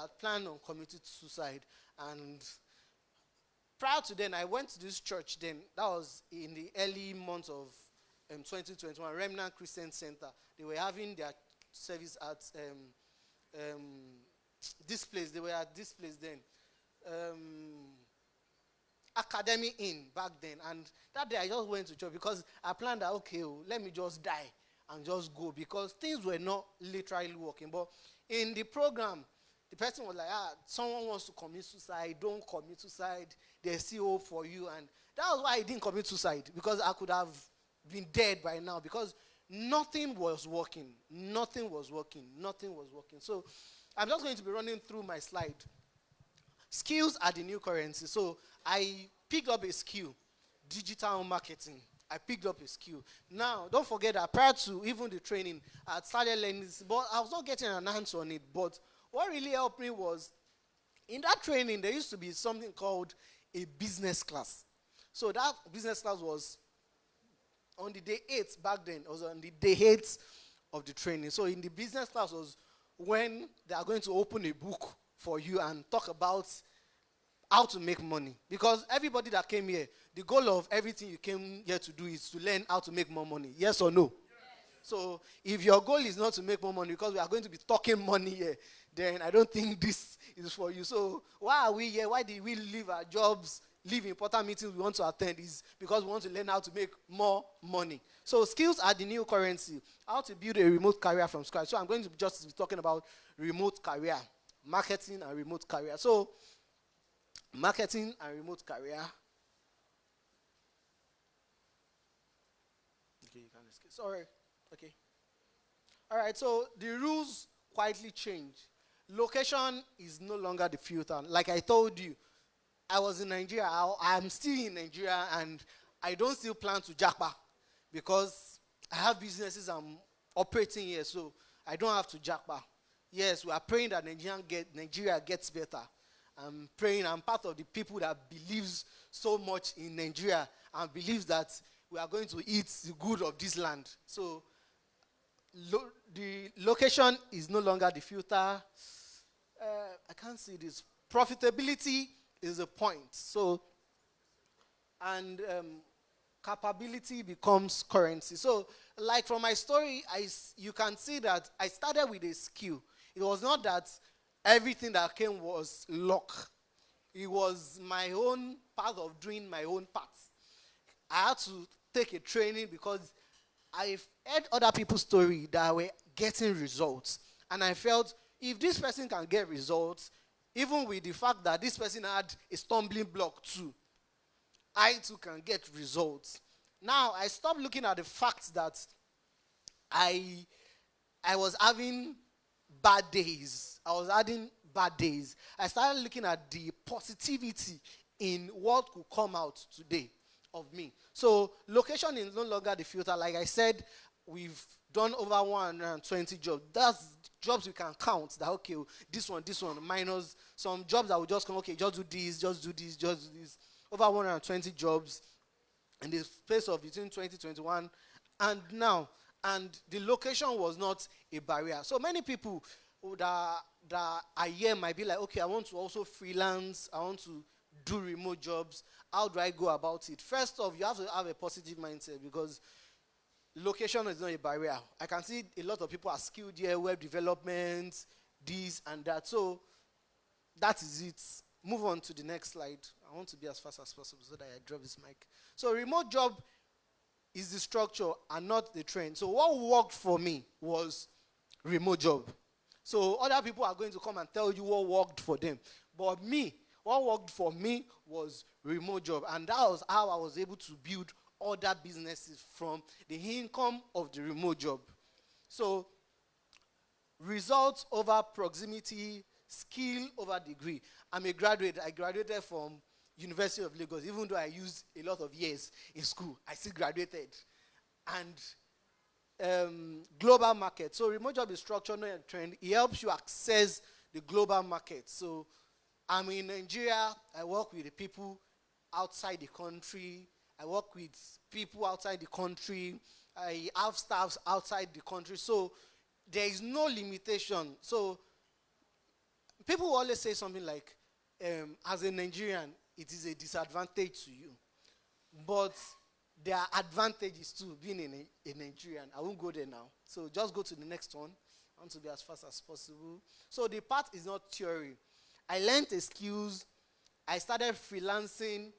had planned on committing suicide. And prior to then, I went to this church then. That was in the early months of 2021, Remnant Christian Center. They were having their service at this place. They were at this place then. Academy Inn back then. And that day I just went to church because I planned that, okay, let me just die and just go, because things were not literally working. But in the program, the person was like, someone wants to commit suicide, don't commit suicide, there's still hope for you. And that was why I didn't commit suicide, because I could have been dead by now, because nothing was working. Nothing was working. Nothing was working. So I'm just going to be running through my slide. Skills are the new currency. So I picked up a skill, digital marketing. I picked up a skill. Now, don't forget that prior to even the training, I had started learning this, but I was not getting an answer on it. But what really helped me was, in that training, there used to be something called a business class. So that business class was on the day 8 back then. It was on the day 8 of the training. So in the business class was when they are going to open a book for you and talk about how to make money. Because everybody that came here, the goal of everything you came here to do is to learn how to make more money. Yes or no? Yes. So if your goal is not to make more money, because we are going to be talking money here, then I don't think this is for you. So why are we here? Why did we leave our jobs, leave important meetings we want to attend? Is because we want to learn how to make more money. So skills are the new currency. How to build a remote career from scratch. So I'm going to just be talking about remote career, marketing and remote career. So marketing and remote career. Okay, you can escape. Sorry. Okay. All right, so the rules quietly change. Location is no longer the filter. Like I told you, I was in Nigeria. I'm still in Nigeria, and I don't still plan to japa, because I have businesses I'm operating here, so I don't have to japa. Yes, we are praying that Nigeria gets better. I'm praying. I'm part of the people that believes so much in Nigeria and believes that we are going to eat the good of this land. So the location is no longer the filter. I can't see this. Profitability is a point. So, and capability becomes currency. So, like from my story, you can see that I started with a skill. It was not that everything that came was luck. It was my own part of doing my own part. I had to take a training because I've heard other people's story that were getting results. And I felt, if this person can get results, even with the fact that this person had a stumbling block too, I too can get results. Now, I stopped looking at the fact that I was having bad days. I was having bad days. I started looking at the positivity in what could come out today of me. So location is no longer the filter. Like I said, we've done over 120 jobs. That's jobs we can count. That, okay, this one, minus some jobs that will just come, okay, just do this, just do this, just do this. Over 120 jobs in the space of between 2021 and now. And the location was not a barrier. So many people that are here might be like, okay, I want to also freelance. I want to do remote jobs. How do I go about it? First off, you have to have a positive mindset, because location is not a barrier. I can see a lot of people are skilled here, web development, this and that. So that is it. Move on to the next slide. I want to be as fast as possible so that I drop this mic. So remote job is the structure and not the trend. So what worked for me was remote job. So other people are going to come and tell you what worked for them. But me, what worked for me was remote job. And that was how I was able to build other businesses from the income of the remote job. So results over proximity, skill over degree. I'm a graduate. I graduated from University of Lagos. Even though I used a lot of years in school, I still graduated. And global market. So remote job is structured, not a trend. It helps you access the global market. So I'm in Nigeria. I work with the people outside the country. I work with people outside the country. I have staffs outside the country. So there is no limitation. So People always say something like, as a Nigerian, it is a disadvantage to you. But there are advantages too, being a Nigerian. I won't go there now. So just go to the next one. I want to be as fast as possible. So the part is not theory. I learned the skills. I started freelancing,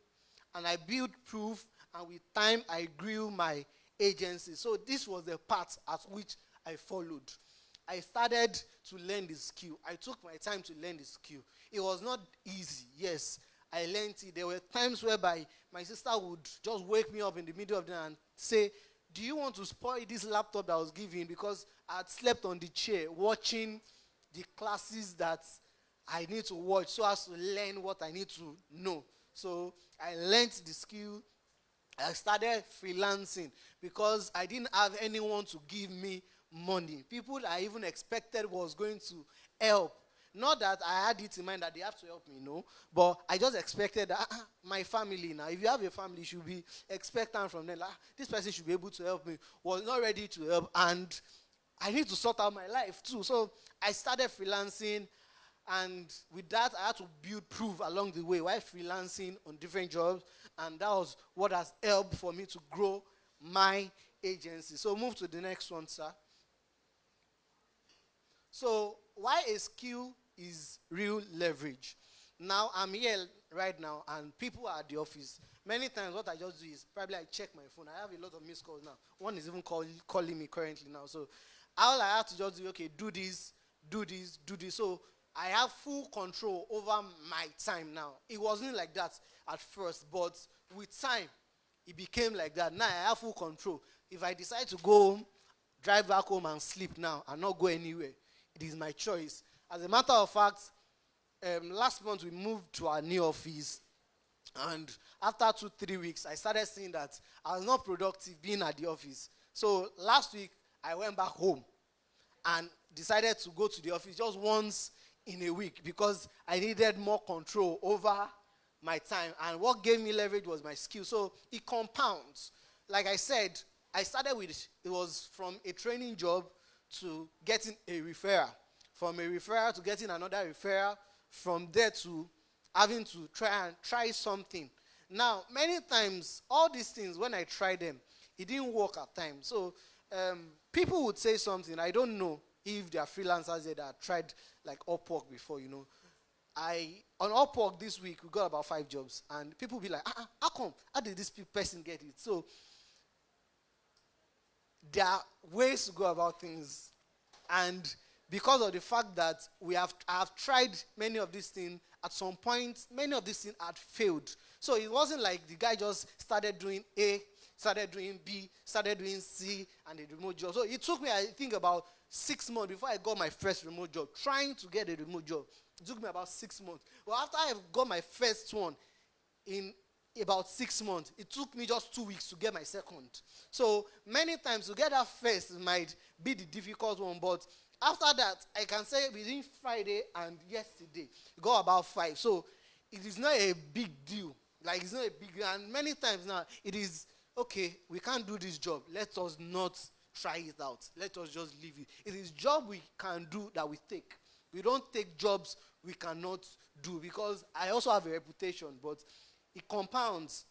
and I built proof, and with time, I grew my agency. So this was the part at which I followed. I started to learn the skill. I took my time to learn the skill. It was not easy, yes. I learned it. There were times whereby my sister would just wake me up in the middle of the night and say, do you want to spoil this laptop that I was giving? Because I had slept on the chair watching the classes that I need to watch so as to learn what I need to know. So I learned the skill. I started freelancing because I didn't have anyone to give me money. People I even expected was going to help. Not that I had it in mind that they have to help me, no. But I just expected that my family now. If you have a family, you should be expectant from them. Like, this person should be able to help me. Was not ready to help, and I need to sort out my life too. So I started freelancing, and with that, I had to build proof along the way while freelancing on different jobs, and that was what has helped for me to grow my agency. So move to the next one, sir. So why a skill is real leverage. Now I'm here right now, and people are at the office. Many times what I just do is probably I check my phone. I have a lot of missed calls now. One is even calling me currently now. So all I have to just do, okay, do this, do this, do this. So I have full control over my time now. It wasn't like that at first, but with time, it became like that. Now I have full control. If I decide to go home, drive back home and sleep now and not go anywhere, it is my choice. As a matter of fact, last month we moved to our new office, and after 2-3 weeks, I started seeing that I was not productive being at the office. So last week, I went back home and decided to go to the office just once in a week because I needed more control over my time. And what gave me leverage was my skill. So it compounds. Like I said, I started with, it was from a training job to getting a referral. From a referral to getting another referral. From there to having to try something. Now, many times, all these things, when I tried them, it didn't work at times. So people would say something. I don't know if there are freelancers there that tried like Upwork before, you know. On Upwork this week, we got about 5 jobs. And people will be like, how come? How did this person get it? So there are ways to go about things. And because of the fact that I have tried many of these things, at some point, many of these things had failed. So it wasn't like the guy just started doing A, started doing B, started doing C, and a remote job. So it took me, I think, about 6 months before I got my first remote job, trying to get a remote job. It took me about 6 months. Well, after I got my first one in about 6 months, it took me just 2 weeks to get my second. So many times to get that first might be the difficult one, but after that, I can say within Friday and yesterday, it got about 5. So it is not a big deal. Like, it's not a big deal. And many times now, it is, okay, we can't do this job. Let us not try it out. Let us just leave it. It is job we can do that we take. We don't take jobs we cannot do, because I also have a reputation, but it compounds.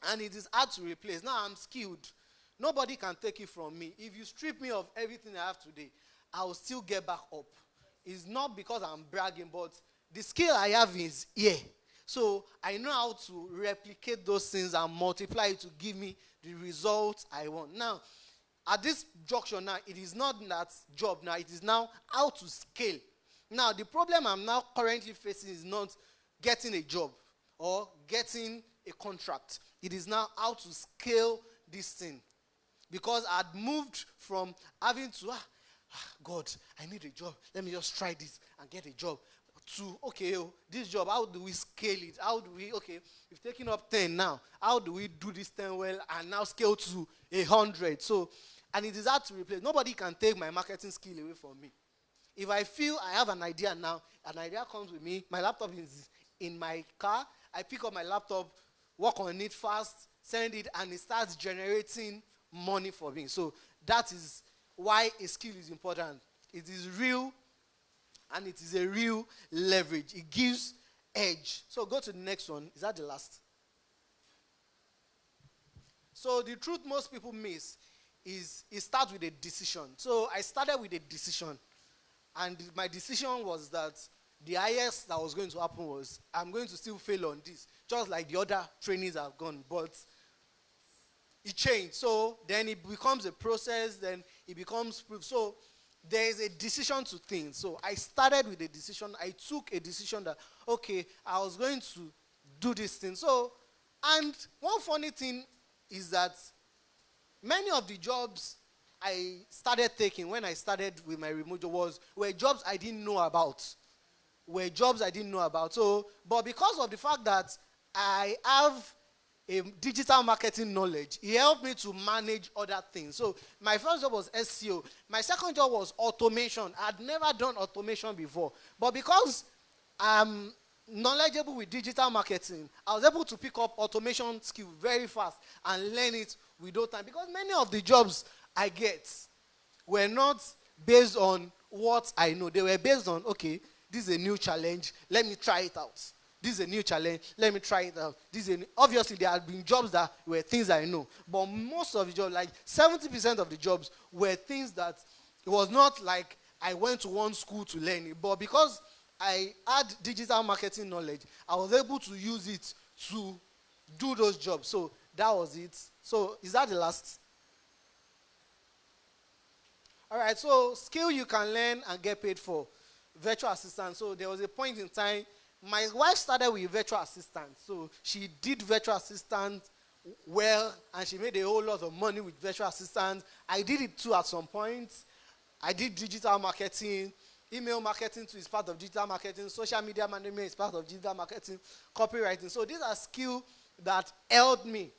And it is hard to replace. Now I'm skilled. Nobody can take it from me. If you strip me of everything I have today, I will still get back up. It's not because I'm bragging, but the skill I have is here. So I know how to replicate those things and multiply it to give me the results I want. Now, at this junction now, it is not that job now. It is now how to scale. Now, the problem I'm now currently facing is not getting a job or getting a contract. It is now how to scale this thing. Because I'd moved from having to, God, I need a job. Let me just try this and get a job. To, okay, this job, how do we scale it? How do we, okay, we've taken up 10 now. How do we do this 10 well and now scale to 100? So, and it is hard to replace. Nobody can take my marketing skill away from me. If I feel I have an idea now, an idea comes with me, my laptop is in my car, I pick up my laptop, work on it fast, send it, and it starts generating money for me. So that is why a skill is important. It is real And it is a real leverage. It gives edge. So go to the next one. Is that the last? So the truth most people miss is it starts with a decision. So I started with a decision. And my decision was that the highest that was going to happen was I'm going to still fail on this, just like the other trainees have gone. But it changed. So then it becomes a process, then it becomes proof. So there is a decision to things. So I started with a decision. I took a decision that, okay, I was going to do this thing. So, and one funny thing is that many of the jobs I started taking when I started with my remote job were jobs I didn't know about. So, but because of the fact that I have a digital marketing knowledge, it helped me to manage other things. So my first job was SEO. My second job was automation. I'd never done automation before. But because I'm knowledgeable with digital marketing, I was able to pick up automation skill very fast and learn it with no time. Because many of the jobs I get were not based on what I know. They were based on, okay, this is a new challenge. Let me try it out. This is a new challenge. Let me try it out. Obviously, there have been jobs that were things I know. But most of the jobs, like 70% of the jobs, were things that it was not like I went to one school to learn it. But because I had digital marketing knowledge, I was able to use it to do those jobs. So that was it. So is that the last? All right, so skill you can learn and get paid for. Virtual assistant. So there was a point in time, my wife started with virtual assistant. So she did virtual assistant well, and she made a whole lot of money with virtual assistant. I did it too at some point. I did digital marketing. Email marketing too is part of digital marketing. Social media management is part of digital marketing. Copywriting. So these are skills that helped me.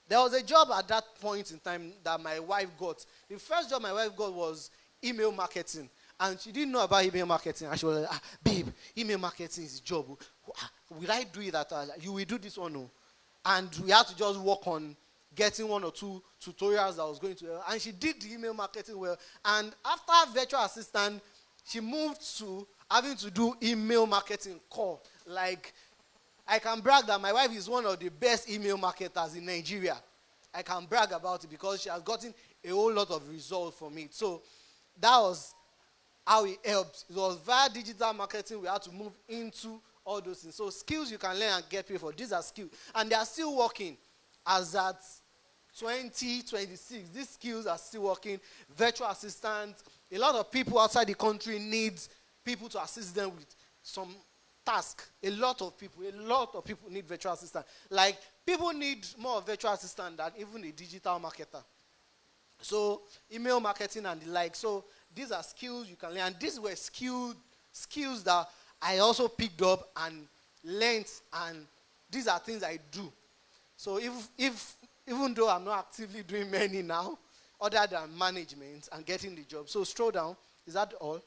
There was a job at that point in time that my wife got. The first job my wife got was email marketing. And she didn't know about email marketing. And she was like, babe, email marketing is a job. Will I do it at all? You will do this one, no? And we had to just work on getting one or two tutorials that was going to her. And she did the email marketing well. And after virtual assistant, she moved to having to do email marketing core. Like, I can brag that my wife is one of the best email marketers in Nigeria. I can brag about it because she has gotten a whole lot of results from it. So that was how it helped. It was via digital marketing we had to move into all those things. So skills you can learn and get paid for. These are skills. And they are still working as at 2026. These skills are still working. Virtual assistants. A lot of people outside the country need people to assist them with some task. A lot of people need virtual assistants. Like, people need more virtual assistants than even a digital marketer. So email marketing and the like. So these are skills you can learn. And these were skills that I also picked up and learned, and these are things I do. So if even though I'm not actively doing many now, other than management and getting the job. So scroll down. Is that all?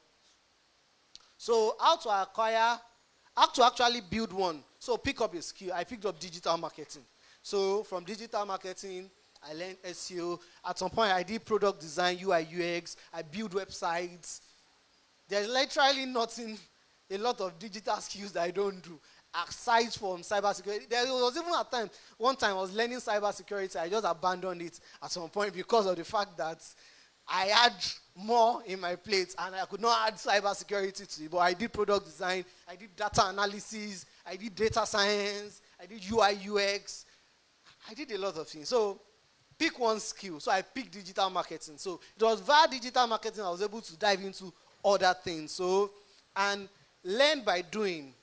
So how to actually build one. So pick up a skill. I picked up digital marketing. So from digital marketing, I learned SEO. At some point, I did product design, UI, UX. I build websites. There's literally nothing, a lot of digital skills that I don't do, aside from cybersecurity. There was even one time I was learning cybersecurity. I just abandoned it at some point because of the fact that I had more in my plate and I could not add cybersecurity to it. But I did product design. I did data analysis. I did data science. I did UI, UX. I did a lot of things. So pick one skill. So I picked digital marketing. So it was via digital marketing I was able to dive into other things. So, and learn by doing.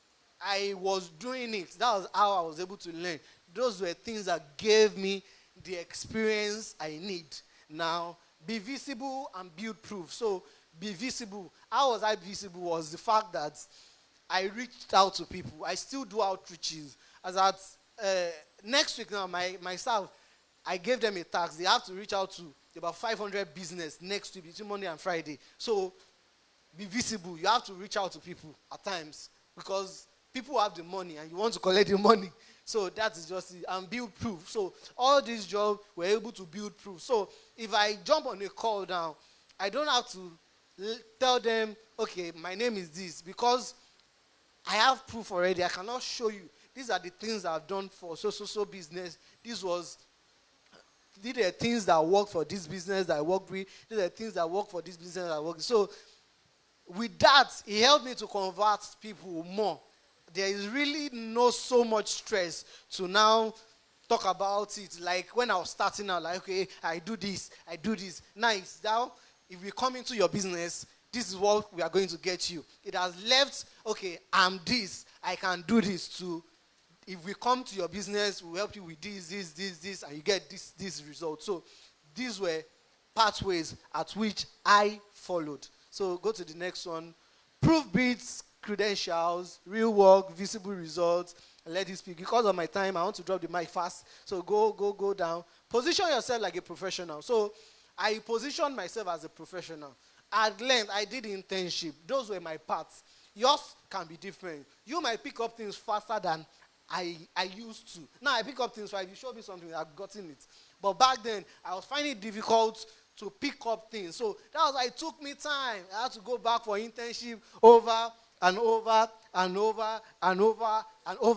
I was doing it. That was how I was able to learn. Those were things that gave me the experience I need. Now, be visible and build proof. So, be visible. How was I visible was the fact that I reached out to people. I still do outreaches. As at next week now, my staff, I gave them a task. They have to reach out to about 500 business next week between Monday and Friday. So, be visible. You have to reach out to people at times because people have the money and you want to collect the money. So that is just it. And build proof. So all these jobs were able to build proof. So if I jump on a call now, I don't have to tell them, okay, my name is this, because I have proof already. I cannot show you. These are the things I've done for so business. These are things that work for this business that I work with. These are things that work for this business that I work with. So with that, it helped me to convert people more. There is really no so much stress to now talk about it. Like when I was starting out, like, okay, I do this. Nice. Now, if we come into your business, this is what we are going to get you. It has left, okay, I'm this. I can do this too. If we come to your business, we'll help you with this, and you get this result. So these were pathways at which I followed. So go to the next one. Proof beats credentials, real work, visible results. And let this speak. Because of my time, I want to drop the mic fast. So go down. Position yourself like a professional. So I positioned myself as a professional. At length, I did internship. Those were my paths. Yours can be different. You might pick up things faster than I used to. Now I pick up things, if you show me something, I've gotten it. But back then, I was finding it difficult to pick up things. So that was why it took me time. I had to go back for internship over and over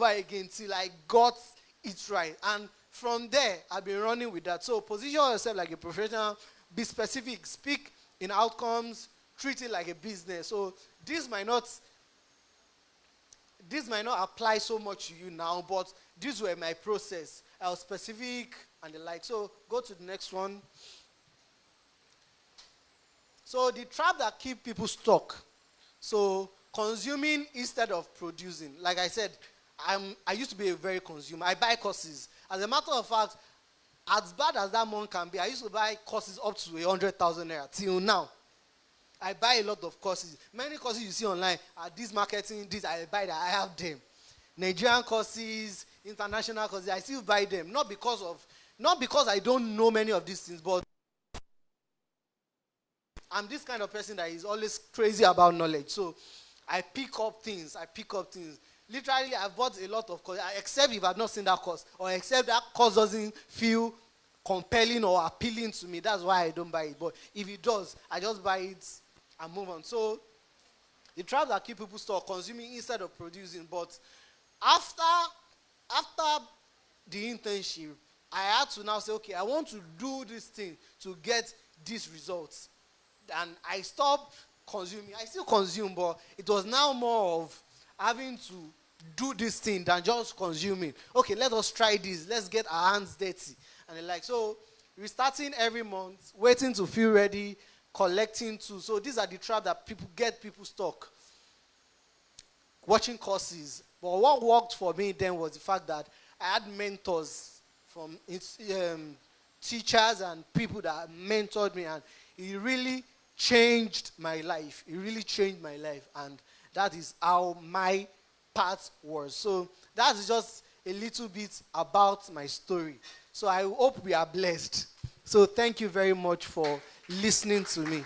again till I got it right. And from there, I've been running with that. So position yourself like a professional. Be specific. Speak in outcomes. Treat it like a business. So this might not apply so much to you now, but these were my process. I was specific and the like. So go to the next one. So the trap that keep people stuck. So consuming instead of producing. Like I said, I used to be a very consumer. I buy courses. As a matter of fact, as bad as that month can be, I used to buy courses up to 100,000 naira till now. I buy a lot of courses. Many courses you see online are this marketing, this I buy that, I have them. Nigerian courses, international courses, I still buy them. Not because I don't know many of these things, but I'm this kind of person that is always crazy about knowledge. So I pick up things. Literally, I've bought a lot of courses, except if I've not seen that course, or except that course doesn't feel compelling or appealing to me. That's why I don't buy it. But if it does, I just buy it and move on. So the trap that keep people stuck, consuming instead of producing. But after the internship, I had to now say, okay, I want to do this thing to get these results. And I stopped consuming. I still consume, but it was now more of having to do this thing than just consuming. Okay, let us try this. Let's get our hands dirty. And they're like, so restarting every month, waiting to feel ready, collecting too. So these are the traps that people stuck. Watching courses. But what worked for me then was the fact that I had mentors from teachers and people that mentored me, and it really changed my life. And that is how my path was. So that's just a little bit about my story. So I hope we are blessed. So thank you very much for listening to me.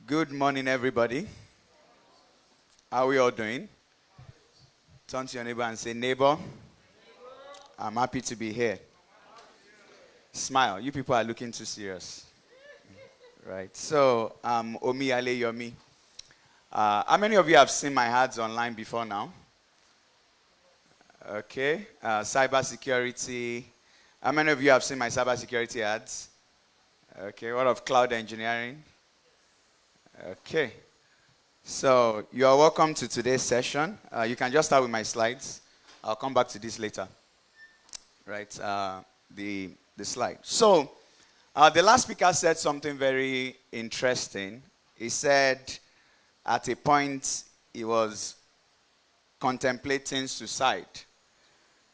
Good morning, everybody. How are we all doing? Turn to your neighbor and say, neighbor, I'm happy to be here. Smile. You people are looking too serious. Right. So, Omi Ale Yomi. How many of you have seen my ads online before now? Okay. Cybersecurity. How many of you have seen my cybersecurity ads? Okay. What of cloud engineering? Okay. So, you are welcome to today's session. You can just start with my slides. I'll come back to this later. Right. The slide. So, The last speaker said something very interesting. He said at a point he was contemplating suicide,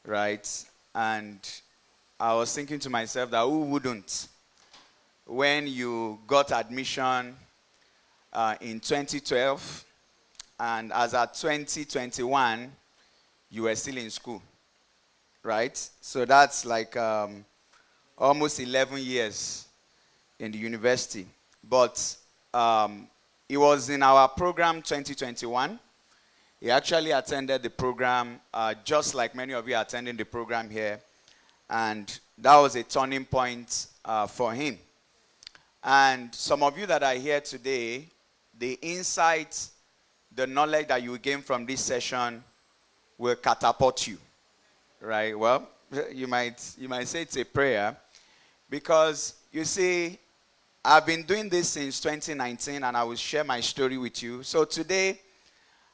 right? And I was thinking to myself that who wouldn't? When you got admission in 2012, and as at 2021, you were still in school, right? So that's like almost 11 years in the university. But it was in our program 2021. He actually attended the program just like many of you are attending the program here. And that was a turning point for him. And some of you that are here today, the insights, the knowledge that you gain from this session will catapult you, right? Well, you might say it's a prayer, because you see, I've been doing this since 2019, and I will share my story with you. So today,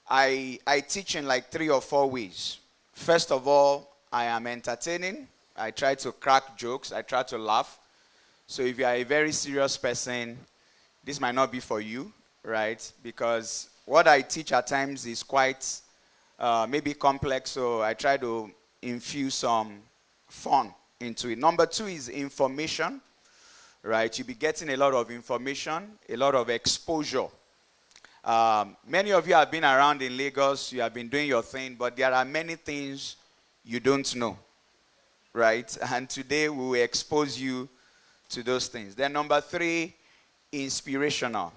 I teach in like 3 or 4 ways. First of all, I am entertaining. I try to crack jokes. I try to laugh. So if you are a very serious person, this might not be for you, right? Because what I teach at times is quite maybe complex, so I try to infuse some fun into it. Number 2 is information, right? You'll be getting a lot of information, a lot of exposure. Many of you have been around in Lagos, you have been doing your thing, but there are many things you don't know, right? And today we will expose you to those things. Then number 3, inspirational.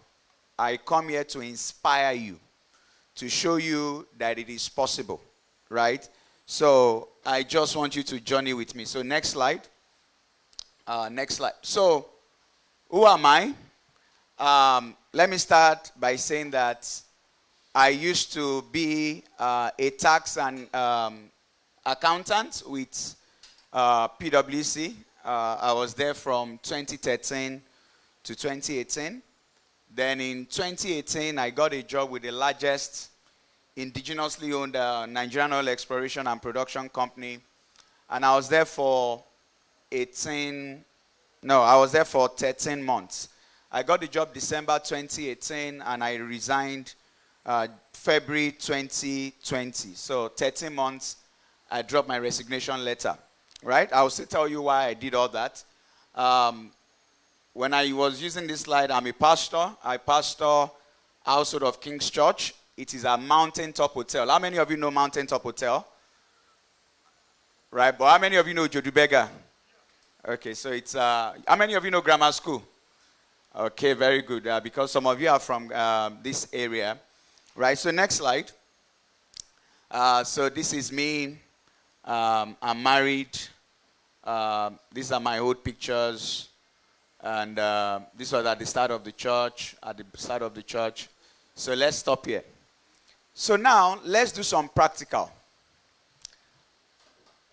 I come here to inspire you, to show you that it is possible, right? So I just want you to journey with me. So next slide. Next slide. So who am I? Let me start by saying that I used to be a tax and accountant with PwC. I was there from 2013 to 2018. Then in 2018, I got a job with the largest indigenously owned Nigerian oil exploration and production company. And I was there for 13 months. I got the job December 2018, and I resigned February 2020. So 13 months, I dropped my resignation letter, right? I'll still tell you why I did all that. When I was using this slide, I'm a pastor. I pastor Household of King's Church. It is a mountaintop hotel. How many of you know mountaintop hotel? Right, but how many of you know Jodubega? Okay, so it's, how many of you know grammar school? Okay, very good, because some of you are from this area. Right, so next slide. So this is me. I'm married. These are my old pictures. And this was at the start of the church, So let's stop here. So now, let's do some practical.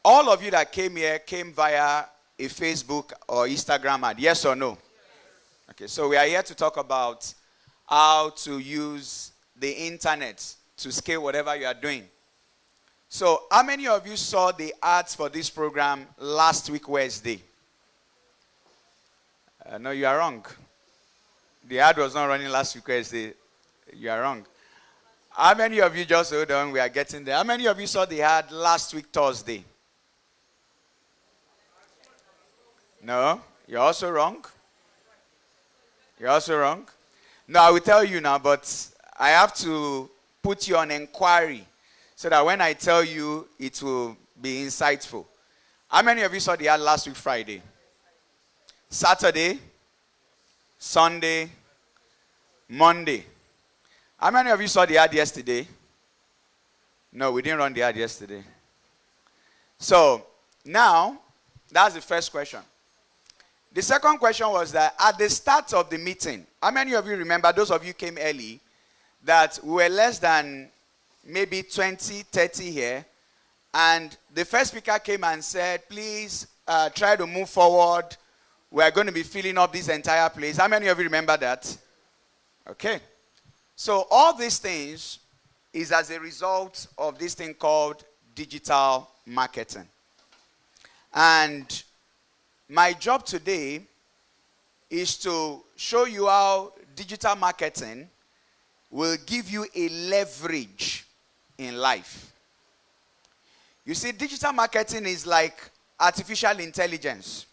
All of you that came here came via a Facebook or Instagram ad, yes or no? Yes. Okay, so we are here to talk about how to use the internet to scale whatever you are doing. So how many of you saw the ads for this program last week Wednesday? No, you are wrong. The ad was not running last week Wednesday. You are wrong. How many of you, just hold on, we are getting there. How many of you saw the ad last week Thursday? No, you're also wrong. You're also wrong. No, I will tell you now, but I have to put you on inquiry so that when I tell you, it will be insightful. How many of you saw the ad last week Friday? Saturday, Sunday, Monday. How many of you saw the ad yesterday? No, we didn't run the ad yesterday. So, now, that's the first question. The second question was that at the start of the meeting, how many of you remember, those of you came early, that we were less than maybe 20, 30 here, and the first speaker came and said, please try to move forward. We are going to be filling up this entire place. How many of you remember that? Okay. So all these things is as a result of this thing called digital marketing. And my job today is to show you how digital marketing will give you a leverage in life. You see, digital marketing is like artificial intelligence.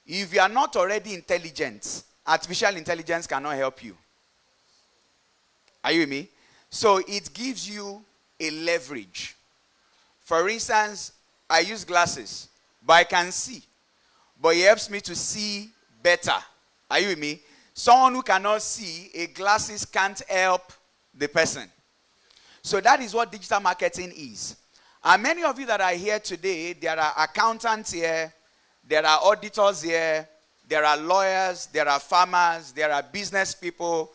If you are not already intelligent, artificial intelligence cannot help you. Are you with me? So it gives you a leverage. For instance, I use glasses, but I can see. But it helps me to see better. Are you with me? Someone who cannot see, a glasses can't help the person. So that is what digital marketing is. And many of you that are here today, there are accountants here, there are auditors here, there are lawyers, there are farmers, there are business people,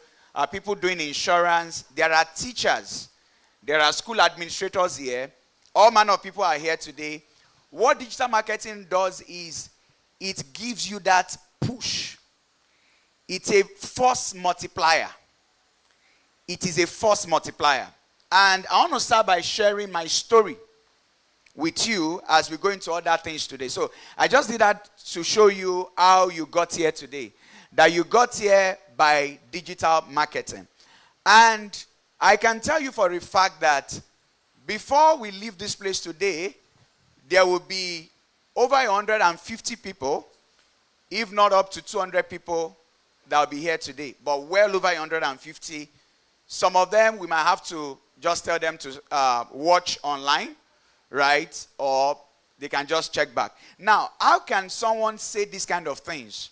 people doing insurance, there are teachers, there are school administrators here. All manner of people are here today. What digital marketing does is it gives you that push. It's a force multiplier. It is a force multiplier. And I want to start by sharing my story with you as we go into other things today. So I just did that to show you how you got here today. That you got here by digital marketing. And I can tell you for a fact that before we leave this place today, there will be over 150 people, if not up to 200 people that will be here today. But well over 150. Some of them, we might have to just tell them to watch online, right? Or they can just check back. Now, how can someone say these kind of things?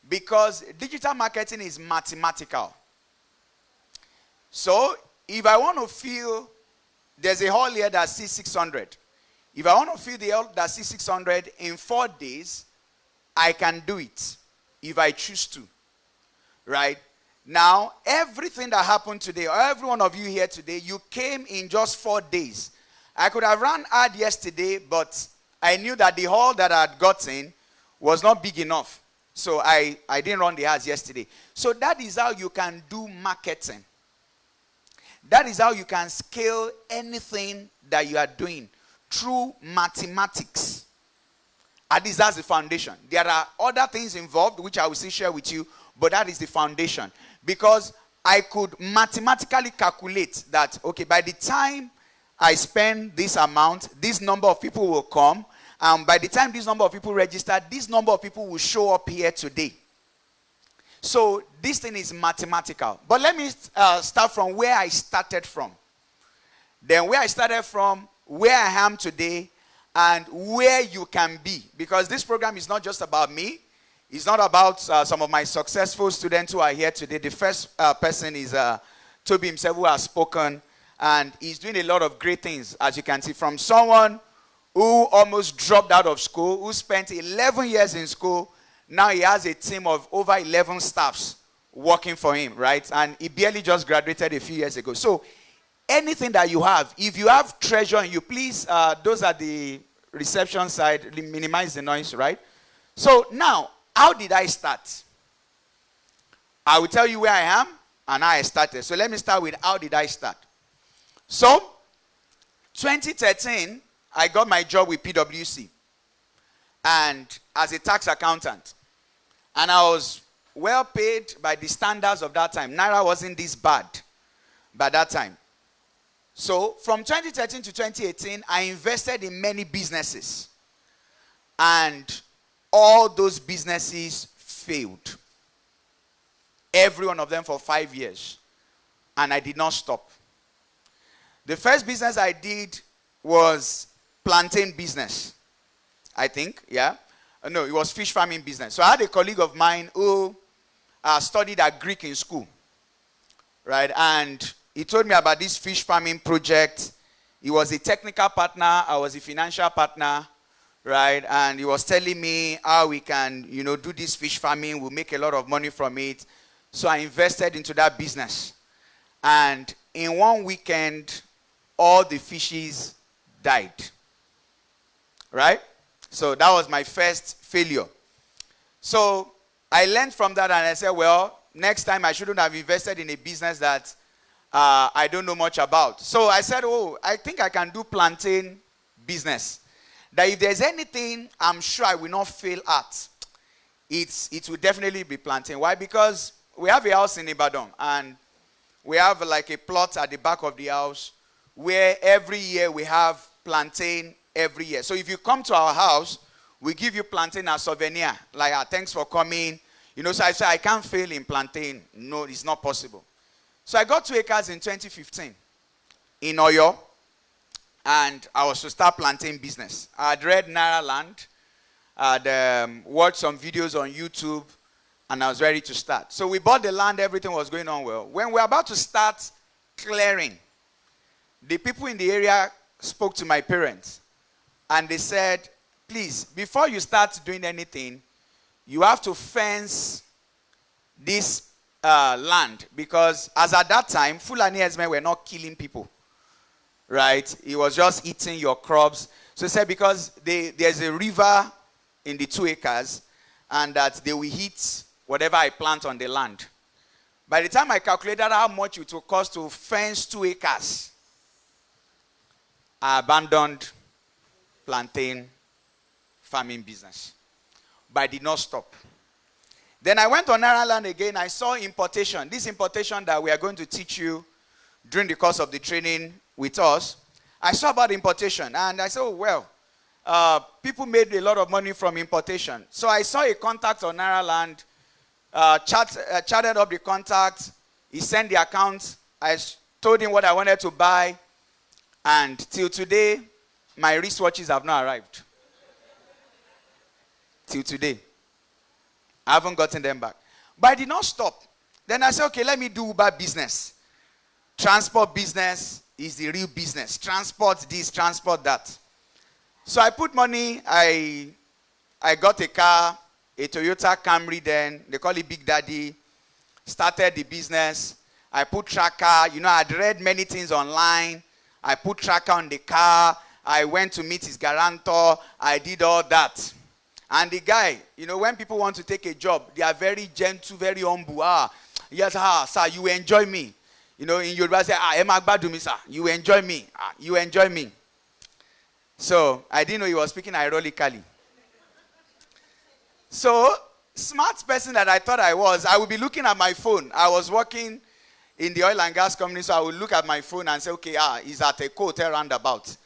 Because digital marketing is mathematical. So, if I want to fill, there's a hall here that sees 600. If I want to fill the hall that sees 600 in 4 days, I can do it if I choose to. Right? Now, everything that happened today, or every one of you here today, you came in just 4 days. I could have run hard yesterday, but I knew that the hall that I had gotten was not big enough. So I didn't run the ads yesterday. So that is how you can do marketing. That is how you can scale anything that you are doing through mathematics. At least that's the foundation. There are other things involved, which I will still share with you, but that is the foundation. Because I could mathematically calculate that, okay, by the time I spend this amount, this number of people will come. And by the time this number of people register, this number of people will show up here today. So this thing is mathematical. But let me start from where I started from. Then where I started from, where I am today, and where you can be. Because this program is not just about me. It's not about some of my successful students who are here today. The first person is Toby himself, who has spoken. And he's doing a lot of great things, as you can see, from someone who almost dropped out of school, who spent 11 years in school. Now he has a team of over 11 staffs working for him, right? And he barely just graduated a few years ago. So anything that you have, if you have treasure in you, please, those at the reception side, minimize the noise, right? So now, how did I start? I will tell you where I am and how I started. So let me start with how did I start. So, 2013, I got my job with PwC and as a tax accountant. And I was well paid by the standards of that time. Naira wasn't this bad by that time. So, from 2013 to 2018, I invested in many businesses. And all those businesses failed. Every one of them for 5 years. And I did not stop. The first business I did was plantain business, I think, yeah. No, it was fish farming business. So I had a colleague of mine who studied at Greek in school, right? And he told me about this fish farming project. He was a technical partner. I was a financial partner, right? And he was telling me how we can, do this fish farming. We'll make a lot of money from it. So I invested into that business. And in one weekend, all the fishes died. Right? So that was my first failure. So I learned from that and I said, well, next time I shouldn't have invested in a business that I don't know much about. So I said, I think I can do plantain business. That if there's anything I'm sure I will not fail at, it will definitely be plantain. Why? Because we have a house in Ibadan, and we have like a plot at the back of the house where every year we have plantain every year. So if you come to our house, we give you plantain as souvenir. Like, thanks for coming. You know, so I said, I can't fail in plantain. No, it's not possible. So I got 2 acres in 2015 in Oyo, and I was to start plantain business. I had read Naira Land, I'd watched some videos on YouTube, and I was ready to start. So we bought the land, everything was going on well. When we were about to start clearing, the people in the area spoke to my parents, and they said, please, before you start doing anything, you have to fence this land, because as at that time, Fulani herdsmen were not killing people, right? It was just eating your crops. So they said, because there's a river in the 2 acres, and that they will hit whatever I plant on the land. By the time I calculated how much it will cost to fence 2 acres, I abandoned plantain farming business. But I did not stop. Then I went on Naira Land again. I saw importation. This importation that we are going to teach you during the course of the training with us. I saw about importation, and I said, oh, well, people made a lot of money from importation. So I saw a contact on Naira Land, chatted up the contact. He sent the account. I told him what I wanted to buy. And till today, my wristwatches have not arrived. Till today. I haven't gotten them back. But I did not stop. Then I said, okay, let me do Uber business. Transport business is the real business. Transport this, transport that. So I put money. I got a car, a Toyota Camry then. They call it Big Daddy. Started the business. I put tracker. You know, I'd read many things online. I put tracker on the car. I went to meet his guarantor. I did all that. And the guy, you know, when people want to take a job, they are very gentle, very humble. Yes, sir, you enjoy me. You know, in Yoruba, say, Emma Gbadumi, sir, you enjoy me. You enjoy me. So, I didn't know he was speaking ironically. So, smart person that I thought I was, I would be looking at my phone. I was working in the oil and gas company, so I would look at my phone and say, okay, he's at a hotel roundabout.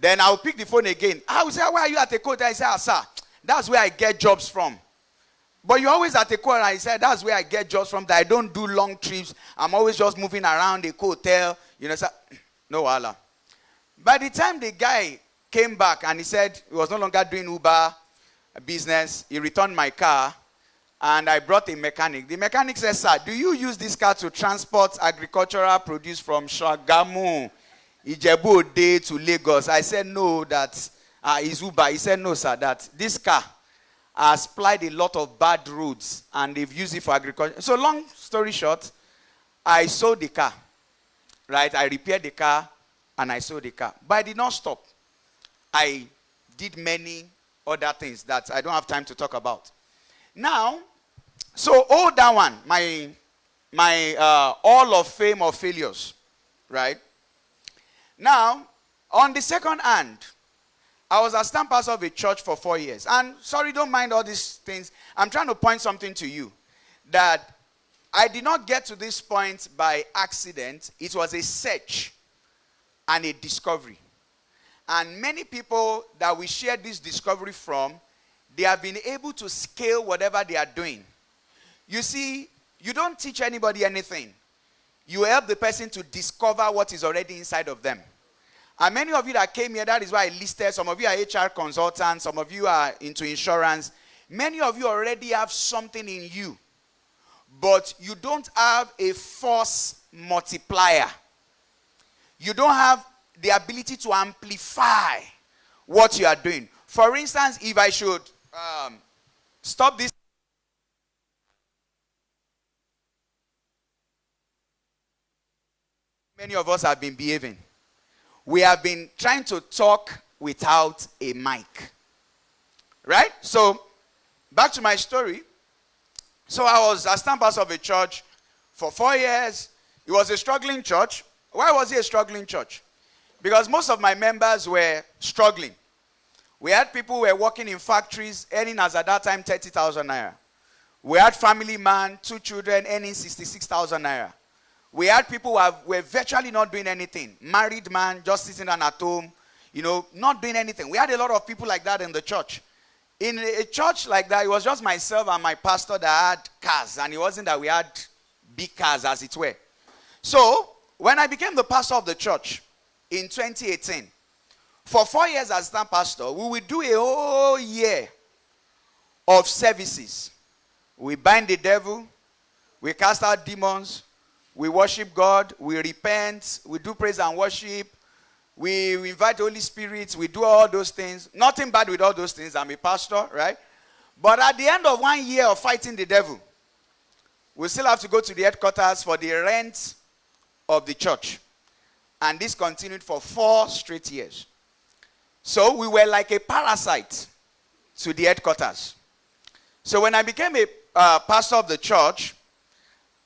Then I would pick the phone again. I would say, why are you at a hotel? I say, sir, that's where I get jobs from. But you're always at a corner. I said, that's where I get jobs from. That I don't do long trips. I'm always just moving around the hotel. You know, so, no wala. By the time the guy came back and he said he was no longer doing Uber business, he returned my car and I brought a mechanic. The mechanic said, sir, do you use this car to transport agricultural produce from Shagamu, Ijebu Ode to Lagos? I said, no, that is Uber. He said, no, sir, that this car has plied a lot of bad roads and they've used it for agriculture. So long story short, I sold the car, right? I repaired the car and I sold the car. But I did not stop. I did many other things that I don't have time to talk about. Now, so all that one, my all of fame or failures, right? Now, on the second hand, I was a stamp pastor of a church for 4 years. And sorry, don't mind all these things. I'm trying to point something to you. That I did not get to this point by accident. It was a search and a discovery. And many people that we share this discovery from, they have been able to scale whatever they are doing. You see, you don't teach anybody anything. You help the person to discover what is already inside of them. And many of you that came here, that is why I listed. Some of you are HR consultants. Some of you are into insurance. Many of you already have something in you. But you don't have a force multiplier. You don't have the ability to amplify what you are doing. For instance, if I should stop this. Many of us have been behaving. We have been trying to talk without a mic. Right? So, back to my story. So, I was a stamp pastor of a church for 4 years. It was a struggling church. Why was it a struggling church? Because most of my members were struggling. We had people who were working in factories, earning as at that time 30,000 naira. We had family man, 2 children, earning 66,000 naira. We had people who were virtually not doing anything. Married man, just sitting down at home, not doing anything. We had a lot of people like that in the church. In a church like that, it was just myself and my pastor that had cars. And it wasn't that we had big cars, as it were. So, when I became the pastor of the church in 2018, for 4 years as assistant pastor, we would do a whole year of services. We bind the devil, we cast out demons, we worship God, we repent, we do praise and worship, we invite the Holy Spirit, we do all those things. Nothing bad with all those things. I'm a pastor, right? But at the end of 1 year of fighting the devil, we still have to go to the headquarters for the rent of the church. And this continued for 4 straight years. So we were like a parasite to the headquarters. So when I became a pastor of the church,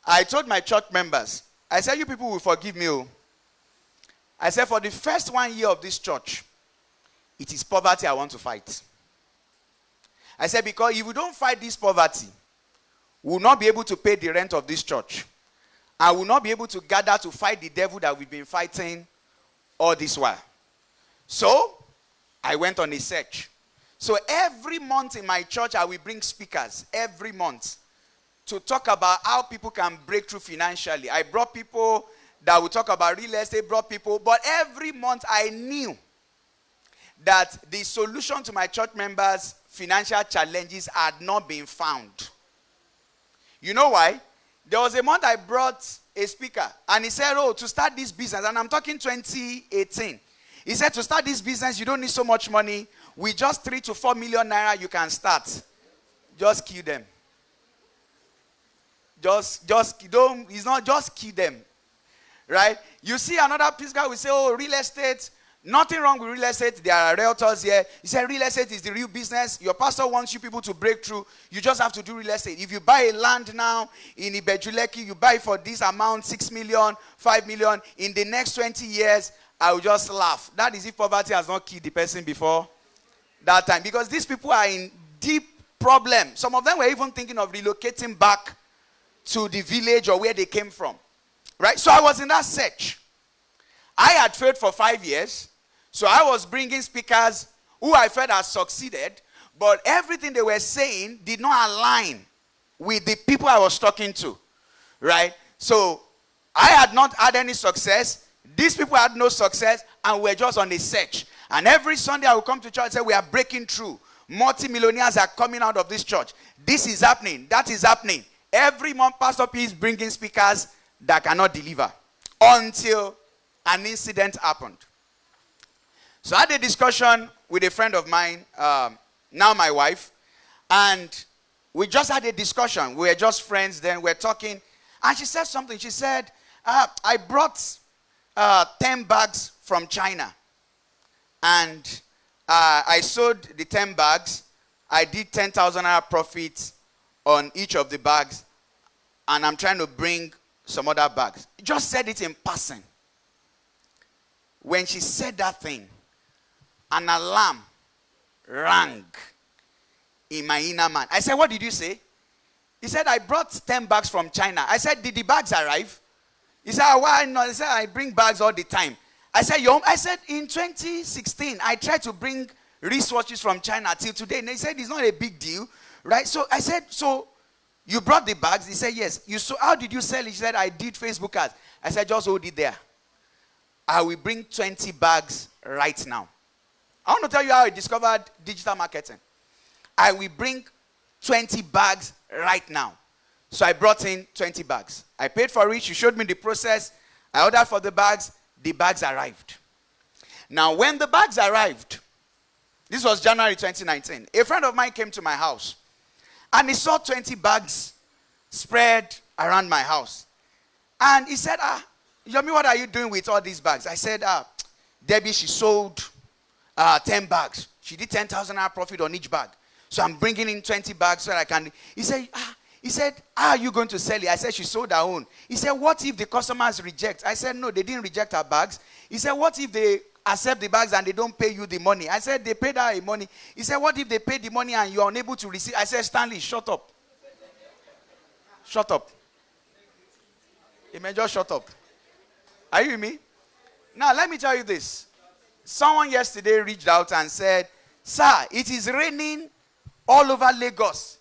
I told my church members, I said, you people will forgive me. Oh. I said, for the first 1 year of this church, it is poverty I want to fight. I said, because if we don't fight this poverty, we will not be able to pay the rent of this church. I will not be able to gather to fight the devil that we've been fighting all this while. So, I went on a search. So every month in my church, I will bring speakers every month to talk about how people can break through financially. I brought people that will talk about real estate, but every month I knew that the solution to my church members' financial challenges had not been found. You know why? There was a month I brought a speaker, and he said, to start this business, and I'm talking 2018. He said, to start this business, you don't need so much money. With just 3 to 4 million naira, you can start. Just kill them. Just kill them. Right? You see another guy will say, real estate. Nothing wrong with real estate. There are realtors here. He said, real estate is the real business. Your pastor wants you people to break through. You just have to do real estate. If you buy a land now in Ibejuleki, you buy for this amount, 6 million, 5 million. In the next 20 years, I will just laugh. That is if poverty has not killed the person before that time. Because these people are in deep problem. Some of them were even thinking of relocating back to the village or where they came from. Right? So I was in that search. I had failed for 5 years. So I was bringing speakers who I felt had succeeded. But everything they were saying did not align with the people I was talking to. Right? So I had not had any success. These people had no success. And we were just on a search. And every Sunday I would come to church and say, we are breaking through. Multi-millionaires are coming out of this church. This is happening. That is happening. Every month, Pastor P is bringing speakers that cannot deliver. Until an incident happened. So I had a discussion with a friend of mine, now my wife. And we just had a discussion. We were just friends then. We were talking. And she said something. She said, I brought 10 bags from China. And I sold the 10 bags. I did 10,000 naira profit on each of the bags. And I'm trying to bring some other bags. Just said it in passing. When she said that thing, an alarm rang in my inner man. I said, what did you say? He said, I brought 10 bags from China. I said, did the bags arrive? He said, why not? He said, I bring bags all the time. I said, in 2016, I tried to bring wristwatches from China till today. And he said, it's not a big deal, right? So I said, so you brought the bags? He said, yes. How did you sell it? He said, I did Facebook ads. I said, just hold it there. I will bring 20 bags right now. I want to tell you how I discovered digital marketing. I will bring 20 bags right now. So I brought in 20 bags. I paid for it. She showed me the process. I ordered for the bags. The bags arrived. Now, when the bags arrived, this was January 2019, a friend of mine came to my house. And he saw 20 bags spread around my house. And he said, Yomi, what are you doing with all these bags? I said, Debbie, she sold 10 bags. She did 10,000 naira profit on each bag. So I'm bringing in 20 bags so that I can. He said, how are you going to sell it? I said, she sold her own. He said, what if the customers reject? I said, no, they didn't reject her bags. He said, what if they accept the bags and they don't pay you the money. I said, they paid her money. He said, what if they pay the money and you're unable to receive? I said, Stanley, shut up. Shut up. You may just shut up. Are you with me? Now, let me tell you this. Someone yesterday reached out and said, sir, it is raining all over Lagos.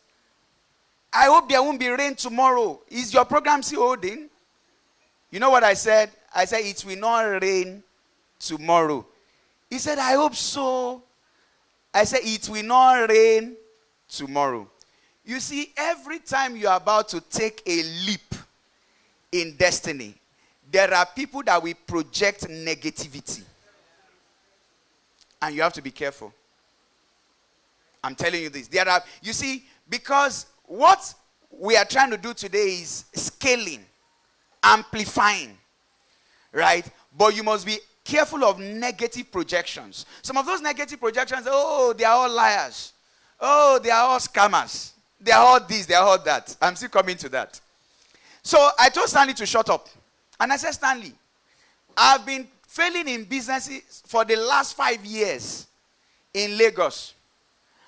I hope there won't be rain tomorrow. Is your program still holding? You know what I said? I said, it will not rain tomorrow. He said, I hope so. I said, it will not rain tomorrow. You see, every time you are about to take a leap in destiny, there are people that will project negativity. And you have to be careful. I'm telling you this. You see, because what we are trying to do today is scaling, amplifying, right? But you must be careful of negative projections. Some of those negative projections, oh, they are all liars. Oh, they are all scammers. They are all this, they are all that. I'm still coming to that. So I told Stanley to shut up. And I said, Stanley, I've been failing in businesses for the last 5 years in Lagos.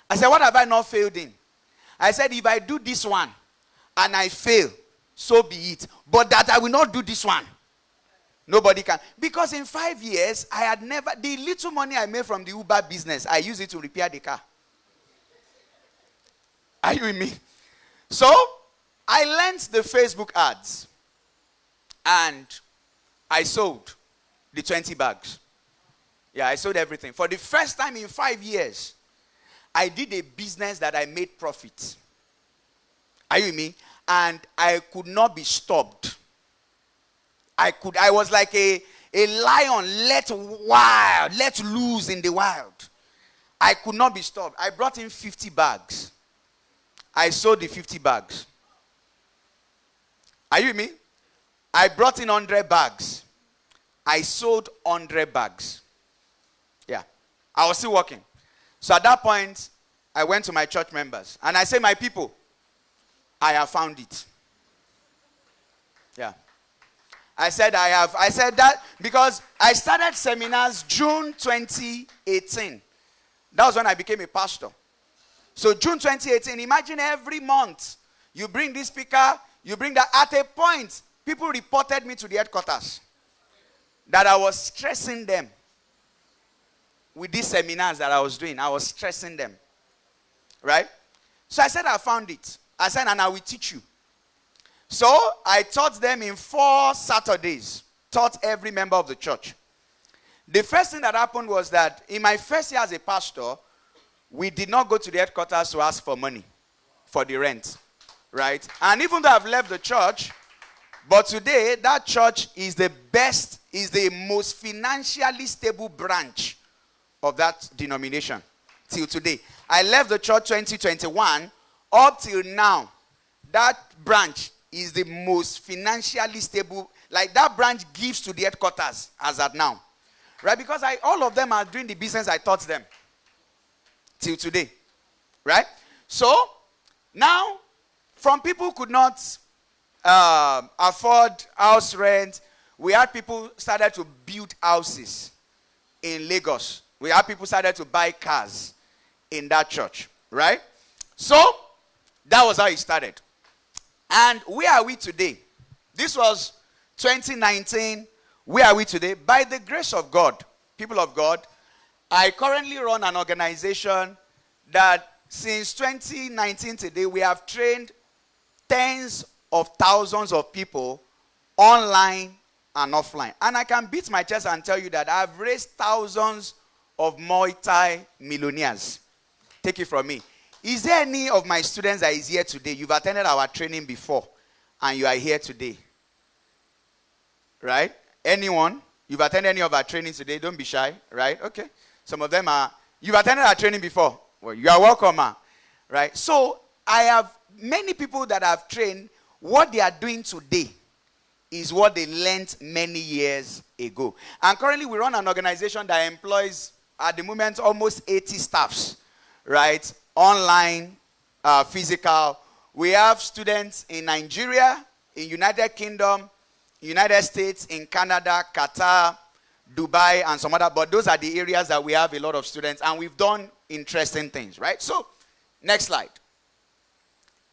I said, what have I not failed in? I said, if I do this one and I fail, so be it. But that I will not do this one. Nobody can. Because in 5 years, I had never, the little money I made from the Uber business, I used it to repair the car. Are you with me? So, I learned the Facebook ads. And I sold the 20 bags. Yeah, I sold everything. For the first time in 5 years, I did a business that I made profit. Are you with me? And I could not be stopped. I was like a lion let loose in the wild. I could not be stopped. I brought in 50 bags. I sold the 50 bags. Are you with me? I brought in 100 bags. I sold 100 bags. Yeah. I was still working. So at that point, I went to my church members. And I said, my people, I have found it. Yeah. I said that because I started seminars June 2018. That was when I became a pastor. So June 2018, imagine every month, you bring this speaker, you bring that. At a point, people reported me to the headquarters that I was stressing them with these seminars that I was doing. I was stressing them. Right? So I said, I found it. I said, and I will teach you. So I taught them in 4 Saturdays. Taught every member of the church. The first thing that happened was that in my first year as a pastor, we did not go to the headquarters to ask for money for the rent. Right? And even though I've left the church, but today, that church is the best, is the most financially stable branch of that denomination till today. I left the church 2021. Up till now, that branch is the most financially stable. Like that branch gives to the headquarters as at now. Right? Because all of them are doing the business I taught them till today. Right? So, now, from people who could not afford house rent, we had people started to build houses in Lagos. We had people started to buy cars in that church, right? So that was how it started. And where are we today? This was 2019. Where are we today? By the grace of God, people of God, I currently run an organization that since 2019 today, we have trained tens of thousands of people online and offline. And I can beat my chest and tell you that I've raised thousands of multi-millionaires. Take it from me. Is there any of my students that is here today? You've attended our training before and you are here today. Right? Anyone? You've attended any of our training today? Don't be shy. Right? Okay. Some of them are. You've attended our training before. Well, you are welcome, ma. Right? So, I have many people that I've trained. What they are doing today is what they learned many years ago. And currently, we run an organization that employs, at the moment, almost 80 staffs. Right? Online, physical. We have students in Nigeria, in United Kingdom, United States, in Canada, Qatar, Dubai, and some other, but those are the areas that we have a lot of students, and we've done interesting things, right? So, next slide.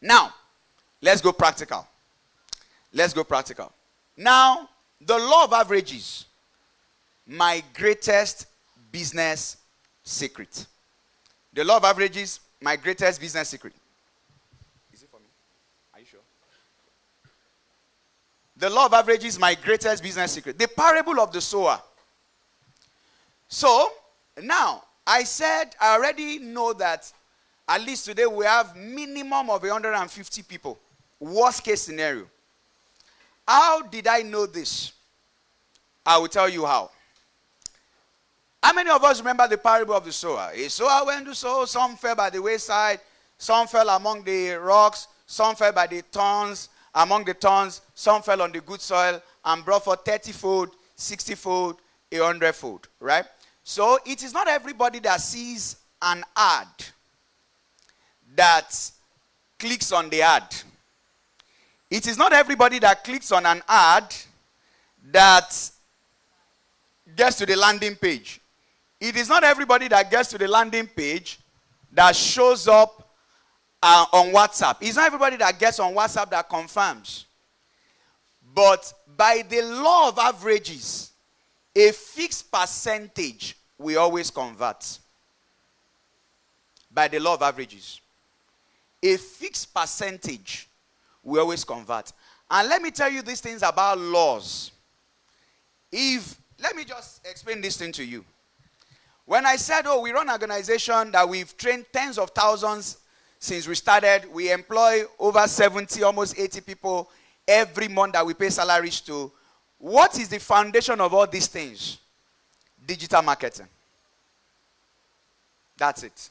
Now, let's go practical. Let's go practical. Now, the law of averages, my greatest business secret. The law of averages, my greatest business secret. Is it for me? Are you sure? The law of averages, my greatest business secret. The parable of the sower. So, now, I said, I already know that at least today we have minimum of 150 people. Worst case scenario. How did I know this? I will tell you how. How many of us remember the parable of the sower? A sower went to sow, some fell by the wayside, some fell among the rocks, some fell by the thorns, among the thorns, some fell on the good soil, and brought forth 30-fold, 60-fold, 100-fold, right? So it is not everybody that sees an ad that clicks on the ad. It is not everybody that clicks on an ad that gets to the landing page. It is not everybody that gets to the landing page that shows up on WhatsApp. It's not everybody that gets on WhatsApp that confirms. But by the law of averages, a fixed percentage we always convert. By the law of averages. A fixed percentage we always convert. And let me tell you these things about laws. Let me just explain this thing to you. When I said, we run an organization that we've trained tens of thousands since we started. We employ over 70, almost 80 people every month that we pay salaries to. What is the foundation of all these things? Digital marketing. That's it.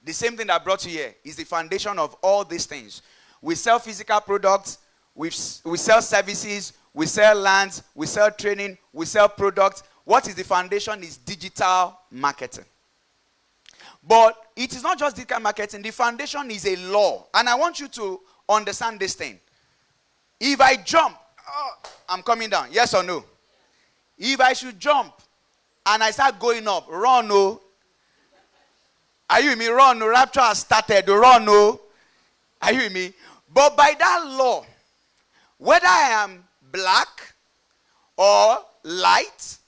The same thing that brought you here is the foundation of all these things. We sell physical products, we sell services, we sell lands, we sell training, we sell products. What is the foundation is digital marketing. But it is not just digital marketing. The foundation is a law. And I want you to understand this thing. If I jump, I'm coming down. Yes or no? If I should jump and I start going up, run, no. Are you with me? Run, no. Rapture has started. Run, no. Are you with me? But by that law, whether I am black or light,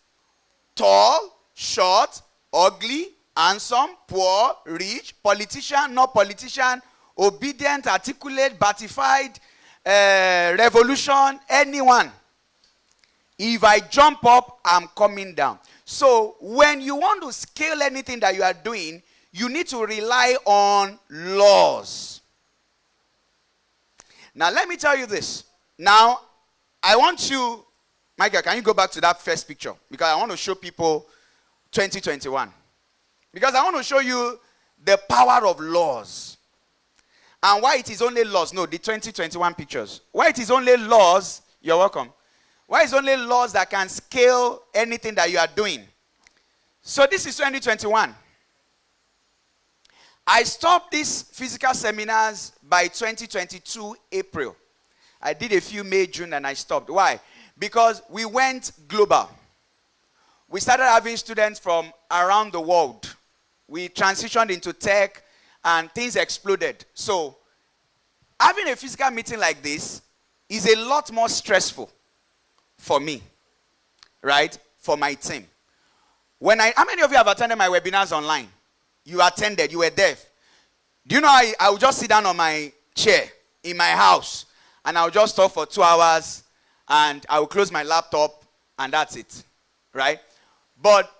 tall, short, ugly, handsome, poor, rich, politician, not politician, obedient, articulate, batified, revolution, anyone. If I jump up, I'm coming down. So when you want to scale anything that you are doing, you need to rely on laws. Now let me tell you this. Now, I want you, Michael, can you go back to that first picture? Because I want to show people 2021. Because I want to show you the power of laws. And why it is only laws. No, the 2021 pictures. Why it is only laws. You're welcome. Why it's only laws that can scale anything that you are doing. So this is 2021. I stopped these physical seminars by 2022 April. I did a few May, June, and I stopped. Why? Because we went global. We started having students from around the world. We transitioned into tech, and things exploded. So, having a physical meeting like this is a lot more stressful for me, right? For my team. How many of you have attended my webinars online? You attended, you were there. Do you know I would just sit down on my chair in my house and I'll just talk for 2 hours and I will close my laptop and that's it, right? But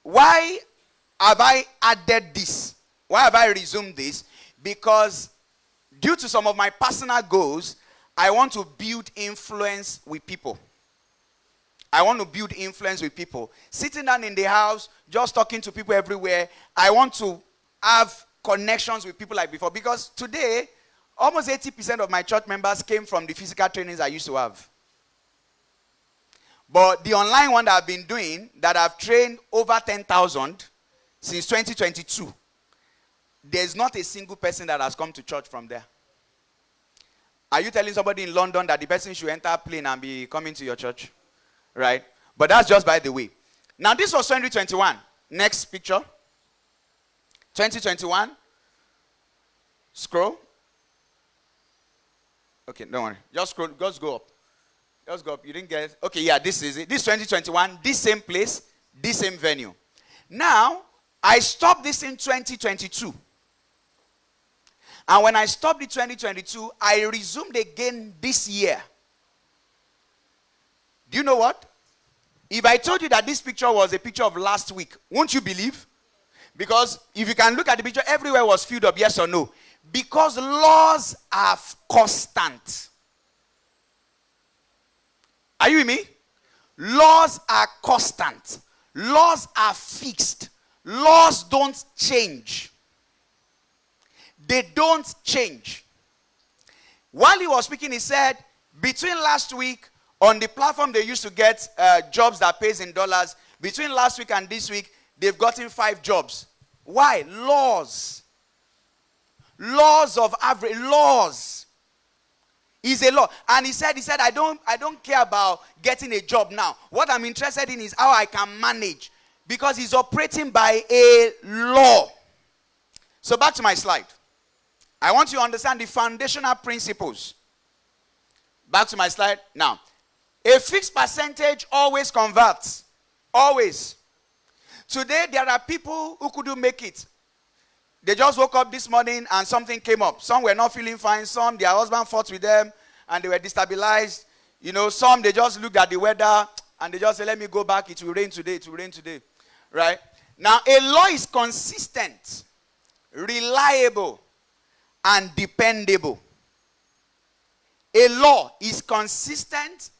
why have I added this? Why have I resumed this? Because due to some of my personal goals, I want to build influence with people. I want to build influence with people. Sitting down in the house, just talking to people everywhere. I want to have connections with people like before. Because today, almost 80% of my church members came from the physical trainings I used to have. But the online one that I've been doing, that I've trained over 10,000 since 2022, there's not a single person that has come to church from there. Are you telling somebody in London that the person should enter a plane and be coming to your church? Right? But that's just by the way. Now, this was 2021. Next picture. 2021. Scroll. Okay, don't worry. Just scroll. Just go up. Just go up. You didn't get it. Okay, yeah, this is it. This 2021. This same place. This same venue. Now, I stopped this in 2022. And when I stopped in 2022, I resumed again this year. Do you know what? If I told you that this picture was a picture of last week, won't you believe? Because if you can look at the picture, everywhere was filled up, yes or no? Because laws are constant. Are you with me? Laws are constant. Laws are fixed. Laws don't change. They don't change. While he was speaking, he said, between last week, on the platform they used to get jobs that pays in dollars, between last week and this week, they've gotten 5 jobs. Why? Laws. Laws of average. Laws. Is a law. And he said, I don't care about getting a job now. What I'm interested in is how I can manage. Because he's operating by a law. So back to my slide. I want you to understand the foundational principles. Back to my slide. Now, a fixed percentage always converts. Always. Today, there are people who couldn't make it. They just woke up this morning and something came up. Some were not feeling fine. Some, their husband fought with them and they were destabilized. You know, some, they just looked at the weather and they just said, let me go back. It will rain today. It will rain today. Right? Now, a law is consistent, reliable, and dependable. A law is consistent,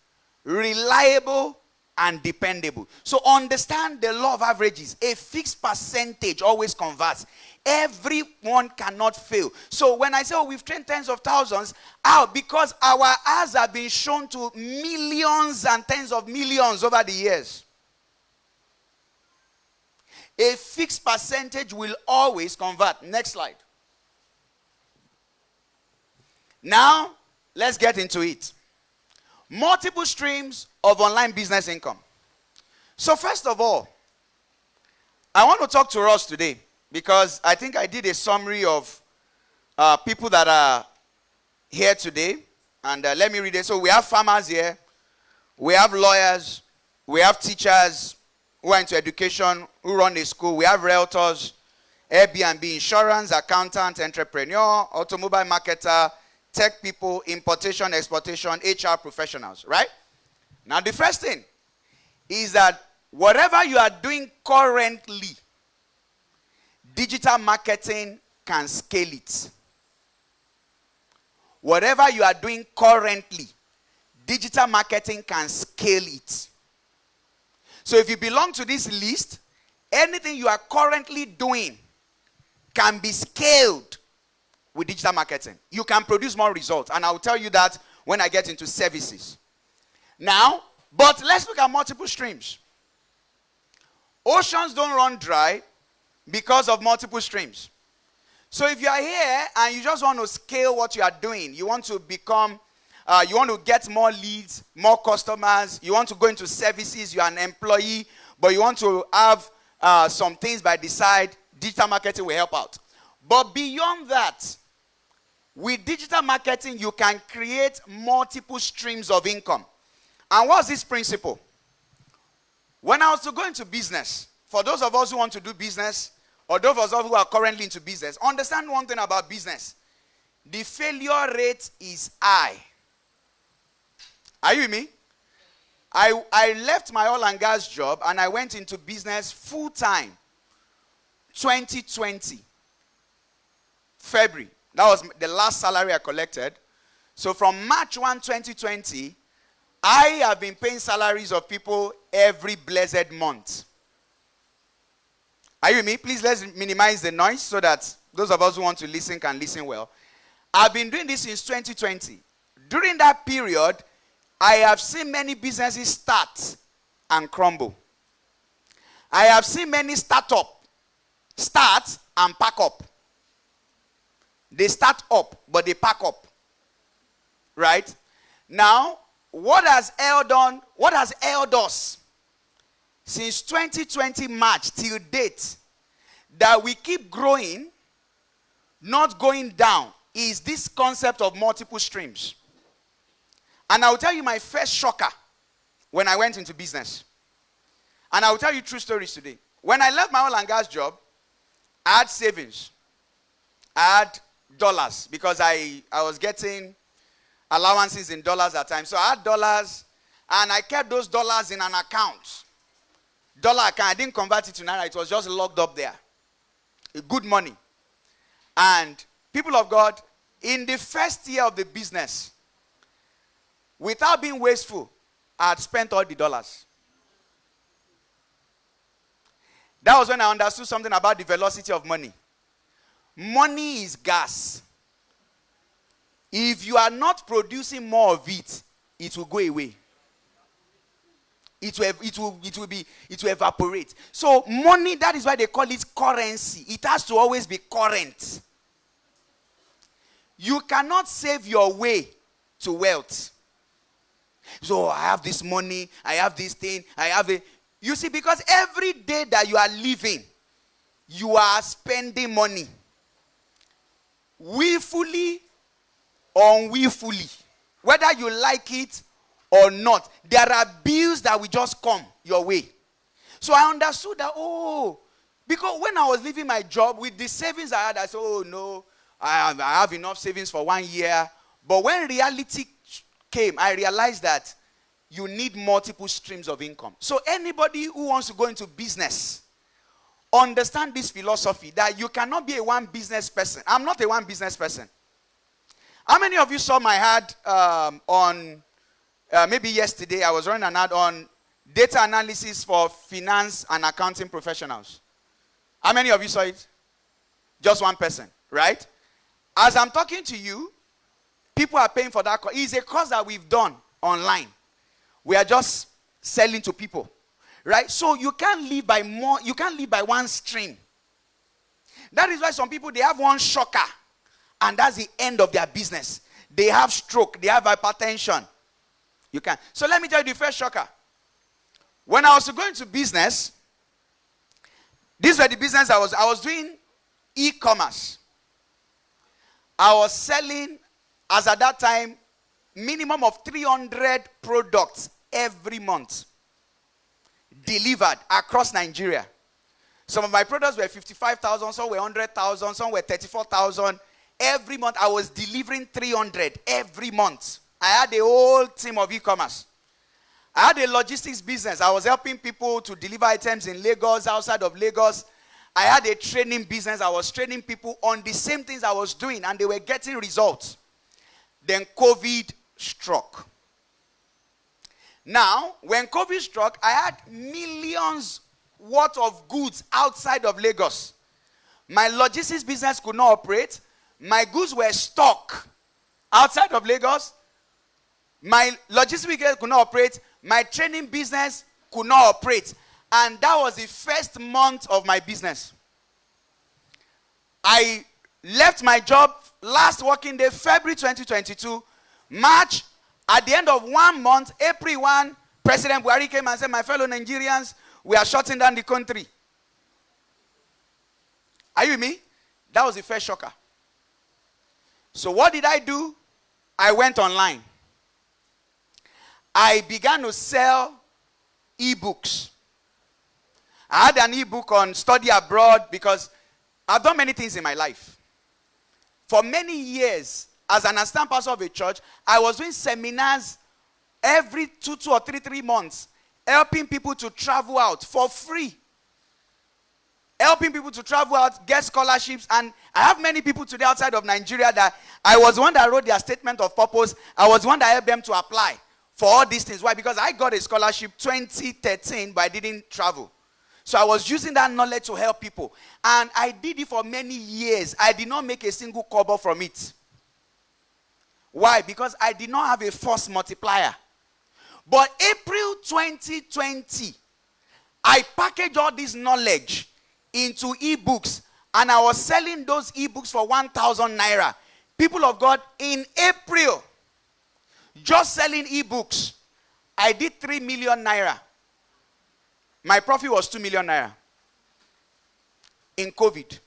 reliable, and dependable. So understand the law of averages. A fixed percentage always converts. Everyone cannot fail. So when I say, oh, we've trained tens of thousands, how? Because our ads have been shown to millions and tens of millions over the years. A fixed percentage will always convert. Next slide. Now, let's get into it. Multiple streams of online business income. So first of all, I want to talk to us today because I think I did a summary of people that are here today. And let me read it. So we have farmers here. We have lawyers. We have teachers who are into education, who run a school. We have realtors, Airbnb, insurance, accountant, entrepreneur, automobile marketer, tech people, importation, exportation, HR professionals, right? Now, the first thing is that whatever you are doing currently, digital marketing can scale it. Whatever you are doing currently, digital marketing can scale it. So if you belong to this list, anything you are currently doing can be scaled with digital marketing. You can produce more results. And I'll tell you that when I get into services. Now, but let's look at multiple streams. Oceans don't run dry because of multiple streams. So if you are here and you just want to scale what you are doing, you want to become, you want to get more leads, more customers, you want to go into services, you're an employee, but you want to have some things by the side, digital marketing will help out. But beyond that, with digital marketing, you can create multiple streams of income. And what's this principle? When I was to go into business, for those of us who want to do business, or those of us who are currently into business, understand one thing about business. The failure rate is high. Are you with me? I left my oil and gas job and I went into business full time. 2020. February. That was the last salary I collected. So from March 1, 2020, I have been paying salaries of people every blessed month. Are you with me? Please let's minimize the noise so that those of us who want to listen can listen well. I've been doing this since 2020. During that period, I have seen many businesses start and crumble. I have seen many start and pack up. They start up, but they pack up. Right? Now, what has held us since 2020 March till date that we keep growing, not going down, is this concept of multiple streams. And I'll tell you my first shocker when I went into business. And I'll tell you true stories today. When I left my oil and gas job, I had savings. I had dollars because I was getting allowances in dollars at times. So I had dollars and I kept those dollars in an account. Dollar account. I didn't convert it to naira. It was just locked up there. Good money. And people of God, in the first year of the business, without being wasteful, I had spent all the dollars. That was when I understood something about the velocity of money. Money is gas. If you are not producing more of it, it will go away. It will evaporate. So money, that is why they call it currency. It has to always be current. You cannot save your way to wealth. So I have this money, I have this thing, I have it. You see, because every day that you are living, you are spending money. Willfully or unwillfully. Whether you like it or not, there are bills that will just come your way. So I understood that, because when I was leaving my job with the savings I had, I said, no, I have enough savings for 1 year. But when reality came, I realized that you need multiple streams of income. So anybody who wants to go into business, understand this philosophy that you cannot be a one business person. I'm not a one business person. How many of you saw my ad on, maybe yesterday, I was running an ad on data analysis for finance and accounting professionals? How many of you saw it? Just one person, right? As I'm talking to you, people are paying for that course. It's a course that we've done online. We are just selling to people, right? So you can't live by more. You can't live by one stream. That is why some people, they have one shocker, and that's the end of their business. They have stroke. They have hypertension. You can. So let me tell you the first shocker. When I was going to business, this was the business I was doing e-commerce. I was selling, as at that time, minimum of 300 products every month delivered across Nigeria. Some of my products were 55,000, some were 100,000, some were 34,000. Every month I was delivering 300 every month. I had a whole team of e-commerce. I had a logistics business. I was helping people to deliver items in Lagos, outside of Lagos. I had a training business. I was training people on the same things I was doing, and they were getting results. Then COVID struck. Now, when COVID struck, I had millions worth of goods outside of Lagos. My logistics business could not operate. My goods were stuck outside of Lagos. My logistics business could not operate. My training business could not operate. And that was the first month of my business. I left my job last working day, February 2022. March, at the end of 1 month, April 1, President Buhari came and said, my fellow Nigerians, we are shutting down the country. Are you with me? That was the first shocker. So what did I do? I went online. I began to sell e-books. I had an e-book on study abroad because I've done many things in my life. For many years, as an assistant pastor of a church, I was doing seminars every 2 or 3 months, helping people to travel out for free. Helping people to travel out, get scholarships, and I have many people today outside of Nigeria that I was the one that wrote their statement of purpose. I was the one that helped them to apply for all these things. Why? Because I got a scholarship 2013, but I didn't travel. So I was using that knowledge to help people. And I did it for many years. I did not make a single kobo from it. Why? Because I did not have a force multiplier. But April 2020, I packaged all this knowledge into e-books, and I was selling those e-books for 1,000 naira. People of God, in April, just selling e-books, I did 3 million naira. My profit was 2 million naira in COVID.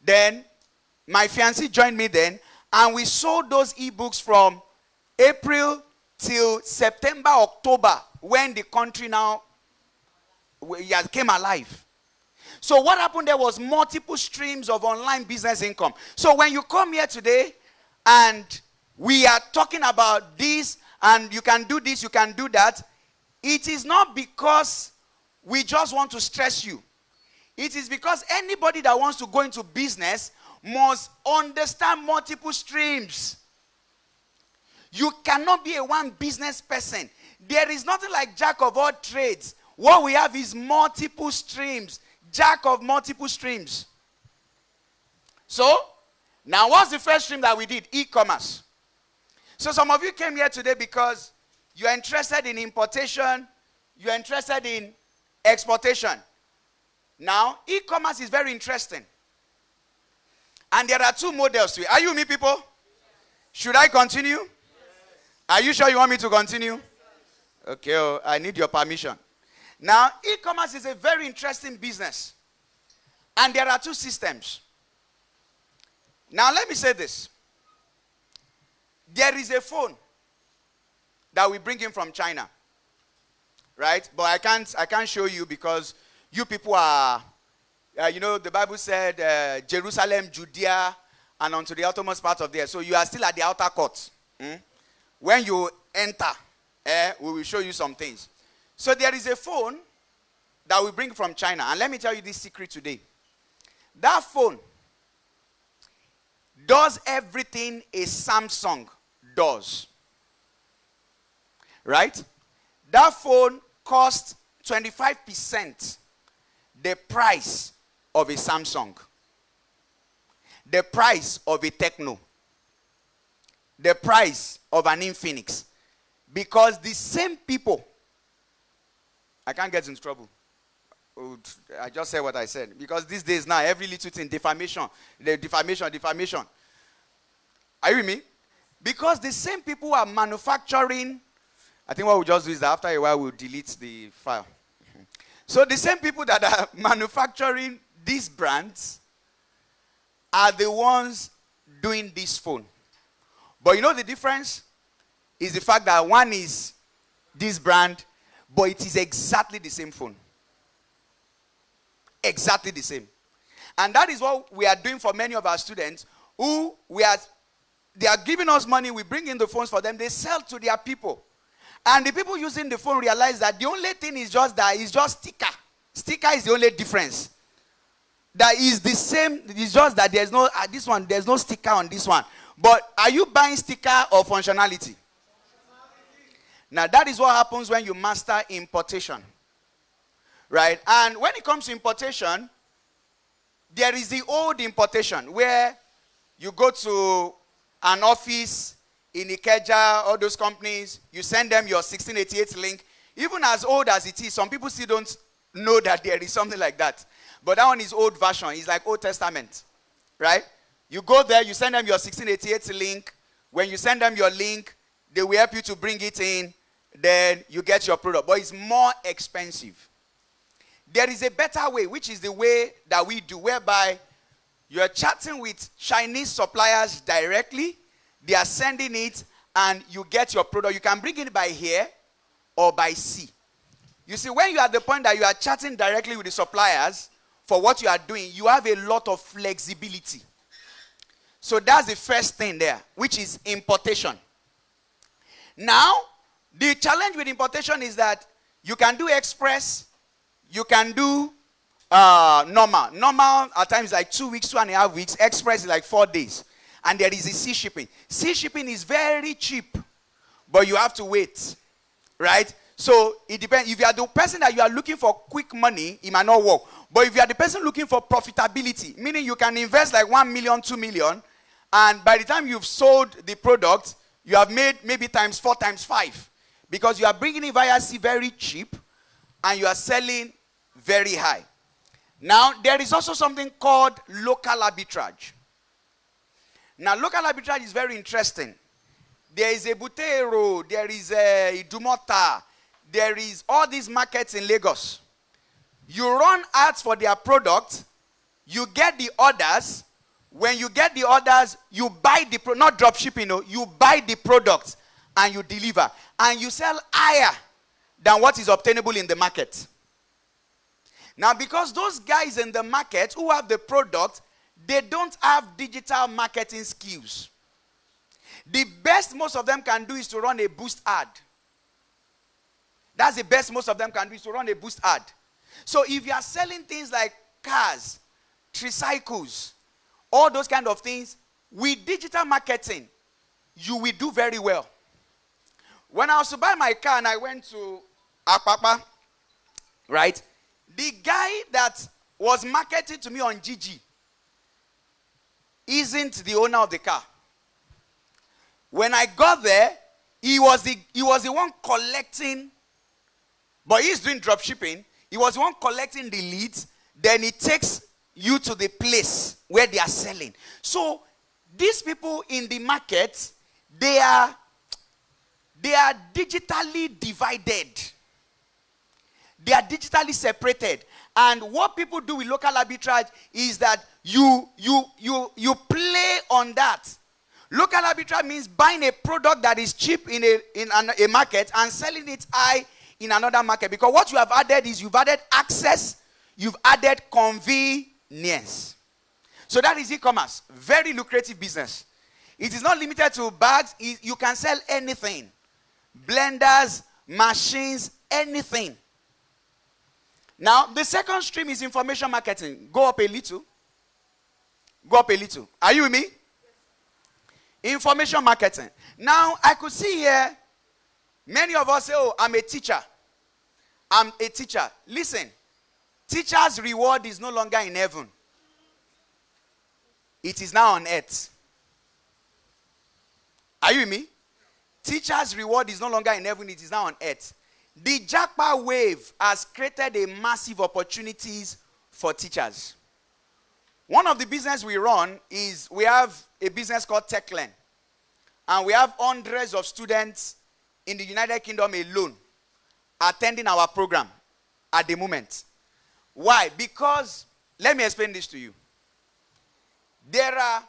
Then my fiancé joined me then, and we sold those ebooks from April till September, October, when the country now came alive. So what happened there was multiple streams of online business income. So when you come here today and we are talking about this, and you can do this, you can do that, it is not because we just want to stress you. It is because anybody that wants to go into business must understand multiple streams. You cannot be a one business person. There is nothing like jack of all trades. What we have is multiple streams. Jack of multiple streams. So, now what's the first stream that we did? E-commerce. So some of you came here today because you're interested in importation, you're interested in exportation. Now, e-commerce is very interesting. And there are two models to it. Are you with me, people? Should I continue? Yes. Are you sure you want me to continue? Okay, I need your permission. Now, e-commerce is a very interesting business. And there are two systems. Now, let me say this. There is a phone that we bring in from China. Right? But I can't show you because you people are, the Bible said Jerusalem, Judea, and unto the outermost part of there. So you are still at the outer court. When you enter, we will show you some things. So there is a phone that we bring from China. And let me tell you this secret today. That phone does everything a Samsung does. Right? That phone costs 25% the price of a Samsung, the price of a Techno, the price of an Infinix. Because the same people, I can't get into trouble. I just said what I said. Because these days now, every little thing, defamation. Are you with me? Because the same people are manufacturing. I think what we'll just do is that after a while, we'll delete the file. So the same people that are manufacturing these brands are the ones doing this phone. But you know the difference is the fact that one is this brand, but it is exactly the same phone. Exactly the same. And that is what we are doing for many of our students who they are giving us money, we bring in the phones for them, they sell to their people. And the people using the phone realize that the only thing is just that it's just sticker. Sticker is the only difference. That is the same. It's just that there's no this one. There's no sticker on this one. But are you buying sticker or functionality? Now that is what happens when you master importation, right? And when it comes to importation, there is the old importation where you go to an office in Ikeja, all those companies, you send them your 1688 link. Even as old as it is, some people still don't know that there is something like that. But that one is old version. It's like Old Testament, right? You go there, you send them your 1688 link. When you send them your link, they will help you to bring it in. Then you get your product. But it's more expensive. There is a better way, which is the way that we do, whereby you are chatting with Chinese suppliers directly. They are sending it, and you get your product. You can bring it by air or by sea. You see, when you are at the point that you are chatting directly with the suppliers for what you are doing, you have a lot of flexibility. So that's the first thing there, which is importation. Now, the challenge with importation is that you can do express, you can do normal. Normal at times like 2 weeks, 2.5 weeks. Express is like 4 days. And there is a sea shipping. Sea shipping is very cheap, but you have to wait, right? So it depends. If you are the person that you are looking for quick money, it might not work. But if you are the person looking for profitability, meaning you can invest like 1 million, 2 million, and by the time you've sold the product, you have made maybe times 4, times 5. Because you are bringing it via sea very cheap, and you are selling very high. Now, there is also something called local arbitrage. Now, local arbitrage is very interesting. There is a Butero, there is a Idumota, there is all these markets in Lagos. You run ads for their product, you get the orders. When you get the orders, you buy the not drop shipping, you buy the product and you deliver. And you sell higher than what is obtainable in the market. Now, because those guys in the market who have the product, they don't have digital marketing skills. The best most of them can do is to run a boost ad. That's the best most of them can do is to run a boost ad. So if you are selling things like cars, tricycles, all those kind of things, with digital marketing, you will do very well. When I was to buy my car and I went to Apapa, right? The guy that was marketing to me on Gigi isn't the owner of the car. When I got there, he was the one collecting, but he's doing drop shipping. He was the one collecting the leads. Then he takes you to the place where they are selling. So these people in the market, they are digitally divided. They are digitally separated. And what people do with local arbitrage is that you play on that. Local arbitrage means buying a product that is cheap in a market and selling it high in another market. Because what you have added is you've added access, you've added convenience. So that is e-commerce. Very lucrative business. It is not limited to bags. You can sell anything. Blenders, machines, anything. Now, the second stream is information marketing. Go up a little. Go up a little. Are you with me? Information marketing. Now, I could see here, many of us say, oh, I'm a teacher. I'm a teacher. Listen, teacher's reward is no longer in heaven. It is now on earth. Are you with me? Teacher's reward is no longer in heaven. It is now on earth. The Jackpot wave has created a massive opportunities for teachers. One of the business we run is we have a business called Techpreneur. And we have hundreds of students in the United Kingdom alone attending our program at the moment. Why? Because, let me explain this to you. There are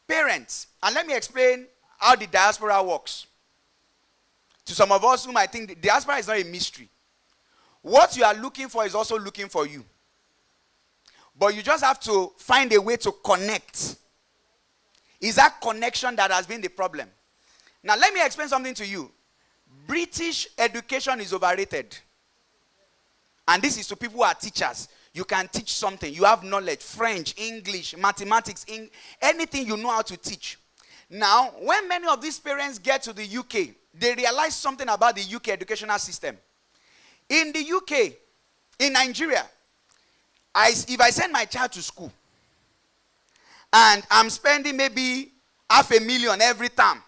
parents, and let me explain how the diaspora works. To some of us who might think the diaspora is not a mystery. What you are looking for is also looking for you. But you just have to find a way to connect. Is that connection that has been the problem? Now, let me explain something to you. British education is overrated. And this is to people who are teachers. You can teach something. You have knowledge. French, English, mathematics, anything you know how to teach. Now, when many of these parents get to the UK, they realize something about the UK educational system. In the UK, in Nigeria, if I send my child to school and I'm spending maybe $500,000 every term,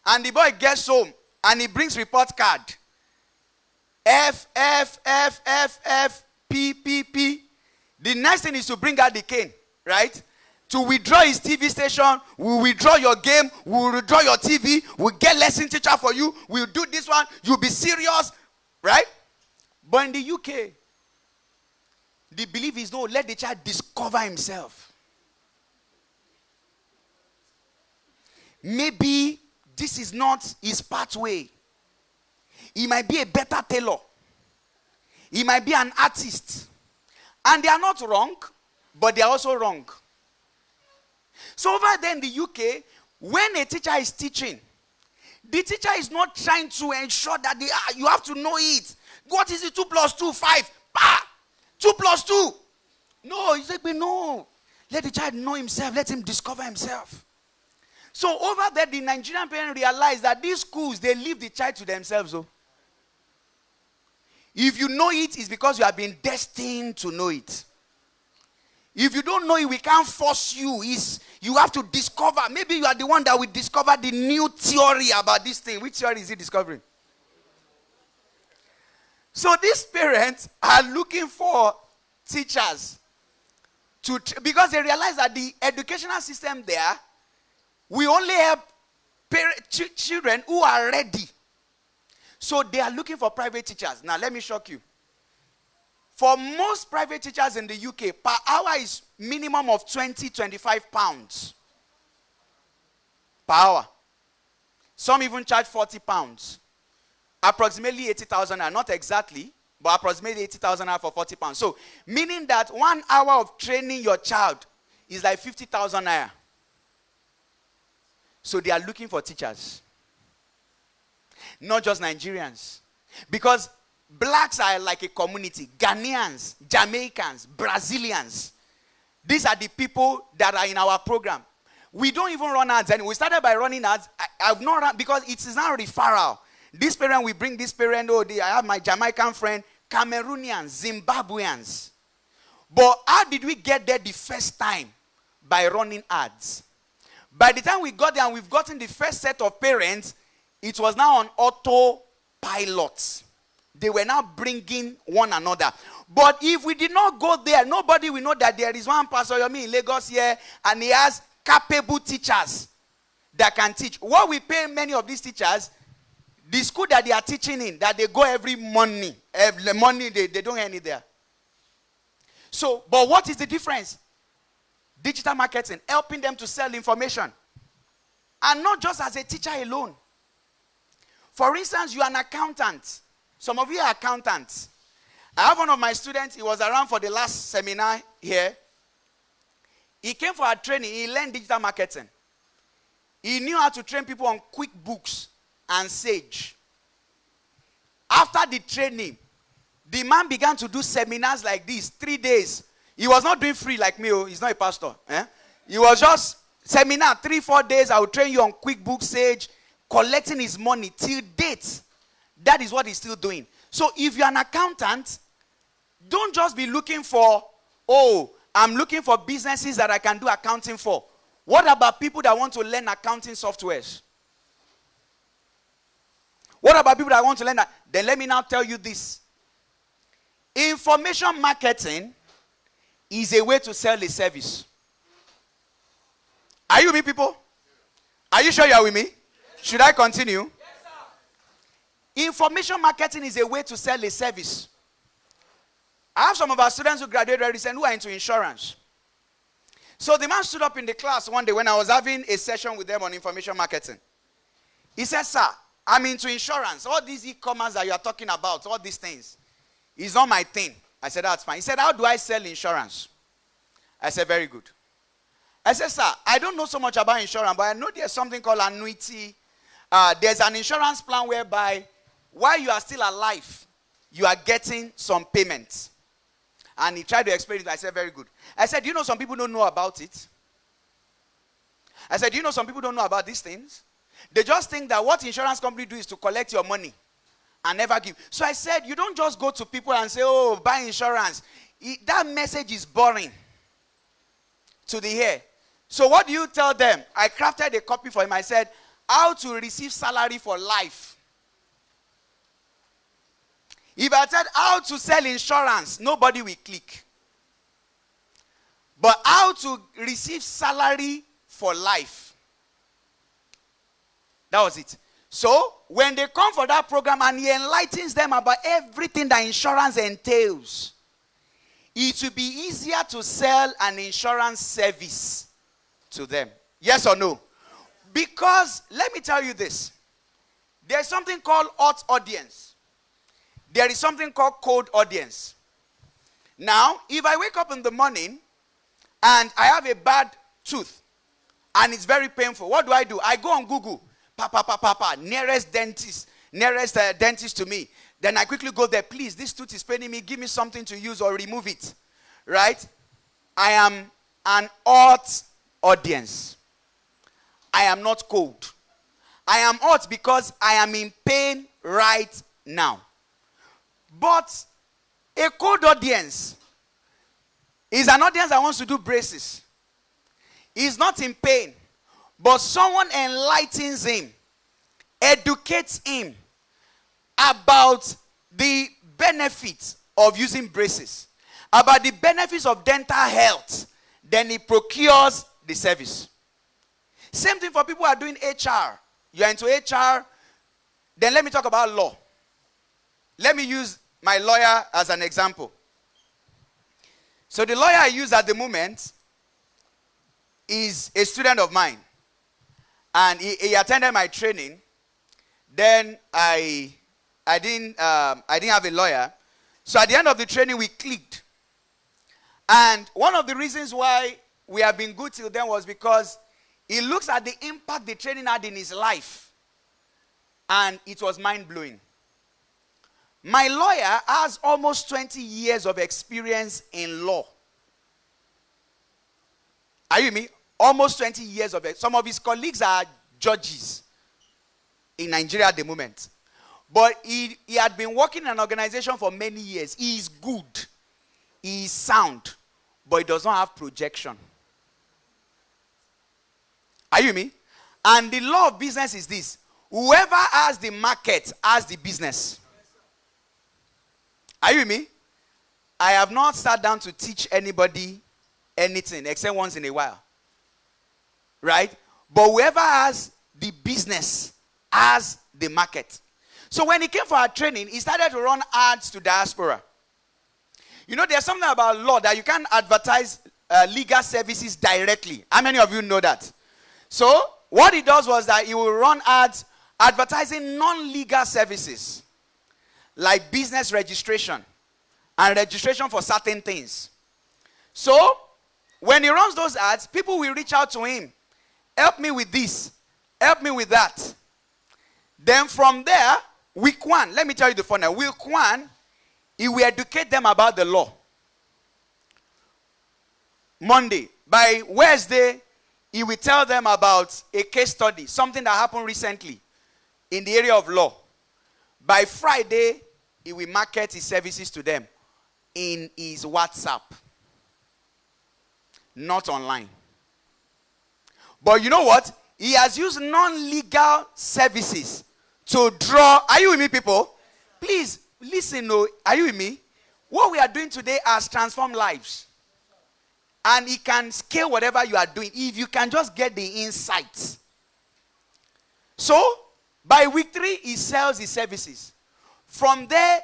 and the boy gets home and he brings report card, F, P, the next thing is to bring out the cane, right? To withdraw his TV station, we'll withdraw your game, we'll withdraw your TV, we'll get lesson teacher for you, we'll do this one, you'll be serious, right? But in the UK, the belief is no, let the child discover himself. Maybe this is not his pathway. He might be a better tailor. He might be an artist. And they are not wrong, but they are also wrong. So over there in the UK, when a teacher is teaching, the teacher is not trying to ensure that you have to know it. What is it? 2 plus 2, 5. 2 plus 2. No, he's like, no. Let the child know himself. Let him discover himself. So over there, the Nigerian parents realize that these schools, they leave the child to themselves. Oh. If you know it, it's because you have been destined to know it. If you don't know it, we can't force you. You have to discover. Maybe you are the one that will discover the new theory about this thing. Which theory is he discovering? So these parents are looking for teachers because they realize that the educational system there, we only have children who are ready. So they are looking for private teachers. Now, let me shock you. For most private teachers in the UK, per hour is minimum of 25 pounds. Per hour. Some even charge 40 pounds. Approximately 80,000, not exactly, but approximately 80,000 for 40 pounds. So, meaning that 1 hour of training your child is like 50,000 naira. So they are looking for teachers. Not just Nigerians. Because blacks are like a community. Ghanaians, Jamaicans, Brazilians. These are the people that are in our program. We don't even run ads. And we started by running ads. I've not run because it is now referral. This parent, we bring this parent. Oh, I have my Jamaican friend, Cameroonians, Zimbabweans. But how did we get there the first time? By running ads. By the time we got there and we've gotten the first set of parents, it was now on autopilot. They were now bringing one another. But if we did not go there, nobody will know that there is one Pastor Yomi in Lagos here and he has capable teachers that can teach. What we pay many of these teachers, the school that they are teaching in, that they go every morning, they don't earn it there. So, but what is the difference? Digital marketing, helping them to sell information. And not just as a teacher alone. For instance, you are an accountant. Some of you are accountants. I have one of my students, he was around for the last seminar here. He came for a training, he learned digital marketing. He knew how to train people on QuickBooks and Sage. After the training, the man began to do seminars like this, 3 days. He was not doing free like me. He's not a pastor. He was just seminar, 3-4 days. I will train you on QuickBooks, Sage, collecting his money till date. That is what he's still doing. So if you're an accountant, don't just be looking for, oh, I'm looking for businesses that I can do accounting for. What about people that want to learn accounting softwares? What about people that want to learn that? Then let me now tell you this. Information marketing is a way to sell a service. Are you with me, people? Are you sure you are with me? Should I continue? Yes, sir. Information marketing is a way to sell a service. I have some of our students who graduated recently who are into insurance. So the man stood up in the class one day when I was having a session with them on information marketing. He said, sir, I'm into insurance. All these e-commerce that you are talking about, all these things, is not my thing. I said, that's fine. He said, how do I sell insurance? I said, very good. I said, sir, I don't know so much about insurance, but I know there's something called annuity. There's an insurance plan whereby while you are still alive, you are getting some payments. And he tried to explain it. I said, very good. I said, do you know some people don't know about it? I said, do you know some people don't know about these things? They just think that what insurance company do is to collect your money and never give. So I said, you don't just go to people and say, oh, buy insurance. That message is boring to the ear. So what do you tell them? I crafted a copy for him. I said, how to receive salary for life. If I said how to sell insurance, nobody will click. But how to receive salary for life. That was it. So, when they come for that program and he enlightens them about everything that insurance entails, it will be easier to sell an insurance service to them. Yes or no? Because, let me tell you this. There's something called hot audience. There is something called cold audience. Now, if I wake up in the morning and I have a bad tooth and it's very painful, what do? I go on Google. Nearest dentist to me. Then I quickly go there. Please, this tooth is paining me. Give me something to use or remove it. Right? I am an hot audience. I am not cold. I am hot because I am in pain right now. But a cold audience is an audience that wants to do braces. He's not in pain. But someone enlightens him, educates him about the benefits of using braces, about the benefits of dental health. Then he procures the service. Same thing for people who are doing HR. You're into HR. Then let me talk about law. let me use my lawyer as an example. So the lawyer I use at the moment is a student of mine. And he attended my training. Then I didn't have a lawyer. So at the end of the training, we clicked. And one of the reasons why we have been good till then was because he looks at the impact the training had in his life. And it was mind-blowing. My lawyer has almost 20 years of experience in law. Are you with me? Almost 20 years of it. Some of his colleagues are judges in Nigeria at the moment. But he had been working in an organization for many years. He is good. He is sound. But he does not have projection. Are you with me? And the law of business is this. Whoever has the market has the business. Are you with me? I have not sat down to teach anybody anything except once in a while. Right? But whoever has the business has the market. So when he came for our training, he started to run ads to diaspora. You know, there's something about law that you can't advertise legal services directly. How many of you know that? So what he does was that he will run ads advertising non-legal services like business registration and registration for certain things. So when he runs those ads, people will reach out to him. Help me with this. Help me with that. Then from there, week 1, let me tell you the fun now. Week 1, he will educate them about the law. Monday. By Wednesday, he will tell them about a case study, something that happened recently in the area of law. By Friday, he will market his services to them in his WhatsApp. Not online. But you know what? He has used non-legal services to draw. Are you with me, people? Please, listen. No, are you with me? What we are doing today has transformed lives. And it can scale whatever you are doing if you can just get the insights. So, by week 3, he sells his services. From there,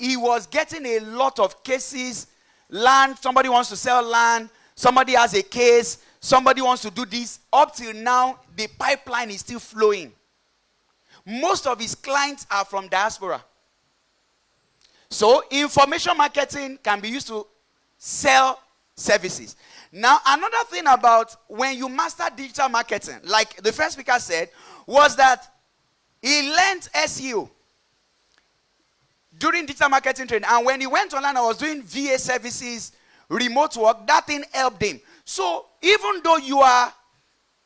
he was getting a lot of cases. Land, somebody wants to sell land. Somebody has a case. Somebody wants to do this. Up till now, the pipeline is still flowing. Most of his clients are from diaspora. So, information marketing can be used to sell services. Now, another thing about when you master digital marketing, like the first speaker said, was that he learned SEO during digital marketing training. And when he went online, I was doing VA services, remote work, that thing helped him. So, even though you are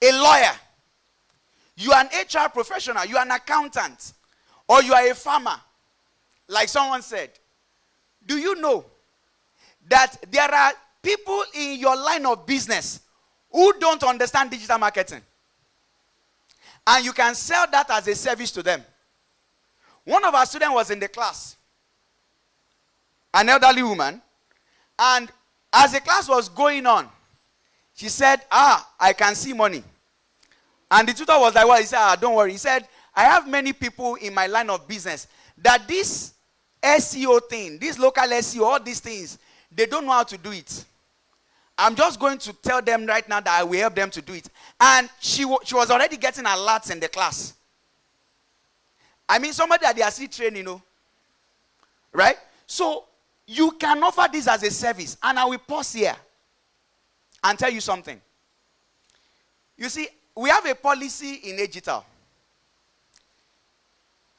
a lawyer, you are an HR professional, you are an accountant, or you are a farmer, like someone said, do you know that there are people in your line of business who don't understand digital marketing? And you can sell that as a service to them. One of our students was in the class, an elderly woman, and as the class was going on, she said, I can see money. And the tutor was like, well, he said, don't worry. He said, I have many people in my line of business that this SEO thing, this local SEO, all these things, they don't know how to do it. I'm just going to tell them right now that I will help them to do it. And she was already getting alerts in the class. I mean, somebody that they are still training, you know. Right? So, you can offer this as a service. And I will pause here and tell you something. You see, we have a policy in Digital.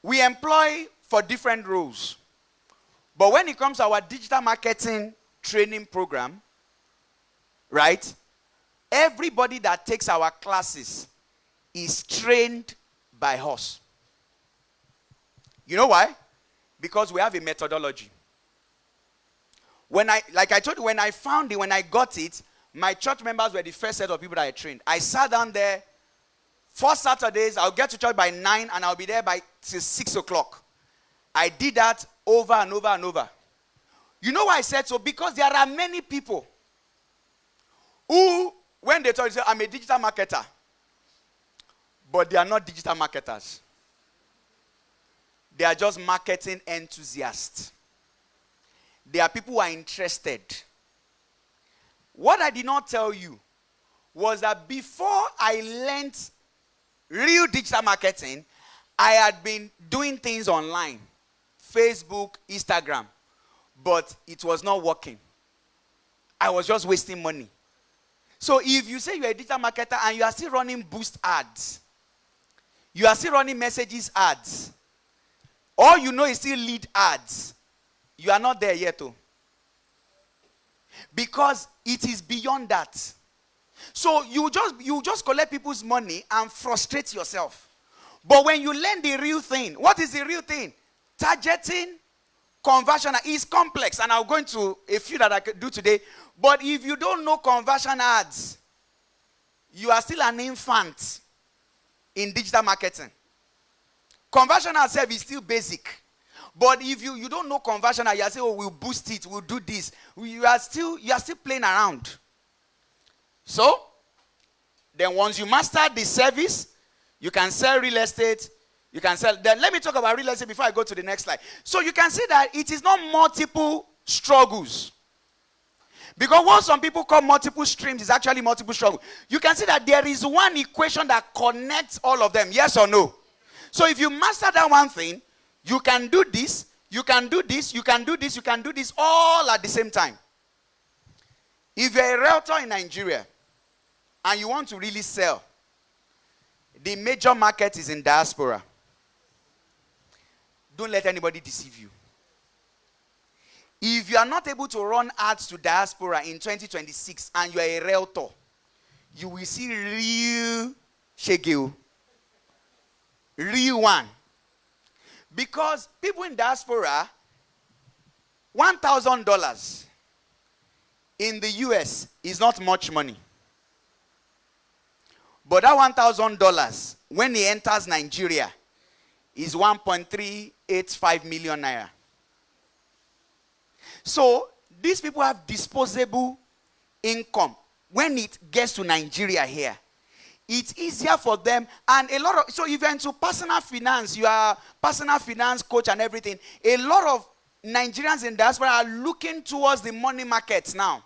We employ for different roles. But when it comes to our digital marketing training program, right, everybody that takes our classes is trained by us. You know why? Because we have a methodology. Like I told you, when I found it, when I got it, my church members were the first set of people that I trained. I sat down there. 4 Saturdays, I'll get to church by 9 and I'll be there till 6 o'clock. I did that over and over and over. You know why I said so? Because there are many people who, when they tell you, I'm a digital marketer, but they are not digital marketers. They are just marketing enthusiasts. They are people who are interested. What I did not tell you was that before I learned real digital marketing, I had been doing things online. Facebook, Instagram. But it was not working. I was just wasting money. So if you say you're a digital marketer and you are still running boost ads, you are still running messages ads, all you know is still lead ads, you are not there yet. Because it is beyond that. So you just collect people's money and frustrate yourself. But when you learn the real thing, what is the real thing? Targeting, conversion is complex, and I'll go into a few that I could do today. But if you don't know conversion ads, you are still an infant in digital marketing. Conversion ads is still basic. But if you don't know conversion ads, you say, oh, we'll boost it, we'll do this. You are still playing around. So, then once you master the service, you can sell real estate. You can sell. Then let me talk about real estate before I go to the next slide. So you can see that it is not multiple struggles. Because what some people call multiple streams is actually multiple struggles. You can see that there is one equation that connects all of them. Yes or no? So if you master that one thing, you can do this, you can do this, you can do this, you can do this all at the same time. If you're a realtor in Nigeria and you want to really sell, the major market is in diaspora. Don't let anybody deceive you. If you are not able to run ads to diaspora in 2026 and you are a realtor, you will see real shaggy. Real one. Because people in diaspora, $1,000 in the US is not much money. But that $1,000, when he enters Nigeria, is 1.385 million naira. So, these people have disposable income. When it gets to Nigeria here, it's easier for them. And a lot of, so if you're into personal finance, you are personal finance coach and everything, a lot of Nigerians in diaspora are looking towards the money markets now.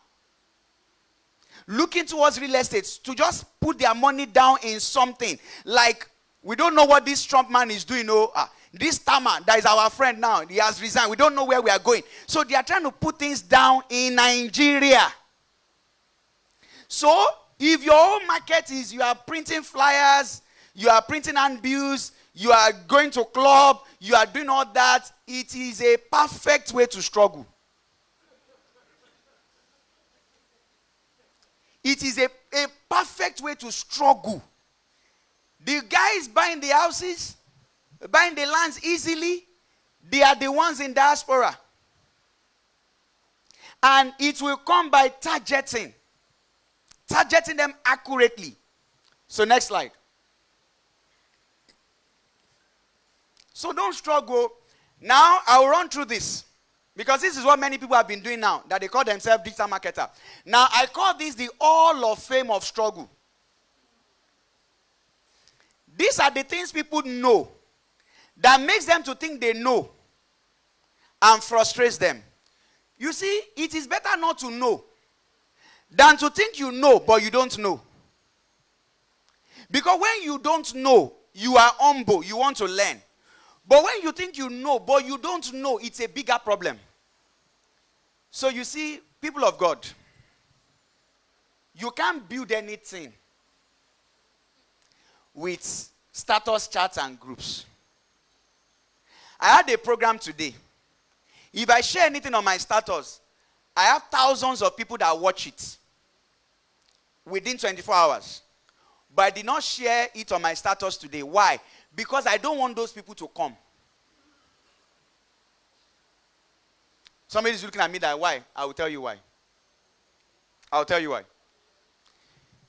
Looking towards real estate to just put their money down in something. Like, we don't know what this Trump man is doing. This Tama, that is our friend now, he has resigned. We don't know where we are going. So they are trying to put things down in Nigeria. So, if your own market is you are printing flyers, you are printing handbills, you are going to club, you are doing all that, it is a perfect way to struggle. It is a perfect way to struggle. The guys buying the houses, buying the lands easily, they are the ones in diaspora. And it will come by targeting. Targeting them accurately. So next slide. So don't struggle. Now I will run through this. Because this is what many people have been doing now. That they call themselves digital marketer. Now I call this the Hall of Fame of struggle. These are the things people know that makes them to think they know and frustrates them. You see, it is better not to know than to think you know but you don't know. Because when you don't know, you are humble, you want to learn. But when you think you know but you don't know, it's a bigger problem. So you see, people of God, you can't build anything with status charts and groups. I had a program today. If I share anything on my status, I have thousands of people that watch it within 24 hours. But I did not share it on my status today. Why? Because I don't want those people to come. Somebody is looking at me that why? I will tell you why. I'll tell you why.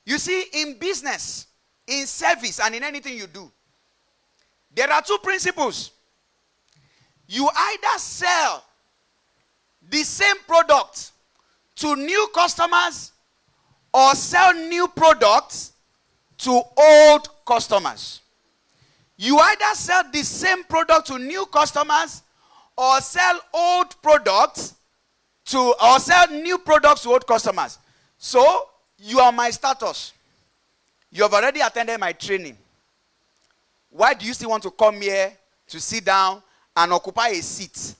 You see, in business, in service, and in anything you do, there are two principles. You either sell the same product to new customers or sell new products to old customers. You either sell the same product to new customers or sell old products or sell new products to old customers. So, you are my status. You have already attended my training. Why do you still want to come here to sit down and occupy a seat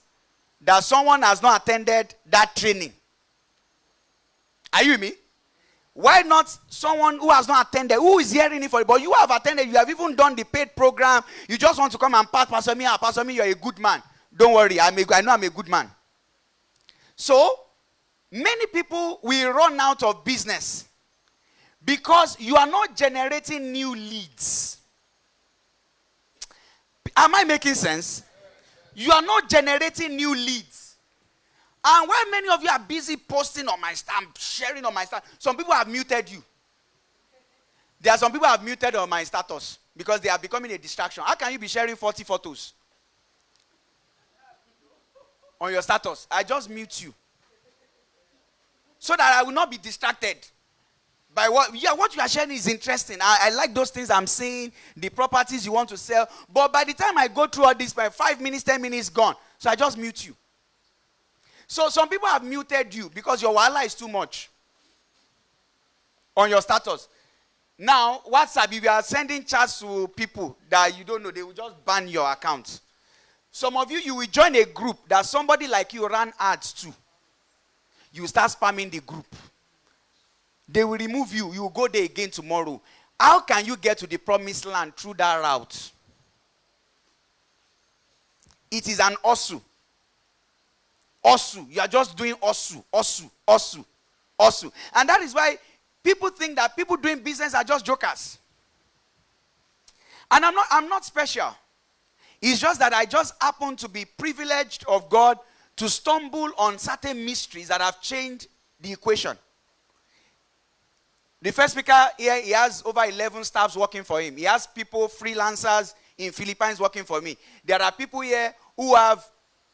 that someone has not attended that training? Are you with me? Why not someone who has not attended, who is hearing it for you, but you have attended, you have even done the paid program, you just want to come and pat Pastor Me, Pastor Me, you're a good man. Don't worry, I know I'm a good man. So, many people will run out of business because you are not generating new leads. Am I making sense? You are not generating new leads. And while many of you are busy posting on my stamp, sharing on my stamp, some people have muted you. There are some people who have muted on my status because they are becoming a distraction. How can you be sharing 40 photos on your status? I just mute you so that I will not be distracted by what you are sharing is interesting. I like those things I'm saying, the properties you want to sell. But by the time I go through all this, by 5 minutes, 10 minutes gone. So I just mute you. So some people have muted you because your wala is too much on your status. Now, WhatsApp, if you are sending chats to people that you don't know, they will just ban your account. Some of you, you will join a group that somebody like you ran ads to. You start spamming the group. They will remove you. You will go there again tomorrow. How can you get to the promised land through that route? It is an osu. Osu. You are just doing osu, osu, osu, osu. And that is why people think that people doing business are just jokers. And I'm not special. It's just that I just happen to be privileged of God to stumble on certain mysteries that have changed the equation. The first speaker here, he has over 11 staffs working for him. He has people, freelancers in Philippines working for me. There are people here who have,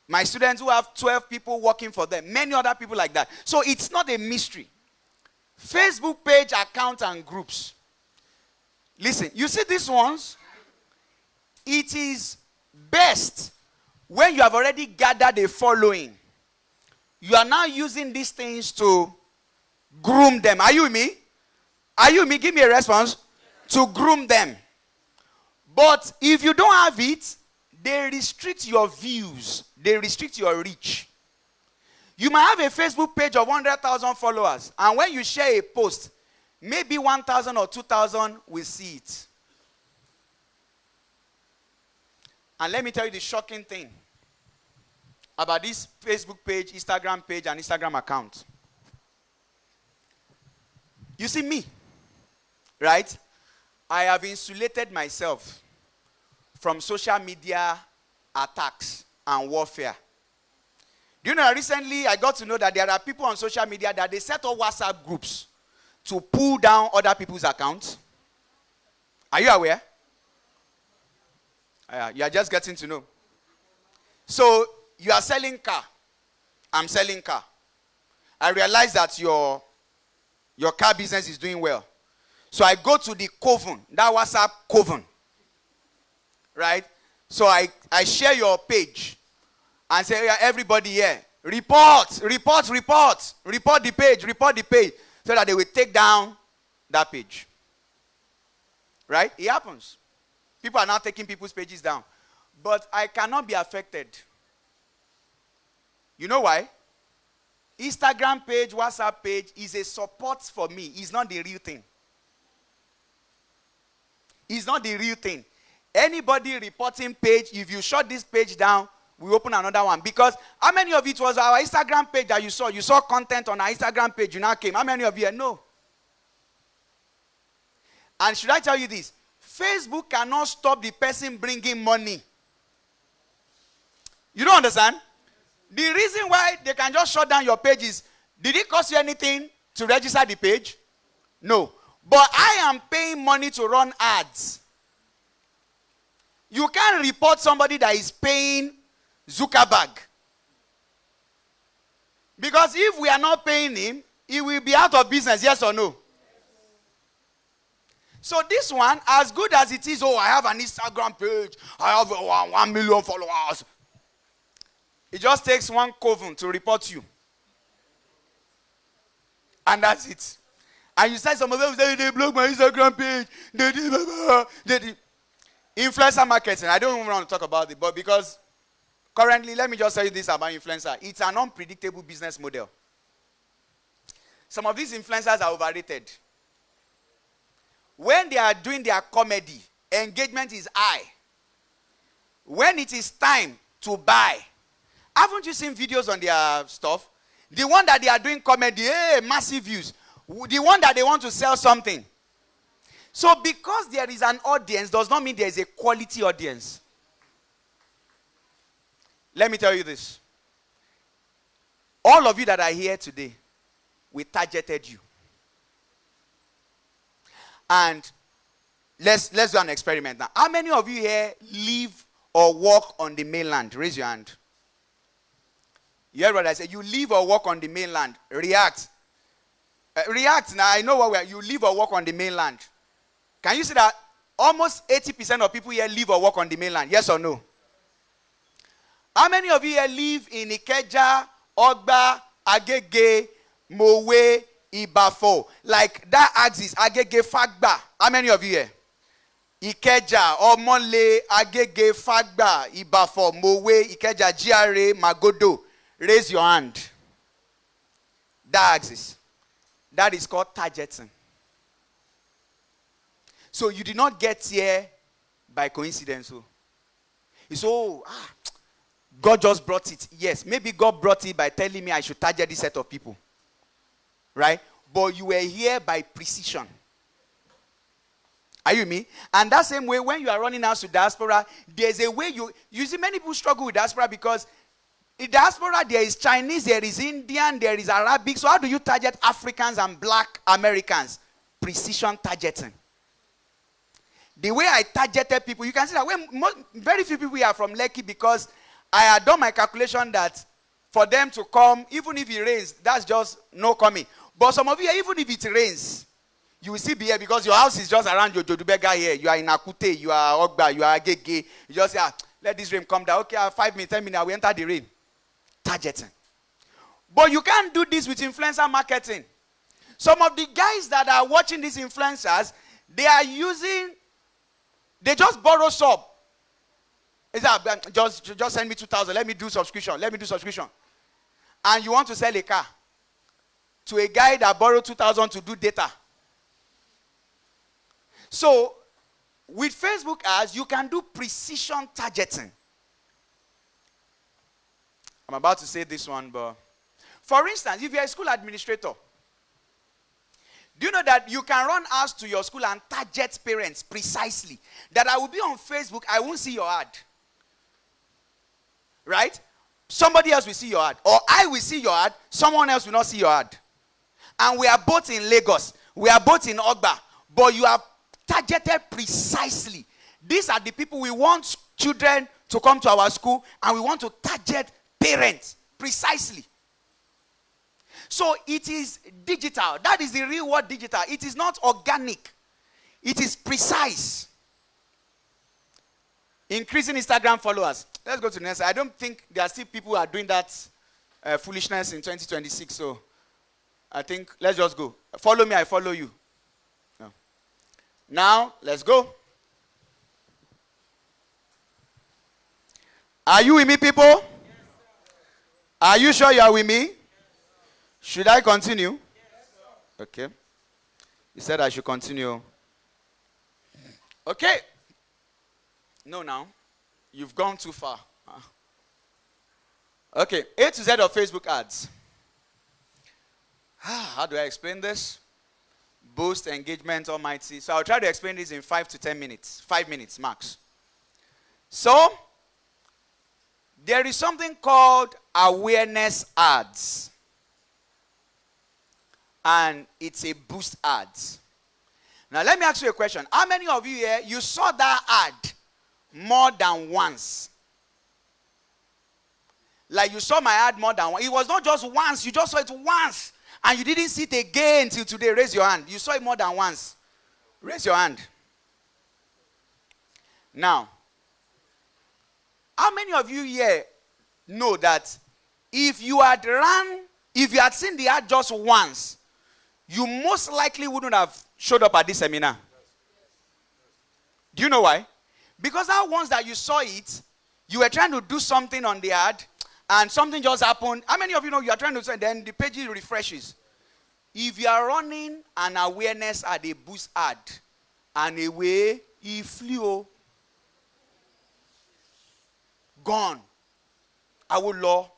my students who have 12 people working for them. Many other people like that. So it's not a mystery. Facebook page, account, and groups. Listen, you see these ones? It is best when you have already gathered a following. You are now using these things to groom them. Are you with me? Are you with me? Give me a response. To groom them. But if you don't have it, they restrict your views. They restrict your reach. You might have a Facebook page of 100,000 followers. And when you share a post, maybe 1,000 or 2,000 will see it. And let me tell you the shocking thing about this Facebook page, Instagram page, and Instagram account. You see me, right? I have insulated myself from social media attacks and warfare. Do you know, recently I got to know that there are people on social media that they set up WhatsApp groups to pull down other people's accounts. Are you aware? You are just getting to know. So, you are selling car. I'm selling car. I realize that your car business is doing well. So, I go to the coven, that WhatsApp coven. Right? So, I share your page. And say, yeah, everybody here, report the page. So that they will take down that page. Right? It happens. People are now taking people's pages down. But I cannot be affected. You know why? Instagram page, WhatsApp page is a support for me. It's not the real thing. It's not the real thing. Anybody reporting page, if you shut this page down, we open another one. Because how many of it was our Instagram page that you saw? You saw content on our Instagram page, you now came. How many of you know? And should I tell you this? Facebook cannot stop the person bringing money. You don't understand? The reason why they can just shut down your page is, did it cost you anything to register the page? No. But I am paying money to run ads. You can't report somebody that is paying Zuckerberg. Because if we are not paying him, he will be out of business, yes or no? So this one, as good as it is, oh, I have an Instagram page, I have 1 million followers. It just takes one coven to report you. And that's it. And you say some of them say they block my Instagram page. They did. Influencer marketing. I don't even want to talk about it, but because currently, let me just tell you this about influencer. It's an unpredictable business model. Some of these influencers are overrated. When they are doing their comedy, engagement is high. When it is time to buy, haven't you seen videos on their stuff? The one that they are doing comedy, massive views. The one that they want to sell something. So because there is an audience does not mean there is a quality audience. Let me tell you this. All of you that are here today, we targeted you. And let's do an experiment now. How many of you here live or work on the mainland? Raise your hand. You heard what I said? You live or work on the mainland. React. React now. I know what we are. You live or work on the mainland. Can you see that almost 80% of people here live or work on the mainland? Yes or no? How many of you here live in Ikeja, Ogba, Agege, Mowe, Ibafo? Like that axis, Agege, Fagba. How many of you here? Ikeja, Omole, Agege, Fagba, Ibafo, Mowe, Ikeja, GRA, Magodo. Raise your hand. That axis. That is called targeting. So you did not get here by coincidence. It's God just brought it. Yes, maybe God brought it by telling me I should target this set of people. Right? But you were here by precision. Are you with me? And that same way, when you are running out to diaspora, there's a way you see many people struggle with diaspora because in diaspora there is Chinese, there is Indian, there is Arabic. So how do you target Africans and black Americans? Precision targeting. The way I targeted people, you can see that very few people are from Lekki because I had done my calculation that for them to come, even if it rains, that's just no coming. But some of you, even if it rains, you will still be here because your house is just around your Jodubega here. You are in Akute, you are Ogba, you are Agege. You just say, let this rain come down. Okay, 5 minutes, 10 minutes, I will enter the rain. Targeting. But you can't do this with influencer marketing. Some of the guys that are watching these influencers, they just borrow sub. Is that just send me 2,000? Let me do subscription. And you want to sell a car to a guy that borrowed 2,000 to do data. So with Facebook ads, you can do precision targeting. I'm about to say this one, but for instance, if you're a school administrator, do you know that you can run ads to your school and target parents precisely? That I will be on Facebook, I won't see your ad. Right? Somebody else will see your ad. Or I will see your ad, someone else will not see your ad. And we are both in Lagos. We are both in Ogba. But you have targeted precisely. These are the people we want children to come to our school, and we want to target parents precisely. So it is digital. That is the real word digital. It is not organic. It is precise. Increasing Instagram followers. Let's go to the next. I don't think there are still people who are doing that foolishness in 2026. So I think let's just go. Follow me, I follow you. No. Now, let's go. Are you with me, people? Are you sure you are with me? Should I continue? Okay. You said I should continue. Okay. No, now. You've gone too far. Okay. A to Z of Facebook ads. How do I explain this? Boost engagement almighty. So I'll try to explain this in 5 to 10 minutes. 5 minutes max. So, there is something called awareness ads. And it's a boost ads. Now let me ask you a question. How many of you here, you saw that ad more than once? Like you saw my ad more than once. It was not just once, you just saw it once. And you didn't see it again till today. Raise your hand. You saw it more than once. Raise your hand. Now, how many of you here know that if you had seen the ad just once, you most likely wouldn't have showed up at this seminar? Do you know why? Because that once that you saw it, you were trying to do something on the ad, and something just happened. How many of you know you are trying to say, then the page refreshes? If you are running an awareness ad, a boost ad, and away, he flew. Gone. I will law.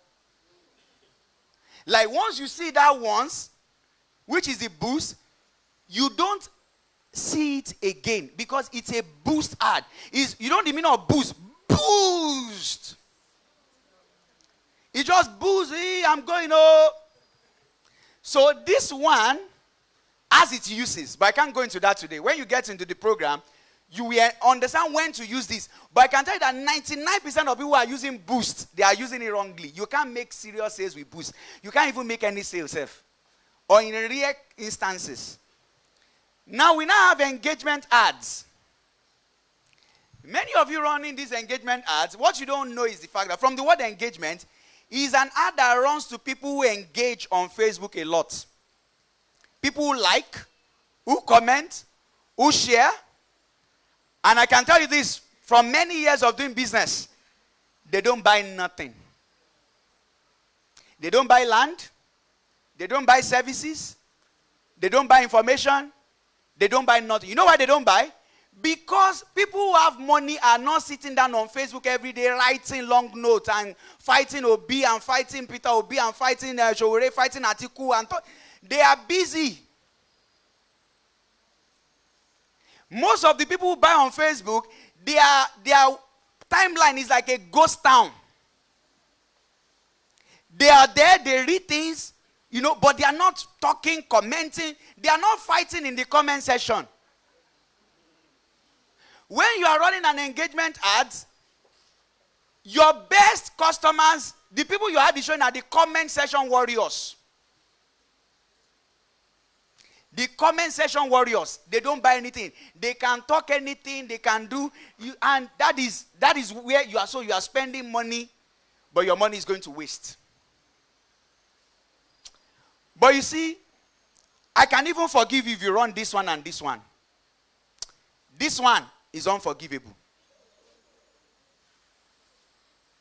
Like once you see that once, which is the boost, you don't see it again because it's a boost ad. You don't mean of boost. Boost. It just boosts. Hey, I'm going. Oh. So this one has its uses, but I can't go into that today. When you get into the program, you will understand when to use this. But I can tell you that 99% of people who are using boost, they are using it wrongly. You can't make serious sales with boost. You can't even make any sales or in rare instances. Now we now have engagement ads. Many of you running these engagement ads, what you don't know is the fact that from the word engagement is an ad that runs to people who engage on Facebook a lot. People who like, who comment, who share. And I can tell you this, from many years of doing business, they don't buy nothing. They don't buy land. They don't buy services. They don't buy information. They don't buy nothing. You know why they don't buy? Because people who have money are not sitting down on Facebook every day writing long notes and fighting Obi and fighting Peter Obi and fighting Showore, fighting Atiku. They are busy. Most of the people who buy on Facebook, their timeline is like a ghost town. They are there, they read things, but they are not talking, commenting. They are not fighting in the comment section. When you are running an engagement ad, your best customers, the people you have showing are the comment section warriors. The comment section warriors, they don't buy anything. They can talk anything, they can do. And that is where you are. So you are spending money, but your money is going to waste. But you see, I can even forgive you if you run this one and this one. This one is unforgivable.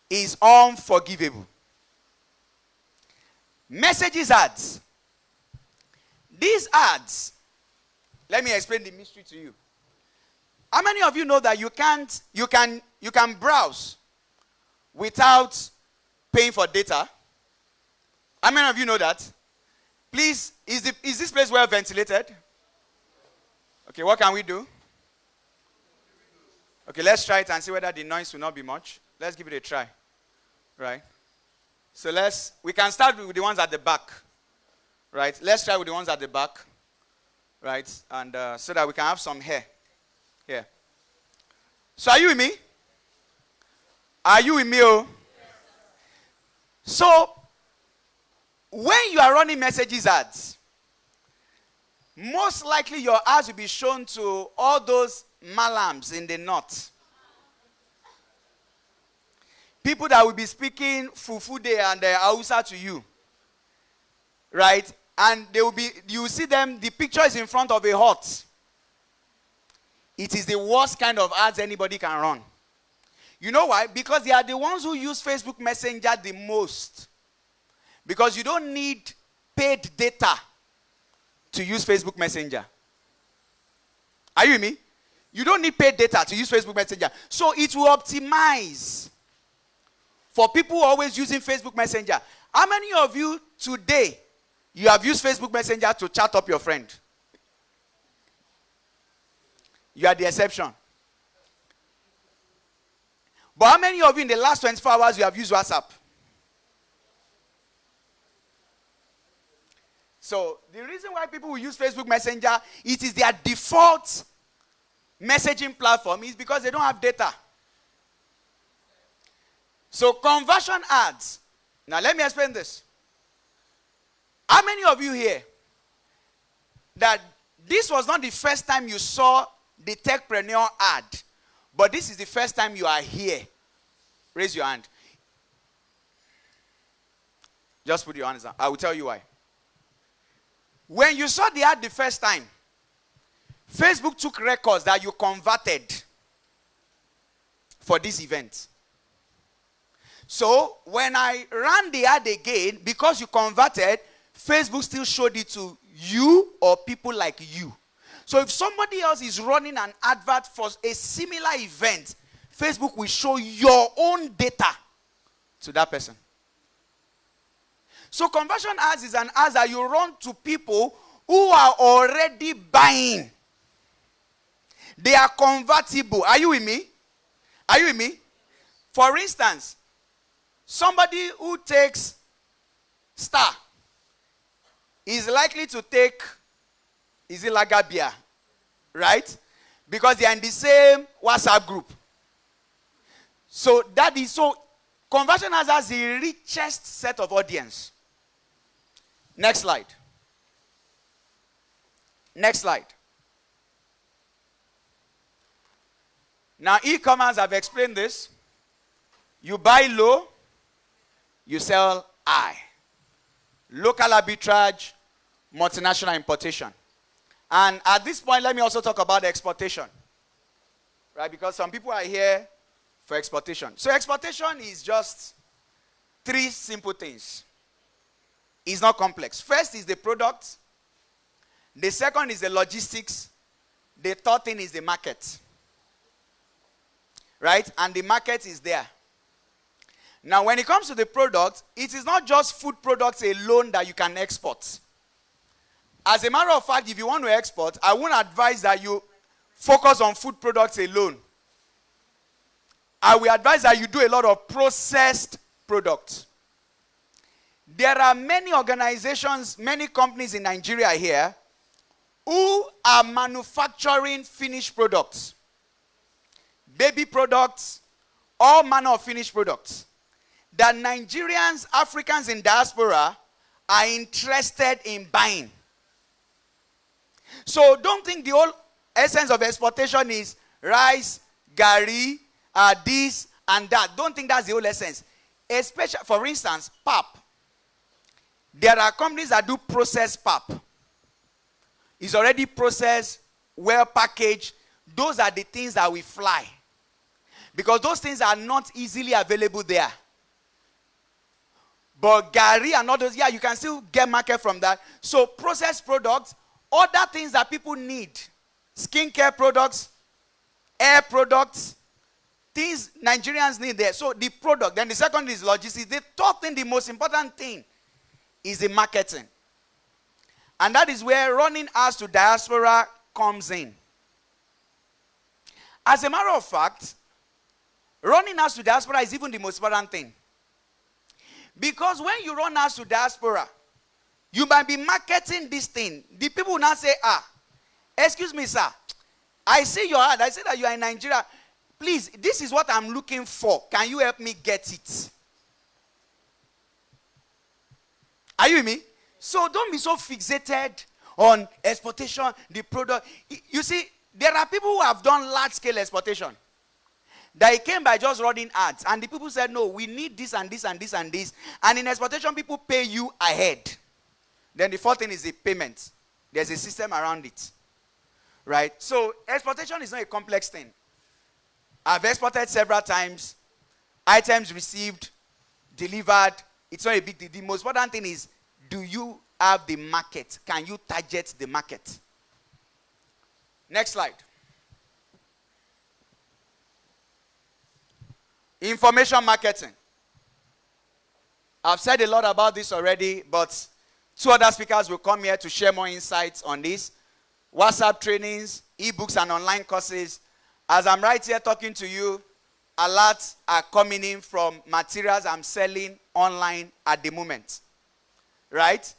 Is unforgivable. Messages ads. These ads, let me explain the mystery to you. How many of you know that you can browse without paying for data? How many of you know that? Please, is this place well ventilated? Okay, what can we do? Okay, let's try it and see whether the noise will not be much. Let's give it a try. Right? So we can start with the ones at the back. Right? Let's try with the ones at the back. Right? And so that we can have some hair. Here. So are you with me? Are you with me? Oh? So, when you are running messages ads, most likely your ads will be shown to all those malams in the north. People that will be speaking Fufude and Hausa to you. Right? And you will see them, the picture is in front of a hut. It is the worst kind of ads anybody can run. You know why? Because they are the ones who use Facebook Messenger the most. Because you don't need paid data to use Facebook Messenger. Are you with me? You don't need paid data to use Facebook Messenger. So it will optimize for people who are always using Facebook Messenger. How many of you today, you have used Facebook Messenger to chat up your friend? You are the exception. But how many of you in the last 24 hours you have used WhatsApp? So, the reason why people will use Facebook Messenger, it is their default messaging platform, is because they don't have data. So, conversion ads. Now, let me explain this. How many of you here that this was not the first time you saw the Techpreneur ad, but this is the first time you are here. Raise your hand. Just put your hands down. I will tell you why. When you saw the ad the first time, Facebook took records that you converted for this event. So when I ran the ad again, because you converted, Facebook still showed it to you or people like you. So if somebody else is running an advert for a similar event, Facebook will show your own data to that person. So conversion ads is an ad that you run to people who are already buying. They are convertible. Are you with me? Are you with me? For instance, somebody who takes Star is likely to take, is it lager beer? Right? Because they are in the same WhatsApp group. So that is, so conversion has the richest set of audience. Next slide. Next slide. Now, e-commerce, I've explained this. You buy low, you sell high. Local arbitrage, multinational importation. And at this point, let me also talk about exportation. Right? Because some people are here for exportation. So exportation is just three simple things. It's not complex. First is the product. The second is the logistics. The third thing is the market. Right? And the market is there. Now, when it comes to the product, it is not just food products alone that you can export. As a matter of fact, if you want to export, I won't advise that you focus on food products alone. I will advise that you do a lot of processed products. There are many organizations, many companies in Nigeria here who are manufacturing finished products. Baby products, all manner of finished products that Nigerians, Africans in diaspora are interested in buying. So don't think the whole essence of exportation is rice, gari, this and that. Don't think that's the whole essence. Especially, for instance, pap. There are companies that do processed pap. It's already processed, well packaged. Those are the things that we fly. Because those things are not easily available there. But gari and all those, yeah, you can still get market from that. So processed products, other things that people need. Skincare products, air products, things Nigerians need there. So the product. Then the second is logistics. The third thing, the most important thing, is the marketing. And that is where running ads to diaspora comes in. As a matter of fact, running ads to diaspora is even the most important thing. Because when you run ads to diaspora, you might be marketing this thing. The people will now say, excuse me, sir. I see your ad. I see that you are in Nigeria. Please, this is what I'm looking for. Can you help me get it? Are you with me? So don't be so fixated on exportation, the product. You see, there are people who have done large-scale exportation. They came by just running ads. And the people said, no, we need this and this and this and this. And in exportation, people pay you ahead. Then the fourth thing is the payment. There's a system around it. Right? So exportation is not a complex thing. I've exported several times. Items received, delivered. It's not a big deal. The most important thing is, do you have the market? Can you target the market? Next slide. Information marketing. I've said a lot about this already, but two other speakers will come here to share more insights on this. WhatsApp trainings, ebooks, and online courses. As I'm right here talking to you, alerts are coming in from materials I'm selling online at the moment. Right?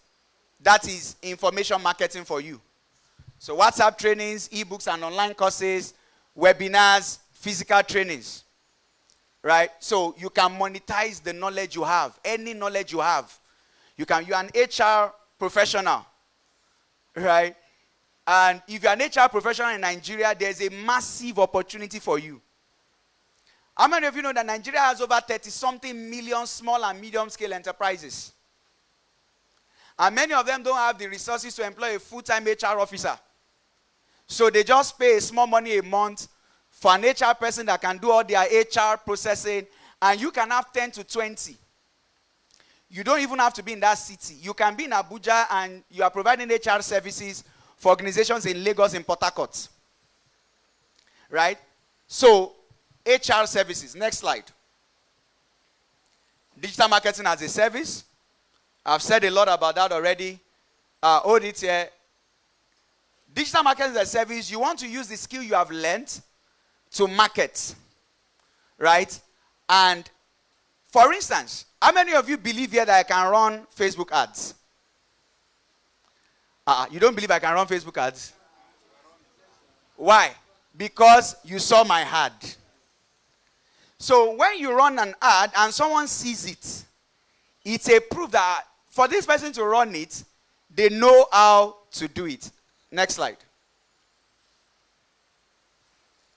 That is information marketing for you. So WhatsApp trainings, ebooks, and online courses, webinars, physical trainings. Right? So you can monetize the knowledge you have, any knowledge you have. You're an HR professional. Right? And if you're an HR professional in Nigeria, there's a massive opportunity for you. How many of you know that Nigeria has over 30-something million small and medium-scale enterprises? And many of them don't have the resources to employ a full-time HR officer. So they just pay a small money a month for an HR person that can do all their HR processing, and you can have 10 to 20. You don't even have to be in that city. You can be in Abuja and you are providing HR services for organizations in Lagos and Port Harcourt. Right? So, HR services. Next slide. Digital marketing as a service. I've said a lot about that already. Hold it here. Digital marketing as a service, you want to use the skill you have learned to market. Right? And, for instance, how many of you believe here that I can run Facebook ads? You don't believe I can run Facebook ads? Why? Because you saw my ad. So when you run an ad and someone sees it, it's a proof that for this person to run it, they know how to do it. Next slide.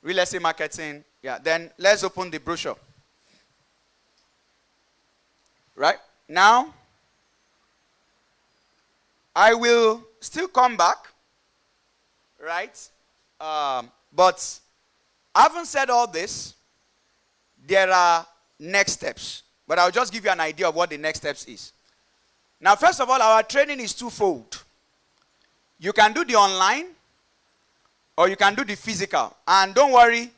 Real estate marketing. Yeah, then let's open the brochure. Right? Now, I will still come back, right? But having said all this, there are next steps. But I'll just give you an idea of what the next steps is. Now, first of all, our training is twofold. You can do the online, or you can do the physical. And don't worry,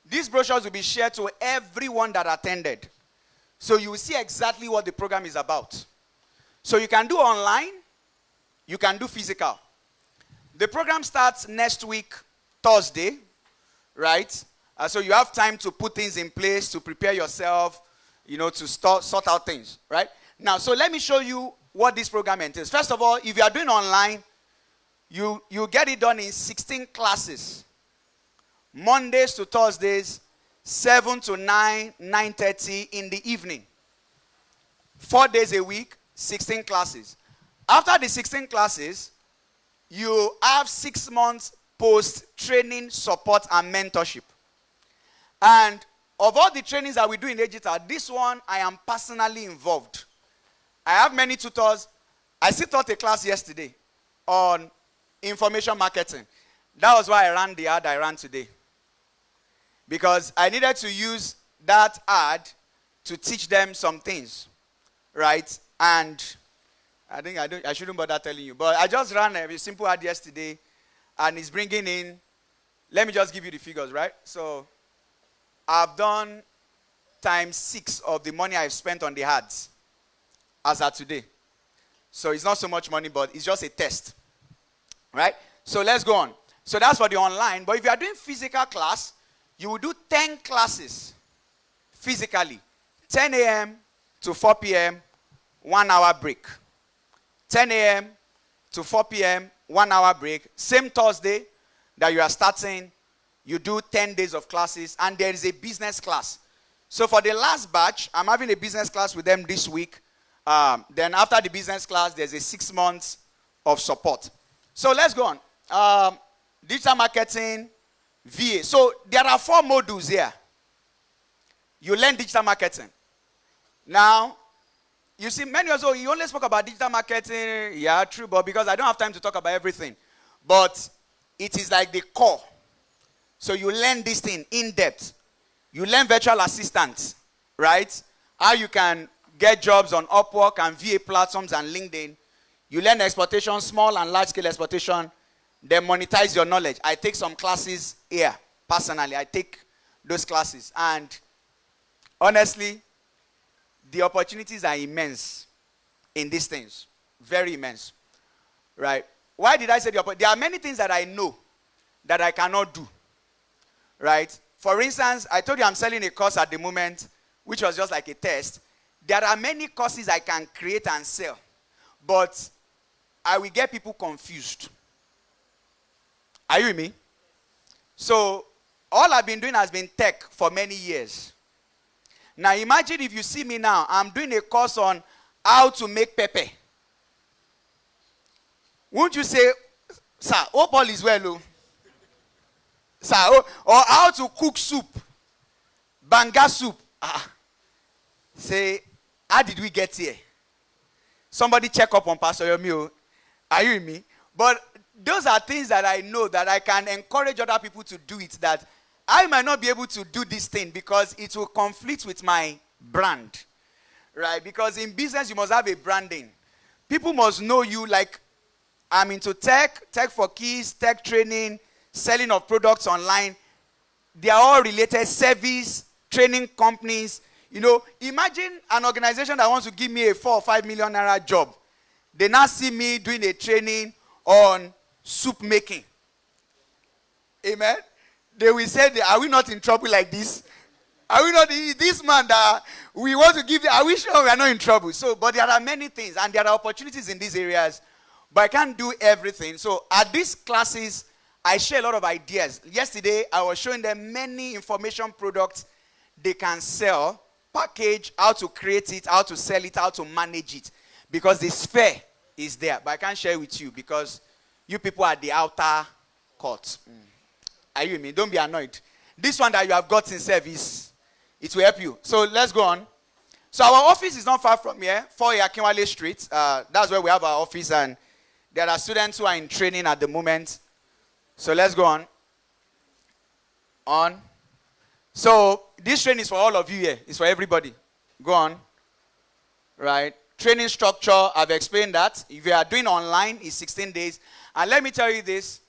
these brochures will be shared to everyone that attended. So you will see exactly what the program is about. So you can do online, you can do physical. The program starts next week, Thursday, right? So you have time to put things in place, to prepare yourself, to sort out things, right? Now, so let me show you what this program entails. First of all, if you are doing online, you get it done in 16 classes. Mondays to Thursdays, 7 to 9, 9:30 in the evening. 4 days a week, 16 classes. After the 16 classes, you have 6 months post-training support and mentorship. And of all the trainings that we do in digital, this one I am personally involved. I have many tutors. I still taught a class yesterday on information marketing. That was why I ran the ad I ran today. Because I needed to use that ad to teach them some things, right? And I think I shouldn't bother telling you, but I just ran a simple ad yesterday, and it's bringing in. Let me just give you the figures, right? So I've done times 6 of the money I've spent on the ads as at today. So it's not so much money, but it's just a test, right? So let's go on. So that's for the online. But if you are doing physical class, you will do 10 classes physically. 10 a.m. to 4 p.m., 1 hour break. 10 a.m. to 4 p.m., 1 hour break. Same Thursday that you are starting, you do 10 days of classes, and there is a business class. So for the last batch, I'm having a business class with them this week. Then after the business class, there's a 6 months of support. So let's go on. Digital marketing, VA. So there are 4 modules here. You learn digital marketing. Now, you see, many of you only spoke about digital marketing. Yeah, true, but because I don't have time to talk about everything. But it is like the core. So you learn this thing in depth. You learn virtual assistants, right? How you can get jobs on Upwork and VA platforms and LinkedIn. You learn exploitation, small and large scale exploitation. Then monetize your knowledge. I take some classes here. Personally, I take those classes. And honestly, the opportunities are immense in these things. Very immense. Right? Why did I say the opportunity? There are many things that I know that I cannot do. Right? For instance, I told you I'm selling a course at the moment, which was just like a test. There are many courses I can create and sell. But I will get people confused. Are you with me? So, all I've been doing has been tech for many years. Now, imagine if you see me now, I'm doing a course on how to make pepper. Won't you say, Sir, Paul is well. Oh. Sir, or how to cook soup. Banga soup. Say, how did we get here? Somebody check up on Pastor Yomi. Are you with me? But those are things that I know that I can encourage other people to do it. That I might not be able to do this thing because it will conflict with my brand. Right? Because in business, you must have a branding. People must know you. Like, I'm into tech for kids, tech training, selling of products online. They are all related. Service, training companies. You know, imagine an organization that wants to give me a 4 or 5 million naira job. They now see me doing a training on soup making. Amen. They will say, are we not in trouble like this? Are we not, this man that we want to give, are we sure we are not in trouble? So, but there are many things and there are opportunities in these areas, but I can't do everything. So at these classes, I share a lot of ideas. Yesterday, I was showing them many information products they can sell, package, how to create it, how to sell it, how to manage it. Because the sphere is there, but I can't share with you because you people are the outer court. Are you with me? Don't be annoyed. This one that you have got in service, it will help you. So let's go on. So our office is not far from here, 4 Akinwale Street. That's where we have our office, and there are students who are in training at the moment. So let's go on. So this training is for all of you here. It's for everybody. Go on. Right. Training structure, I've explained that. If you are doing online, it's 16 days. And let me tell you this.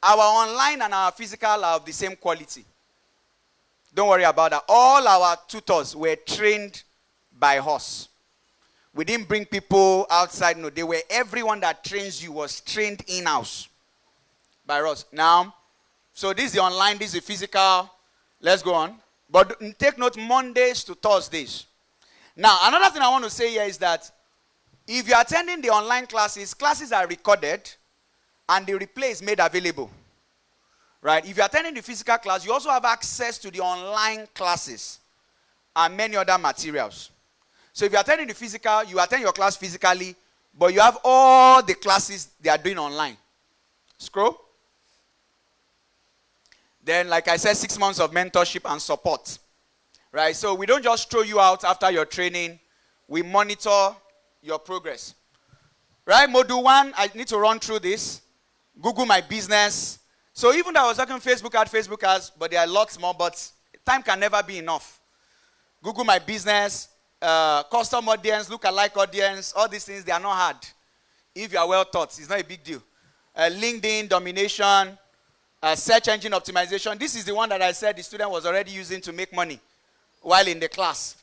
Our online and our physical are of the same quality. Don't worry about that. All our tutors were trained by us. We didn't bring people outside. No, everyone that trains you was trained in-house by us. Now, so this is the online, this is the physical. Let's go on. But take note, Mondays to Thursdays. Now, another thing I want to say here is that if you're attending the online classes are recorded and the replay is made available. Right? If you're attending the physical class, you also have access to the online classes and many other materials. So if you're attending the physical, you attend your class physically, but you have all the classes they are doing online. Scroll. Then, like I said, 6 months of mentorship and support. Right? So we don't just throw you out after your training. We monitor your progress. Right? Module 1, I need to run through this. Google My Business. So even though I was talking Facebook ads, but there are lots more, but time can never be enough. Google My Business, custom audience, lookalike audience, all these things, they are not hard. If you are well taught, it's not a big deal. LinkedIn, domination, search engine optimization. This is the one that I said the student was already using to make money while in the class,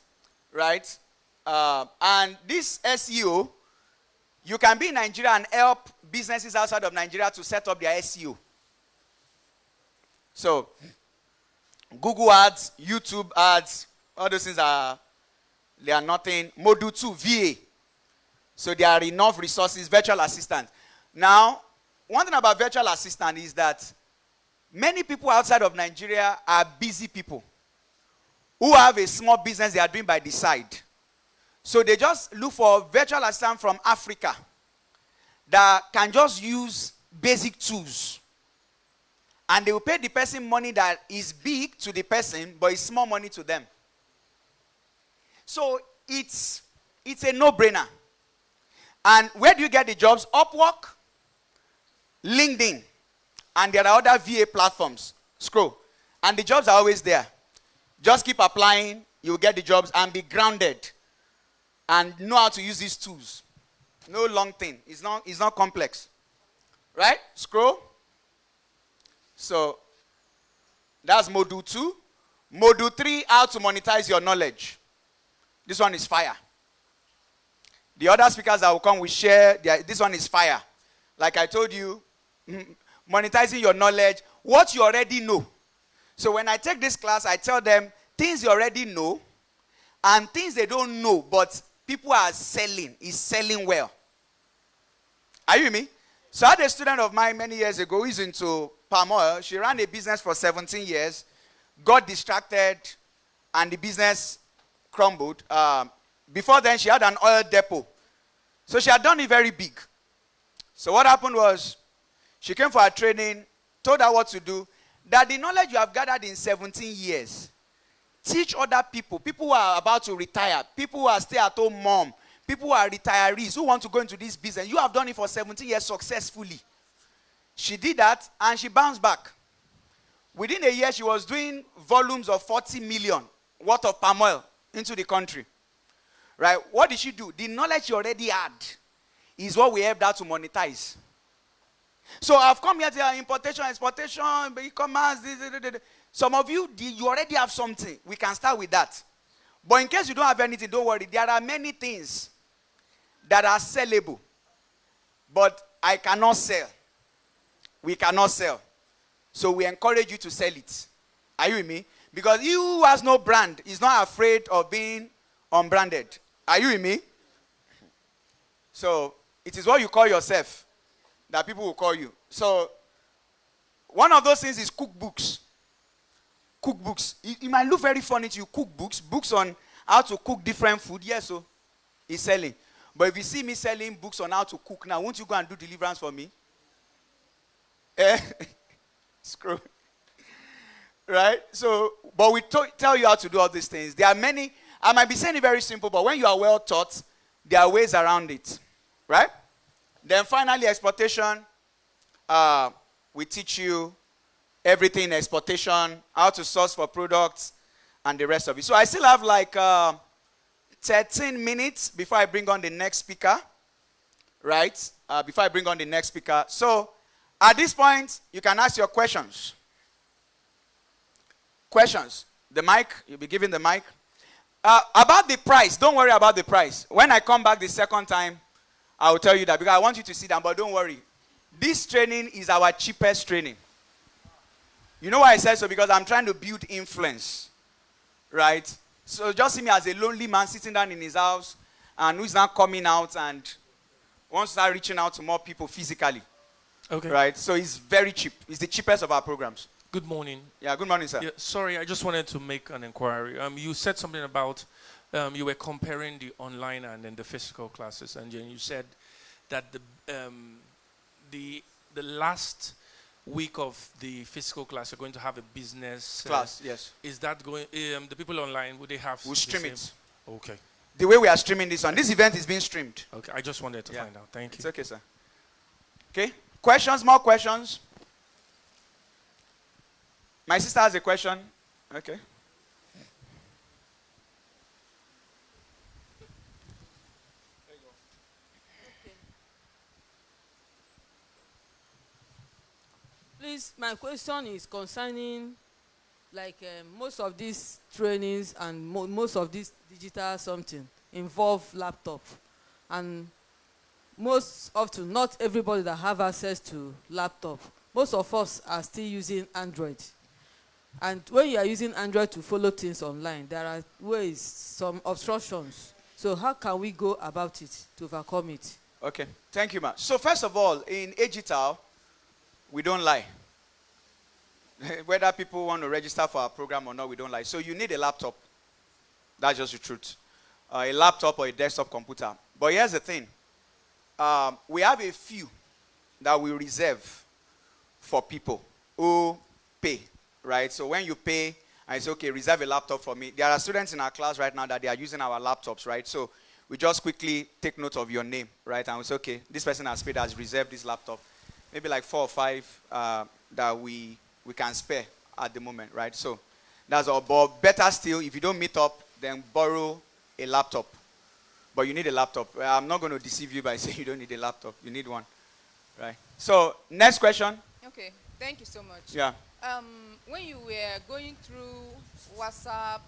right? And this SEO, you can be in Nigeria and help businesses outside of Nigeria to set up their SEO. So, Google ads, YouTube ads, all those things they are nothing. Module 2, VA. So there are enough resources, virtual assistant. Now, one thing about virtual assistant is that many people outside of Nigeria are busy people who have a small business they are doing by the side. So they just look for a virtual assistant from Africa that can just use basic tools. And they will pay the person money that is big to the person, but it's small money to them. So it's a no-brainer. And where do you get the jobs? Upwork, LinkedIn, and there are other VA platforms. Scroll. And the jobs are always there. Just keep applying, you'll get the jobs, and be grounded. And know how to use these tools. No long thing. It's not complex. Right? Scroll. So, that's module 2. Module 3, how to monetize your knowledge. This one is fire. The other speakers that will come will share, this one is fire. Like I told you, monetizing your knowledge, what you already know. So when I take this class, I tell them things you already know and things they don't know, but people are selling, is selling well. Are you with me? So I had a student of mine many years ago who is into palm oil. She ran a business for 17 years, got distracted, and the business crumbled. Before then, she had an oil depot. So she had done it very big. So what happened was, She came for her training, told her what to do. That the knowledge you have gathered in 17 years, teach other people who are about to retire, people who are stay-at-home mom, people who are retirees, who want to go into this business. You have done it for 17 years successfully. She did that, and she bounced back. Within a year, she was doing volumes of 40 million worth of palm oil into the country. Right? What did she do? The knowledge she already had is what we helped her to monetize. So I've come here to importation, exportation, e-commerce. Some of you, you already have something. We can start with that. But in case you don't have anything, don't worry. There are many things that are sellable. But I cannot sell. We cannot sell. So we encourage you to sell it. Are you with me? Because he who has no brand is not afraid of being unbranded. Are you with me? So it is what you call yourself that people will call you. So one of those things is cookbooks. Cookbooks. It might look very funny to you. Cookbooks. Books on how to cook different food. Yes, so it's selling. But if you see me selling books on how to cook now, won't you go and do deliverance for me? Screw. Right? So, but we tell you how to do all these things. There are many. I might be saying it very simple, but when you are well taught, there are ways around it. Right? Then finally, exportation. We teach you everything in exportation, how to source for products, and the rest of it. So I still have like 13 minutes before I bring on the next speaker. Right? Before I bring on the next speaker. So at this point, you can ask your questions. Questions. The mic, you'll be given the mic. About the price, don't worry about the price. When I come back the second time, I will tell you that because I want you to sit down, but don't worry. This training is our cheapest training. You know why I said so? Because I'm trying to build influence. Right? So just see me as a lonely man sitting down in his house and who's not coming out and wants to start reaching out to more people physically. Okay. Right? So it's very cheap. It's the cheapest of our programs. Good morning. Yeah, good morning, sir. Yeah, sorry, I just wanted to make an inquiry. You said something about you were comparing the online and then the physical classes, and then you said that the last week of the physical class you're going to have a business class. Yes. Is that going? The people online, would they have? We'll stream it. Okay. The way we are streaming this one, this event is being streamed. Okay, I just wanted to find out. Thank you. It's okay, sir. Okay. Questions? More questions? My sister has a question. Okay. Please, my question is concerning most of these trainings and most of this digital something involve laptop, and most often not everybody that have access to laptop. Most of us are still using Android. And when you are using Android to follow things online, there are ways, some obstructions. So how can we go about it to overcome it? Okay, thank you, ma'am. So first of all, in Agital, we don't lie. Whether people want to register for our program or not, we don't lie. So you need a laptop. That's just the truth. A laptop or a desktop computer. But here's the thing. We have a few that we reserve for people who pay. Right? So when you pay, I say, okay, reserve a laptop for me. There are students in our class right now that they are using our laptops, right? So we just quickly take note of your name, right? And we say, okay, this person has paid, has reserved this laptop. Maybe like 4 or 5 that we can spare at the moment, right? So that's all. But better still, if you don't meet up, then borrow a laptop. But you need a laptop. I'm not going to deceive you by saying you don't need a laptop. You need one, right? So next question. Okay, thank you so much. Yeah. When you were going through WhatsApp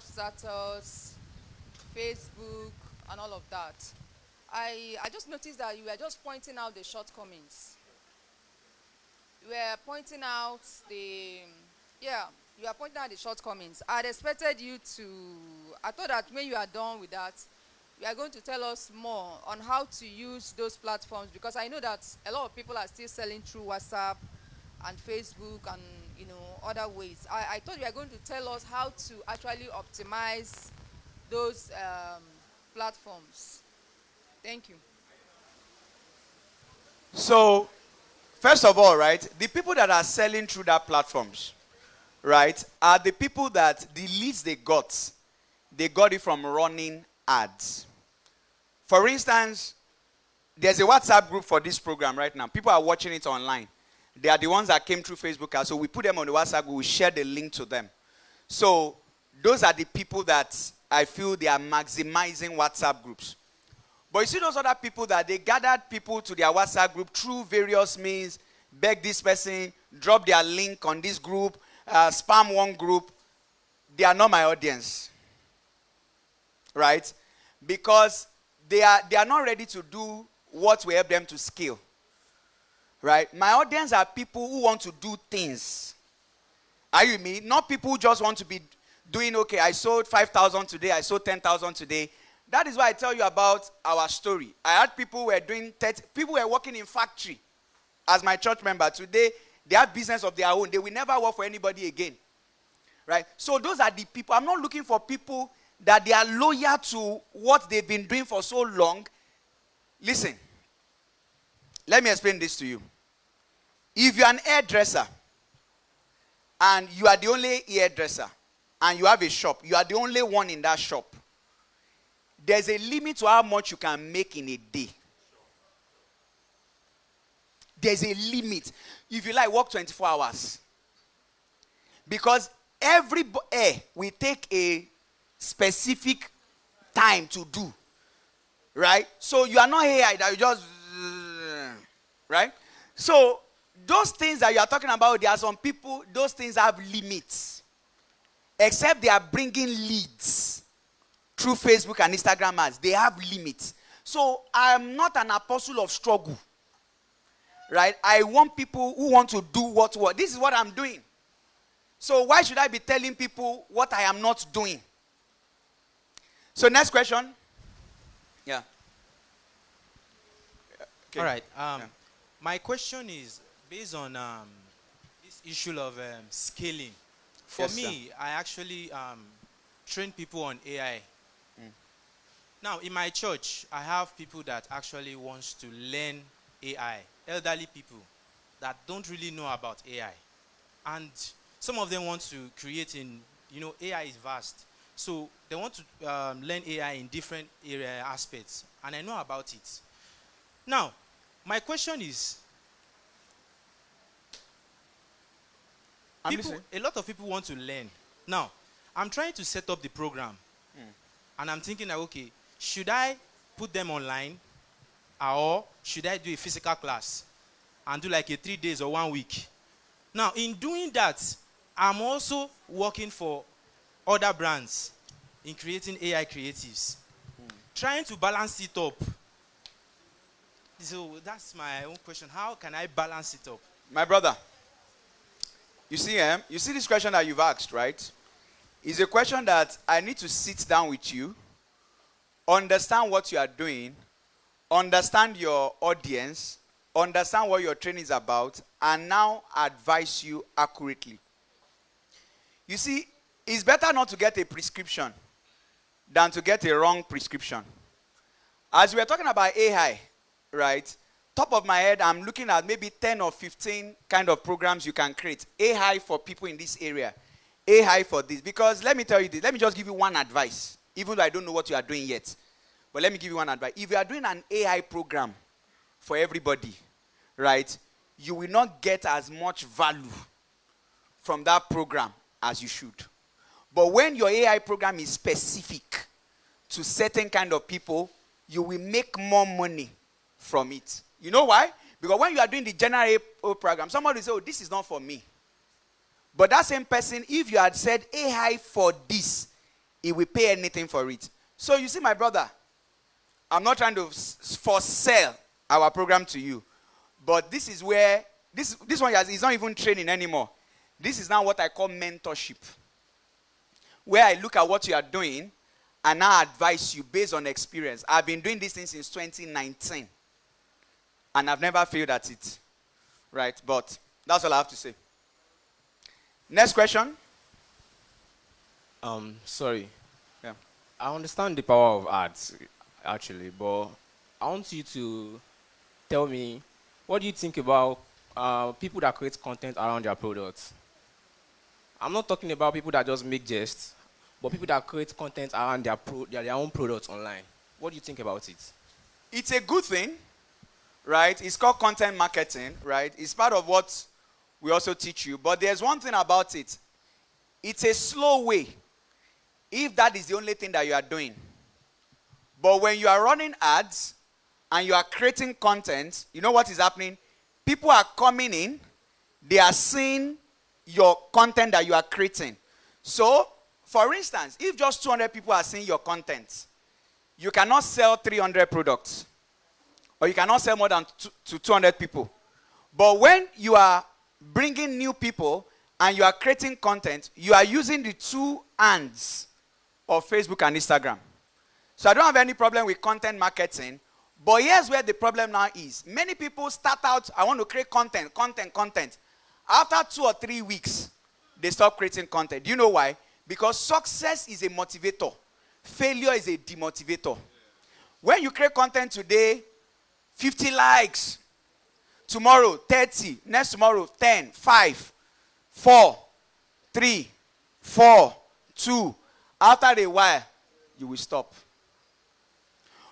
status, Facebook, and all of that, I just noticed that you were just pointing out the shortcomings. You were pointing out you are pointing out the shortcomings. I had expected you to, I thought that when you are done with that, you are going to tell us more on how to use those platforms, because I know that a lot of people are still selling through WhatsApp and Facebook and other ways. I thought you were going to tell us how to actually optimize those platforms. Thank you. So, first of all, right, the people that are selling through that platforms, right, are the people that the leads they got it from running ads. For instance, there's a WhatsApp group for this program right now. People are watching it online. They are the ones that came through Facebook ads. So we put them on the WhatsApp group. We share the link to them. So those are the people that I feel they are maximizing WhatsApp groups. But you see those other people that they gathered people to their WhatsApp group through various means, beg this person, drop their link on this group, spam one group. They are not my audience. Right? Because they are not ready to do what will help them to scale. Right? My audience are people who want to do things. Are you with me? Not people who just want to be doing, okay, I sold 5,000 today, I sold 10,000 today. That is why I tell you about our story. I had people who were doing 30, people were working in factory as my church member. Today, they have business of their own. They will never work for anybody again. Right? So those are the people. I'm not looking for people that they are loyal to what they've been doing for so long. Listen, let me explain this to you. If you're an hairdresser and you are the only hairdresser and you have a shop, you are the only one in that shop, there's a limit to how much you can make in a day. There's a limit. If you like, work 24 hours. Because every hair will take a specific time to do. Right? So you are not here that you just, right? So those things that you are talking about, there are some people, those things have limits. Except they are bringing leads through Facebook and Instagram ads. They have limits. So I am not an apostle of struggle. Right? I want people who want to do what. This is what I'm doing. So why should I be telling people what I am not doing? So next question. Yeah. Okay. All right. My question is based on this issue of scaling. For Yes, me, I actually train people on AI. Now, in my church, I have people that actually wants to learn AI, elderly people that don't really know about AI. And some of them want to create in, AI is vast. So they want to learn AI in different area aspects. And I know about it. Now, my question is, a lot of people want to learn. Now, I'm trying to set up the program. And I'm thinking that, okay, should I put them online? Or should I do a physical class? And do like a 3 days or 1 week? Now, in doing that, I'm also working for other brands in creating AI creatives. Trying to balance it up. So that's my own question. How can I balance it up? My brother, you see this question that you've asked, right? Is a question that I need to sit down with you, understand what you are doing, understand your audience, understand what your training is about, and now advise you accurately. You see, it's better not to get a prescription than to get a wrong prescription. As we are talking about AI, right? Top of my head, I'm looking at maybe 10 or 15 kind of programs you can create. AI for people in this area. AI for this. Because let me tell you this. Let me just give you one advice. Even though I don't know what you are doing yet. But let me give you one advice. If you are doing an AI program for everybody, right, you will not get as much value from that program as you should. But when your AI program is specific to certain kind of people, you will make more money from it. You know why? Because when you are doing the general AI program, somebody will say, oh, this is not for me. But that same person, if you had said AI for this, he will pay anything for it. So you see, my brother, I'm not trying to for sell our program to you. But this is where, this one is not even training anymore. This is now what I call mentorship. Where I look at what you are doing and now advise you based on experience. I've been doing this thing since 2019. And I've never failed at it. Right? But that's all I have to say. Next question. Sorry. Yeah. I understand the power of ads, actually, but I want you to tell me what do you think about people that create content around their products? I'm not talking about people that just make jests, but people that create content around their own products online. What do you think about it? It's a good thing, right? It's called content marketing, right? It's part of what we also teach you. But there's one thing about it. It's a slow way if that is the only thing that you are doing. But when you are running ads and you are creating content, you know what is happening? People are coming in, they are seeing your content that you are creating. So, for instance, if just 200 people are seeing your content, you cannot sell 300 products. Or you cannot sell more than to 200 people. But when you are bringing new people and you are creating content, you are using the two hands of Facebook and Instagram. So I don't have any problem with content marketing. But here's where the problem now is. Many people start out, I want to create content. After 2 or 3 weeks, they stop creating content. Do you know why? Because success is a motivator. Failure is a demotivator. When you create content today, 50 likes. Tomorrow, 30. Next tomorrow, 10, 5, 4, 3, 4, 2. After a while, you will stop.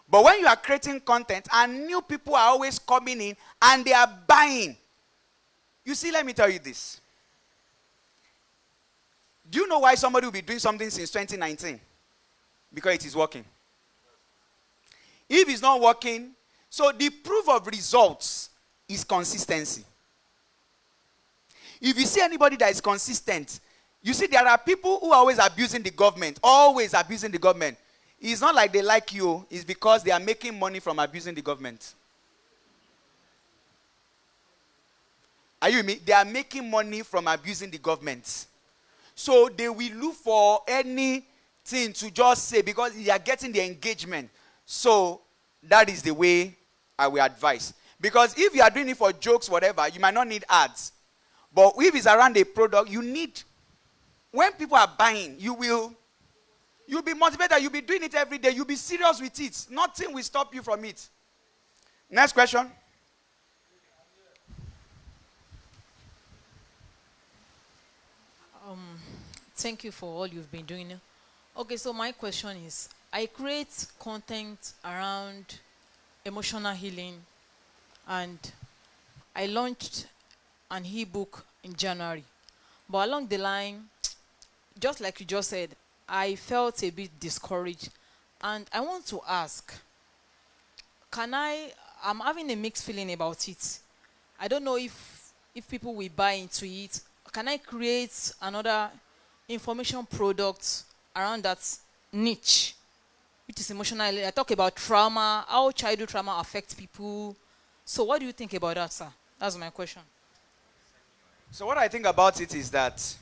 But when you are creating content and new people are always coming in and they are buying. You see, let me tell you this. Do you know why somebody will be doing something since 2019? Because it is working. If it's not working, so the proof of results is consistency. If you see anybody that is consistent, you see there are people who are always abusing the government. Always abusing the government. It's not like they like you. It's because they are making money from abusing the government. Are you with me? They are making money from abusing the government. So they will look for anything to just say because they are getting the engagement. So that is the way I will advise. Because if you are doing it for jokes, whatever, you might not need ads. But if it's around a product, you need, when people are buying, you'll be motivated. You'll be doing it every day. You'll be serious with it. Nothing will stop you from it. Next question. Thank you for all you've been doing. Okay, so my question is, I create content around emotional healing, and I launched an ebook in January. But along the line, just like you just said, I felt a bit discouraged. And I want to ask, I'm having a mixed feeling about it. I don't know if people will buy into it. Can I create another information product around that niche, which is emotional? I talk about trauma, how childhood trauma affects people. So what do you think about that, sir? That's my question. So what I think about it is that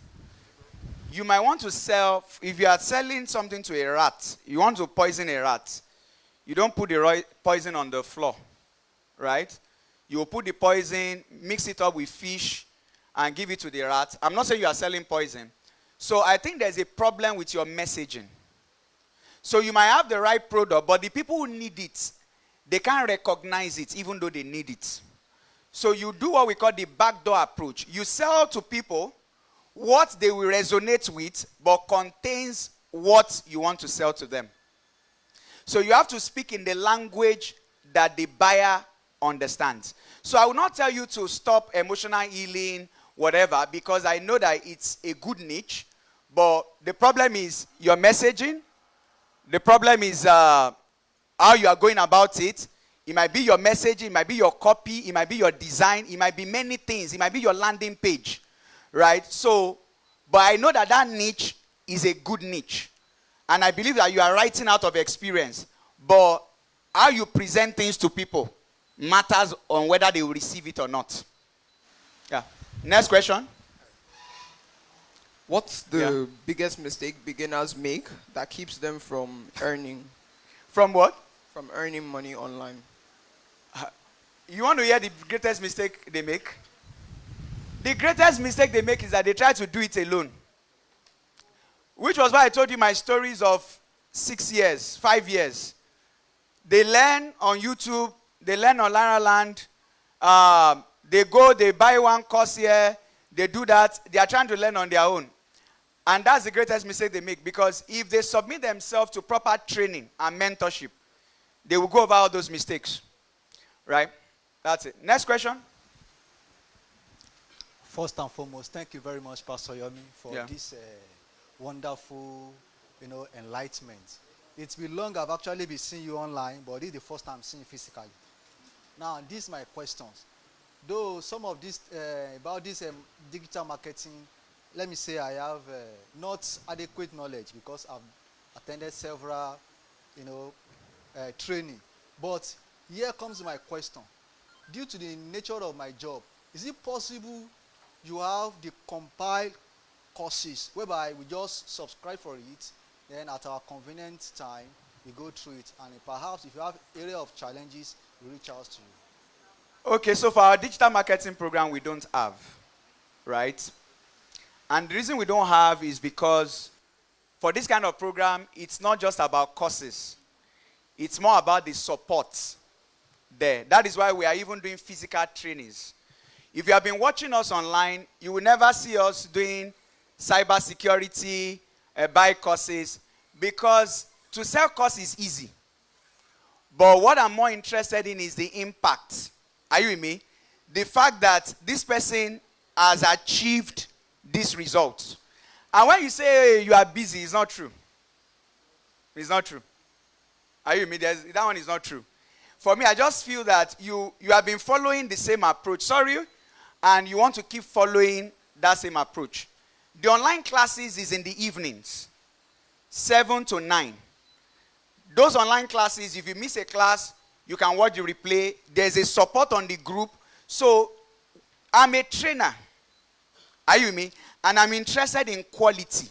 you might want to sell, if you are selling something to a rat, you want to poison a rat, you don't put the poison on the floor, right? You will put the poison, mix it up with fish, and give it to the rat. I'm not saying you are selling poison. So I think there's a problem with your messaging. So you might have the right product, but the people who need it, they can't recognize it even though they need it. So you do what we call the backdoor approach. You sell to people what they will resonate with, but contains what you want to sell to them. So you have to speak in the language that the buyer understands. So I will not tell you to stop emotional healing, whatever, because I know that it's a good niche. But the problem is your messaging. The problem is how you are going about it. It might be your messaging, it might be your copy, it might be your design, it might be many things. It might be your landing page, right? So, but I know that that niche is a good niche. And I believe that you are writing out of experience. But how you present things to people matters on whether they will receive it or not. Yeah. Next question. What's the biggest mistake beginners make that keeps them from earning? From what? From earning money online. You want to hear the greatest mistake they make? The greatest mistake they make is that they try to do it alone. Which was why I told you my stories of 6 years, 5 years. They learn on YouTube, they learn on Land, They go, they buy one course here, they do that. They are trying to learn on their own. And that's the greatest mistake they make, because if they submit themselves to proper training and mentorship, they will go over all those mistakes. Right? That's it. Next question. First and foremost, thank you very much, Pastor Yomi, for Yeah. this wonderful, enlightenment. It's been long I've actually been seeing you online, but this is the first time I'm seeing you physically. Now, these are my questions. Though some of this, about this digital marketing, let me say I have not adequate knowledge because I've attended several, training. But here comes my question. Due to the nature of my job, is it possible you have the compiled courses whereby we just subscribe for it, then at our convenient time, we go through it, and perhaps if you have area of challenges, we reach out to you? Okay, so for our digital marketing program, we don't have, right? And the reason we don't have is because for this kind of program, it's not just about courses. It's more about the support there. That is why we are even doing physical trainings. If you have been watching us online, you will never see us doing cyber security, buy courses, because to sell courses is easy. But what I'm more interested in is the impact. Are you with me? The fact that this person has achieved this result. And when you say you are busy, it's not true. It's not true. Are you with me? That one is not true. For me, I just feel that you have been following the same approach. Sorry, and you want to keep following that same approach. The online classes is in the evenings, 7 to 9. Those online classes, if you miss a class, you can watch the replay. There's a support on the group. So, I'm a trainer. Are you with me? And I'm interested in quality.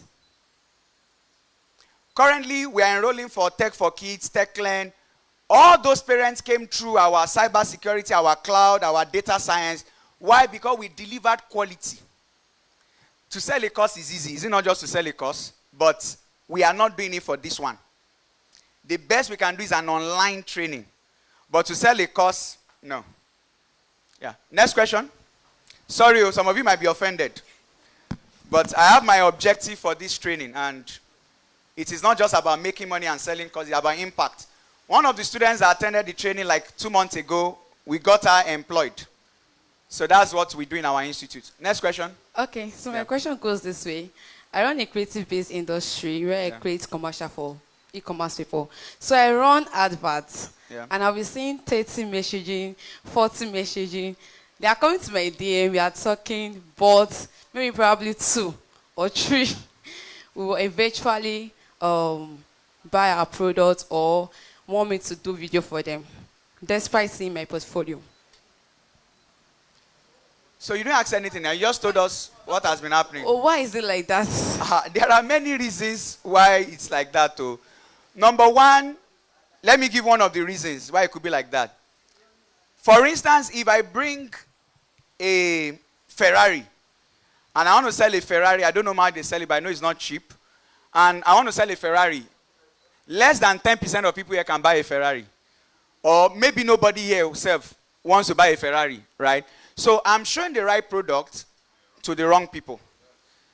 Currently, we are enrolling for Tech for Kids, Techlearn. All those parents came through our cyber security, our cloud, our data science. Why? Because we delivered quality. To sell a course is easy. Is it not just to sell a course? But we are not doing it for this one. The best we can do is an online training. But to sell a course, no. Yeah. Next question. Sorry, some of you might be offended. But I have my objective for this training, and it is not just about making money and selling courses, it's about impact. One of the students that attended the training like 2 months ago, we got her employed. So that's what we do in our institute. Next question. Okay, so my question goes this way. I run a creative-based industry where I create commercial for e-commerce people. So I run adverts, and I'll be seeing 30 messaging, 40 messaging. They are coming to my DM, we are talking, but maybe probably 2 or 3 we will eventually buy our product or want me to do video for them, despite seeing my portfolio. So you didn't ask anything, you just told us what has been happening. Oh, why is it like that? There are many reasons why it's like that too. Number one, let me give one of the reasons why it could be like that. For instance, if I bring a Ferrari, and I want to sell a Ferrari, I don't know how they sell it, but I know it's not cheap, and I want to sell a Ferrari, less than 10% of people here can buy a Ferrari. Or maybe nobody here himself wants to buy a Ferrari, right? So I'm showing the right product to the wrong people.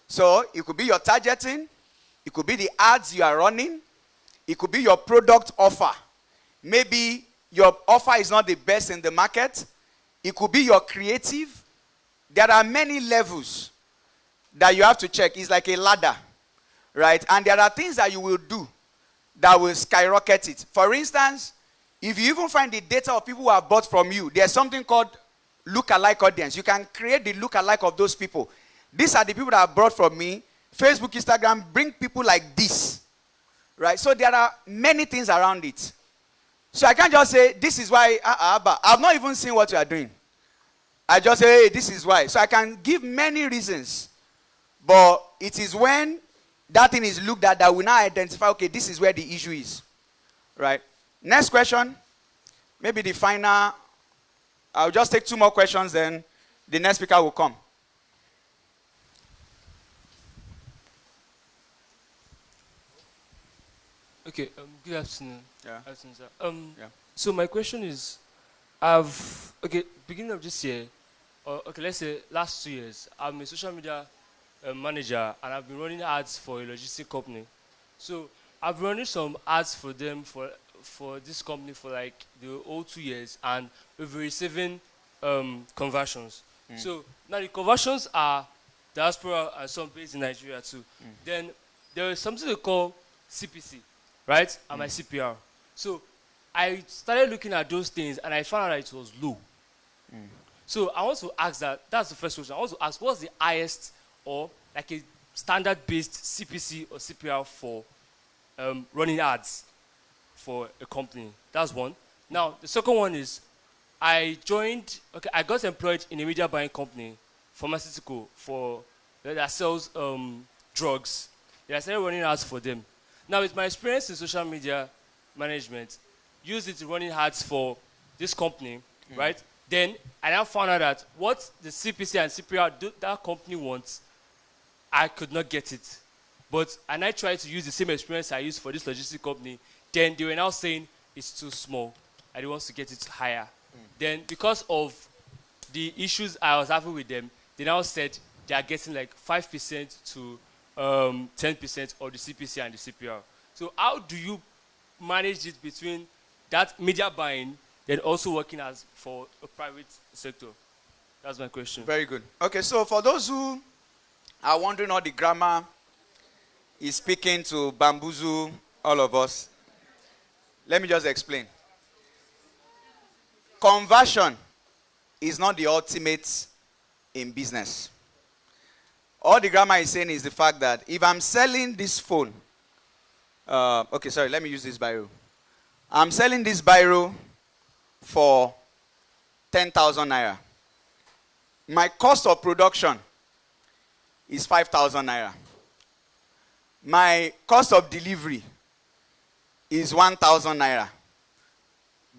So it could be your targeting, it could be the ads you are running, it could be your product offer. Maybe your offer is not the best in the market. It could be your creative. There are many levels that you have to check. It's like a ladder, right? And there are things that you will do that will skyrocket it. For instance, if you even find the data of people who have bought from you, there's something called look-alike audience. You can create the look-alike of those people. These are the people that have bought from me. Facebook, Instagram, bring people like this, right? So there are many things around it. So I can't just say, this is why, but I've not even seen what you are doing. I just say, hey, this is why. So I can give many reasons. But it is when that thing is looked at that we now identify, okay, this is where the issue is. Right? Next question. Maybe the final. I'll just take 2 more questions, then the next speaker will come. Okay, good afternoon. Yeah. Afternoon, sir. So my question is, Beginning of this year, or okay, let's say last 2 years, I'm a social media manager, and I've been running ads for a logistic company. So I've been running some ads for them for this company for like the whole 2 years, and we've been receiving conversions. So now the conversions are diaspora and some based in Nigeria too. Then there is something they call CPC, right? And my CPR. So I started looking at those things and I found out that it was low. So I want to ask that. That's the first question. I want to ask, what's the highest or like a standard-based CPC or CPR for running ads for a company? That's one. Now the second one is, I got employed in a media buying company, pharmaceutical, that sells drugs. Then I started running ads for them. Now with my experience in social media management, used it in running ads for this company, right? Then I now found out that what the CPC and CPR that company wants, I could not get it. And I tried to use the same experience I used for this logistic company. Then they were now saying it's too small. I want to get it higher. Then because of the issues I was having with them, they now said they are getting like 5% to 10% of the CPC and the CPR. So how do you manage it between that media buying and also working as for a private sector? That's my question. Very good. Okay, so for those who are wondering how the grammar is speaking to bamboozle all of us, let me just explain. Conversion is not the ultimate in business. All the grammar is saying is the fact that if I'm selling this phone, let me use this biro. I'm selling this biro for 10,000 naira. My cost of production is 5,000 naira. My cost of delivery is 1,000 naira.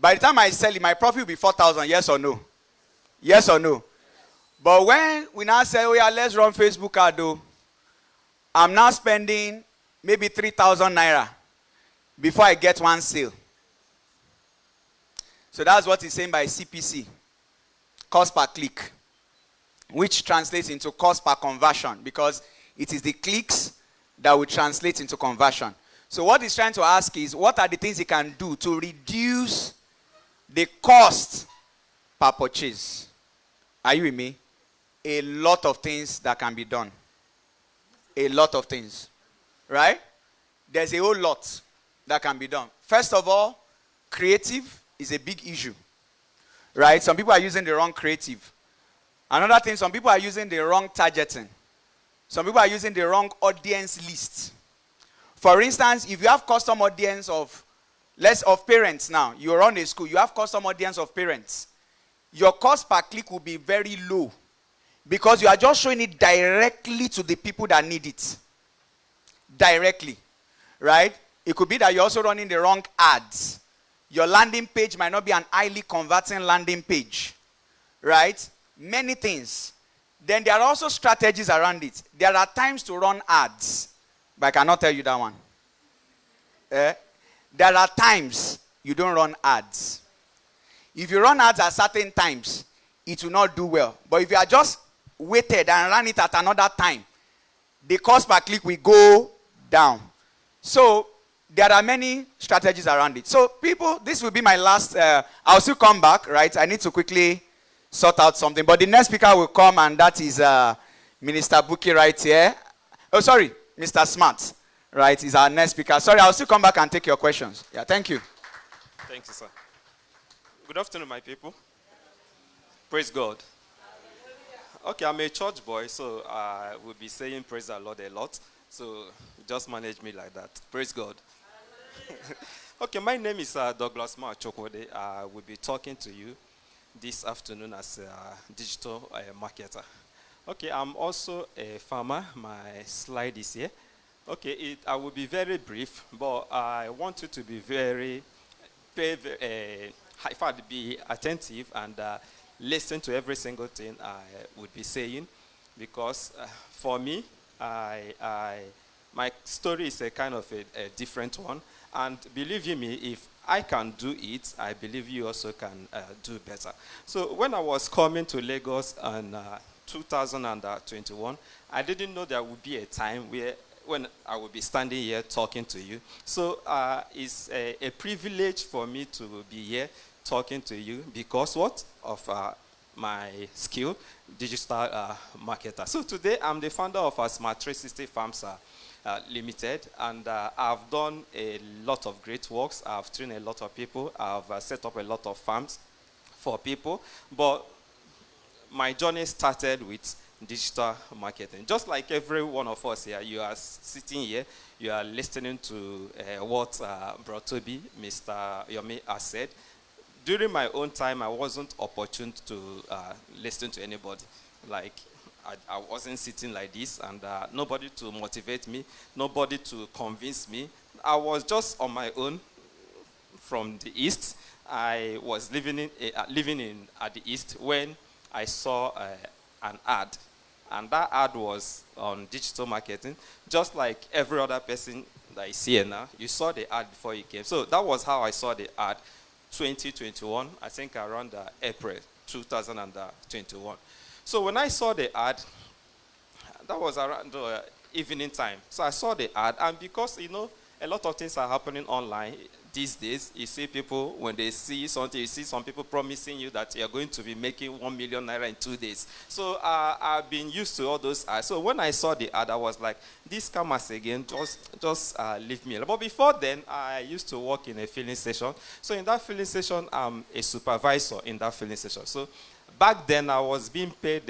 By the time I sell it, my profit will be 4,000, yes or no? Yes or no? But when we now say, oh yeah, let's run Facebook ad though, I'm now spending maybe 3,000 naira before I get one sale. So that's what he's saying by CPC, cost per click, which translates into cost per conversion, because it is the clicks that will translate into conversion. So what he's trying to ask is, what are the things he can do to reduce the cost per purchase? Are you with me? A lot of things that can be done. A lot of things. Right? There's a whole lot that can be done. First of all, creative is a big issue. Right? Some people are using the wrong creative. Another thing, some people are using the wrong targeting. Some people are using the wrong audience list. For instance, if you have custom audience of parents now, you run a school, you have custom audience of parents, your cost per click will be very low because you are just showing it directly to the people that need it. Directly. Right? It could be that you're also running the wrong ads. Your landing page might not be an highly converting landing page. Right? Many things. Then there are also strategies around it. There are times to run ads, but I cannot tell you that one. There are times you don't run ads. If you run ads at certain times, it will not do well. But if you are just waited and ran it at another time, the cost per click will go down. So there are many strategies around it. So people, this will be my last. I'll still come back, right? I need to quickly sort out something. But the next speaker will come, and that is Minister Buki right here. Oh, sorry, Mr. Smart, right, is our next speaker. Sorry, I'll still come back and take your questions. Yeah, thank you. Thank you, sir. Good afternoon, my people. Praise God. Okay, I'm a church boy, so I will be saying praise the Lord a lot. So just manage me like that. Praise God. Okay, my name is Douglas Machokwode. I will be talking to you this afternoon as a digital marketer. Okay, I'm also a farmer. My slide is here. Okay, I will be very brief, but I want you to be very be attentive and listen to every single thing I would be saying, because for me, my story is a kind of a different one. And believe you me, if I can do it, I believe you also can do better. So when I was coming to Lagos in 2021, I didn't know there would be a time where when I will be standing here talking to you. So it's a privilege for me to be here talking to you because what? Of my skill, digital marketer. So today I'm the founder of Smart 360 Farms Limited, and I've done a lot of great works. I've trained a lot of people. I've set up a lot of farms for people. But my journey started with digital marketing. Just like every one of us here, you are sitting here, you are listening to what Bro Toby, Mr. Yomi has said. During my own time, I wasn't opportune to listen to anybody. Like, I wasn't sitting like this, and nobody to motivate me, nobody to convince me. I was just on my own from the east. I was living in at the east when I saw an ad, and that ad was on digital marketing, just like every other person that is here now. You saw the ad before you came, so that was how I saw the ad. 2021, I think around April 2021. So when I saw the ad, that was around evening time. So I saw the ad, and because, a lot of things are happening online these days. You see people, when they see something, you see some people promising you that you're going to be making 1 million naira in 2 days. So I've been used to all those ads. So when I saw the ad, I was like, this scammers again, just leave me alone. But before then, I used to work in a filling station. So in that filling station, I'm a supervisor in that filling station. So back then, I was being paid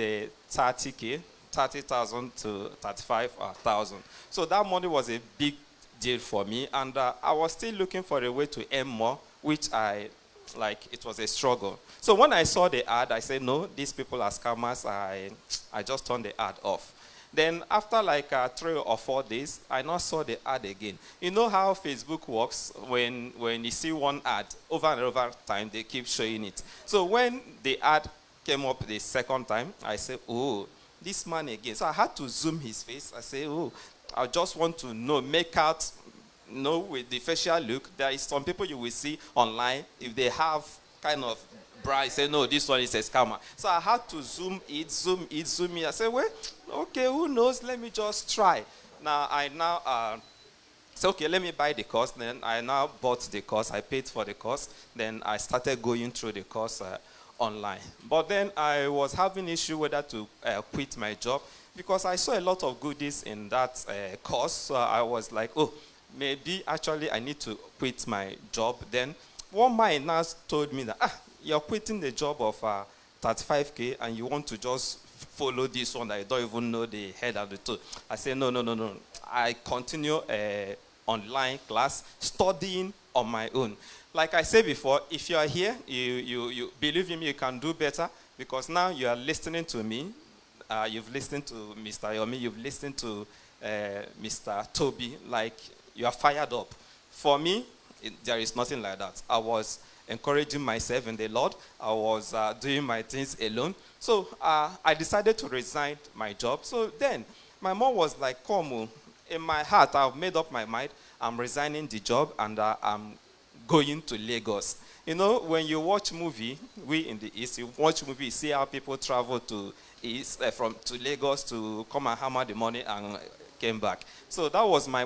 30K, 30,000 to 35,000. So that money was a big deal for me, and I was still looking for a way to earn more, which it was a struggle. So when I saw the ad, I said, no, these people are scammers. I just turned the ad off. Then after 3 or 4 days, I now saw the ad again. You know how Facebook works? When you see one ad, over and over time, they keep showing it. So when the ad came up the second time, I said, oh, this man again. So I had to zoom his face. I said, oh, I just want to make out, with the facial look. There is some people you will see online, if they have kind of bra, say, no, this one is a scammer. So I had to zoom it. I said, well, okay, who knows? Let me just try. Now, I said, okay, let me buy the course. Then I now bought the course. I paid for the course. Then I started going through the course online. But then I was having issue whether to quit my job, because I saw a lot of goodies in that course. So I was like, oh, maybe actually I need to quit my job. Then one man now told me that, you're quitting the job of 35K and you want to just follow this one that you don't even know the head and the toe. I said, no. I continue online class, studying on my own. Like I said before, if you are here, you believe in me, you can do better, because now you are listening to me. You've listened to Mr. Yomi, you've listened to Mr. Toby, like you are fired up. For me, there is nothing like that. I was encouraging myself in the Lord. I was doing my things alone. So I decided to resign my job. So then my mom was like, come, in my heart, I've made up my mind. I'm resigning the job and I'm going to Lagos. When you watch movie, we in the East, you watch movie, you see how people travel to East, to Lagos to come and hammer the money and came back. So that was my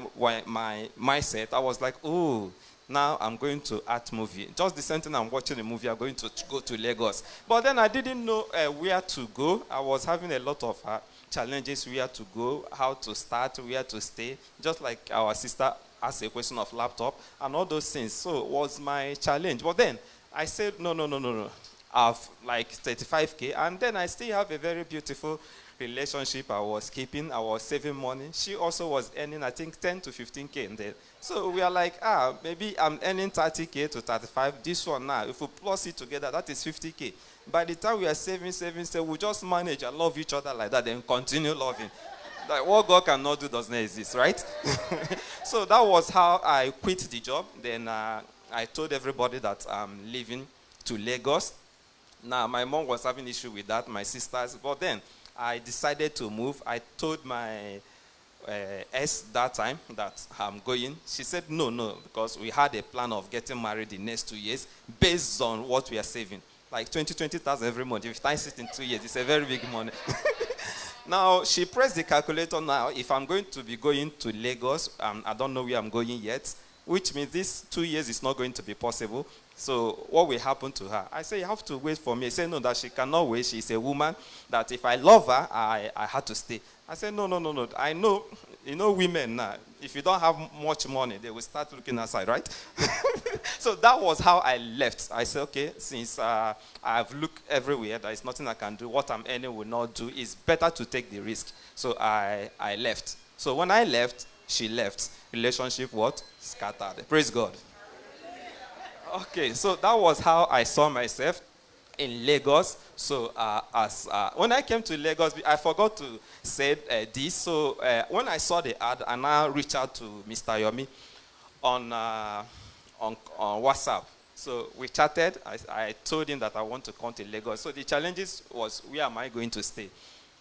mindset. I was like, oh, now I'm going to art movie. Just the same thing, I'm watching the movie, I'm going to go to Lagos. But then I didn't know where to go. I was having a lot of challenges, where to go, how to start, where to stay. Just like our sister asked a question of laptop and all those things. So it was my challenge. But then I said, no. I have 35K, and then I still have a very beautiful relationship I was keeping. I was saving money. She also was earning, I think, 10 to 15K in there. So we are like, maybe I'm earning 30K to 35. This one now, if we plus it together, that is 50K. By the time we are saving, we just manage and love each other like that, then continue loving. Like what God cannot do does not exist, right? So that was how I quit the job. Then I told everybody that I'm leaving to Lagos. Now, my mom was having issue with that, my sisters. But then I decided to move. I told my S that time that I'm going. She said, no, because we had a plan of getting married the next 2 years based on what we are saving. Like 20,000 every month. If you times it in 2 years, it's a very big money. Now, she pressed the calculator now. If I'm going to be going to Lagos, I don't know where I'm going yet, which means this 2 years is not going to be possible. So what will happen to her? I say, you have to wait for me. I say, no, that she cannot wait. She's a woman, that if I love her, I had to stay. I said, no. I know, women now, if you don't have much money, they will start looking outside, right? So that was how I left. I said, okay, since I've looked everywhere, there is nothing I can do. What I'm earning will not do. It's better to take the risk. So I left. So when I left, she left. Relationship what? Scattered. Praise God. Okay, so that was how I saw myself in Lagos. So when I came to Lagos, I forgot to say this. So when I saw the ad, I now reached out to Mr. Yomi on WhatsApp. So we chatted. I told him that I want to come to Lagos. So the challenges was, where am I going to stay?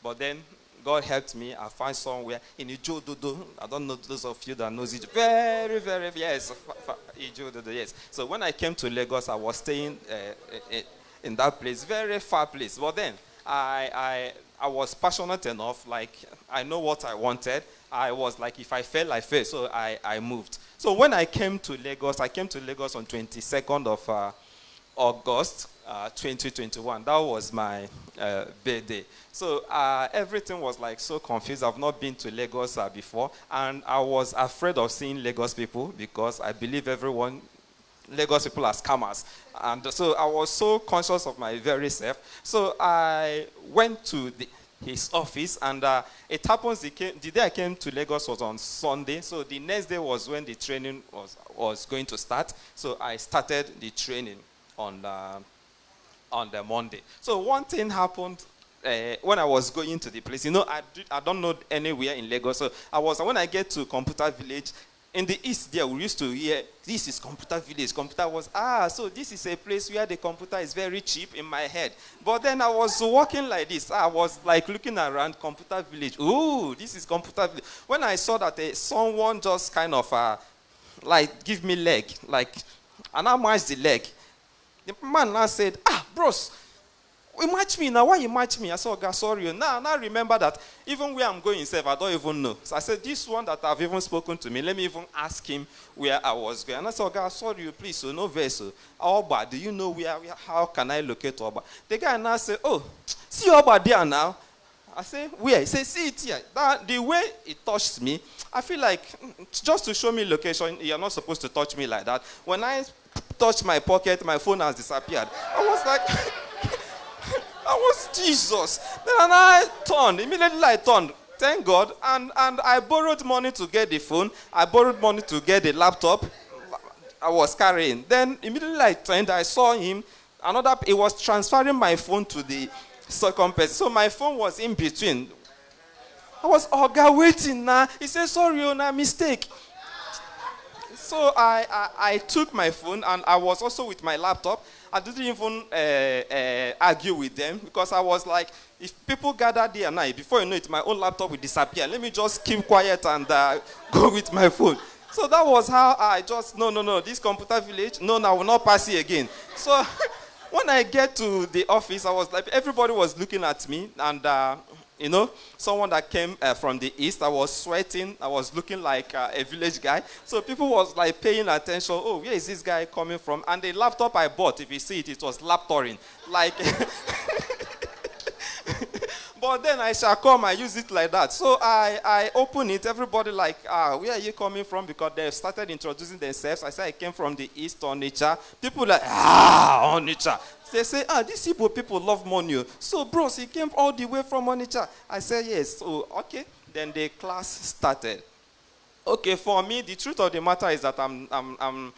But then God helped me. I found somewhere in Ijododo. I don't know those of you that knows it. Very, very, yes. Ijododo, yes. So when I came to Lagos, I was staying in that place, very far place. But then I was passionate enough, like I know what I wanted. I was like, if I fail, I fail. So I moved. So when I came to Lagos on 22nd of August 2021. That was my birthday. So everything was like so confused. I've not been to Lagos before, and I was afraid of seeing Lagos people because I believe Lagos people are scammers. And so I was so conscious of my very self. So I went to his office, and it happens the day I came to Lagos was on Sunday. So the next day was when the training was going to start. So I started the training on the Monday. So one thing happened when I was going to the place. I don't know anywhere in Lagos. So when I get to Computer Village, in the east there, we used to hear, this is Computer Village. Computer was, so this is a place where the computer is very cheap in my head. But then I was walking like this. I was like looking around Computer Village. Ooh, this is Computer Village. When I saw that someone just kind of like give me leg, like, and I matched the leg. The man now said, bros, you match me now. Why you match me? I said, okay, sorry. Now I remember that even where I'm going, I don't even know. So I said, this one that I've even spoken to me, let me even ask him where I was going. And I said, okay, sorry, please, so no vessel. Oba, do you know how can I locate Oba? The guy now said, oh, see Oba there now. I said, where? He said, see it here. The way it touched me, I feel like just to show me location, you're not supposed to touch me like that. When I touched my pocket, my phone has disappeared. I was like, I was Jesus. Then I turned. Immediately I turned. Thank God. And I borrowed money to get the phone. I borrowed money to get the laptop I was carrying. Then immediately I turned. I saw him. He was transferring my phone to the second person. So my phone was in between. I was, waiting now. He said, sorry, mistake. So I took my phone, and I was also with my laptop. I didn't even argue with them, because I was like, if people gather there now, before you know it, my own laptop will disappear. Let me just keep quiet and go with my phone. So that was how I just, no, this Computer Village, no, I will not pass it again. So when I get to the office, I was like, everybody was looking at me, and someone that came from the east, I was sweating, I was looking like a village guy. So people was like paying attention, oh, where is this guy coming from? And the laptop I bought, if you see it, it was laptoring. Like, but then I shall come, I use it like that. So I open it, everybody like, where are you coming from? Because they started introducing themselves. I said I came from the east, Onitsha. People like, Onitsha. They say, these Igbo people love money. So, bros, he came all the way from Onitsha. I said, yes. So, okay. Then the class started. Okay, for me, the truth of the matter is that I'm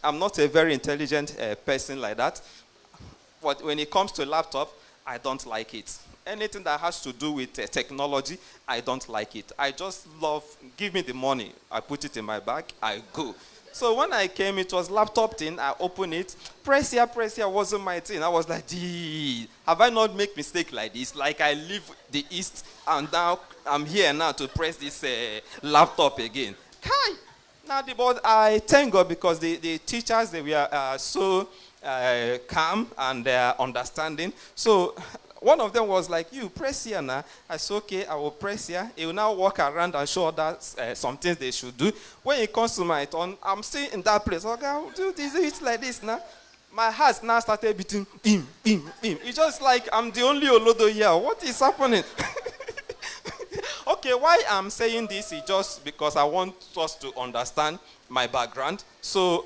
not a very intelligent person like that. But when it comes to laptop, I don't like it. Anything that has to do with technology, I don't like it. I just love, give me the money. I put it in my bag, I go. So when I came, it was laptop thing. I opened it. Press here wasn't my thing. I was like, gee, have I not make mistake like this? Like I leave the East and now I'm here now to press this laptop again. Kai! Now, but I thank God because the teachers, they were so calm and understanding. So one of them was like, you press here now. I said, okay, I will press here. He will now walk around and show others some things they should do. When it comes to my turn, I'm still in that place. Okay, I'll do this, it's like this now. My heart now started beating, bim. It's just like I'm the only Olodo here. What is happening? Okay, why I'm saying this is just because I want us to understand my background, so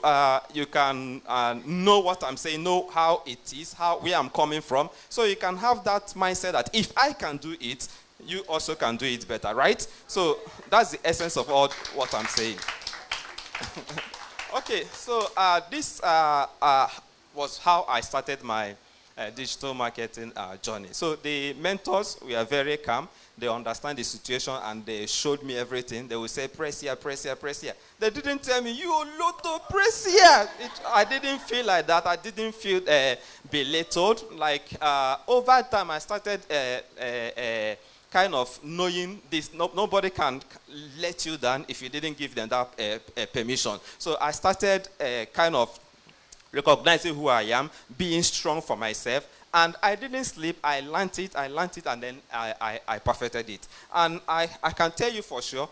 you can know what I'm saying, know how it is, where I'm coming from, so you can have that mindset that if I can do it, you also can do it better, right? So that's the essence of all what I'm saying. Okay, so this was how I started my digital marketing journey. So the mentors were very calm. They understand the situation and they showed me everything. They would say, press here, press here, press here. They didn't tell me, you Lotto, press here. I didn't feel like that. I didn't feel belittled. Like over time, I started kind of knowing this. Nobody can let you down if you didn't give them that permission. So I started kind of recognizing who I am, being strong for myself. And I didn't sleep. I learned it, and then I perfected it. And I can tell you for sure,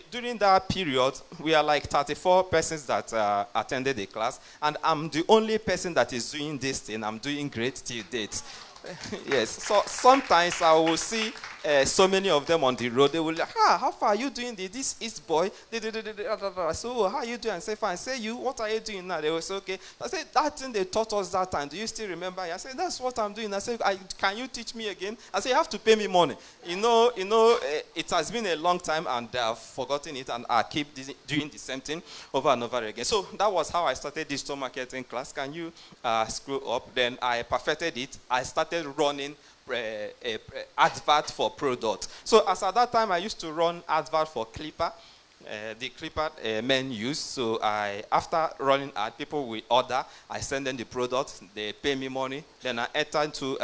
during that period, we are like 34 persons that attended the class, and I'm the only person that is doing this thing. I'm doing great till date. Yes. So sometimes I will see so many of them on the road. They will like, how far are you doing this East boy? So how are you doing? I say, fine. I say, you, what are you doing now? They will say, okay. I say, that thing they taught us that time. Do you still remember? I say, that's what I'm doing. I say, can you teach me again? I say, you have to pay me money. You know, it has been a long time and I've forgotten it, and I keep doing the same thing over and over again. So that was how I started digital marketing class. Can you scroll up? Then I perfected it. I started running advert for product. So as at that time, I used to run advert for Clipper, the Clipper men use. So after running ad, people will order. I send them the product. They pay me money. Then I enter into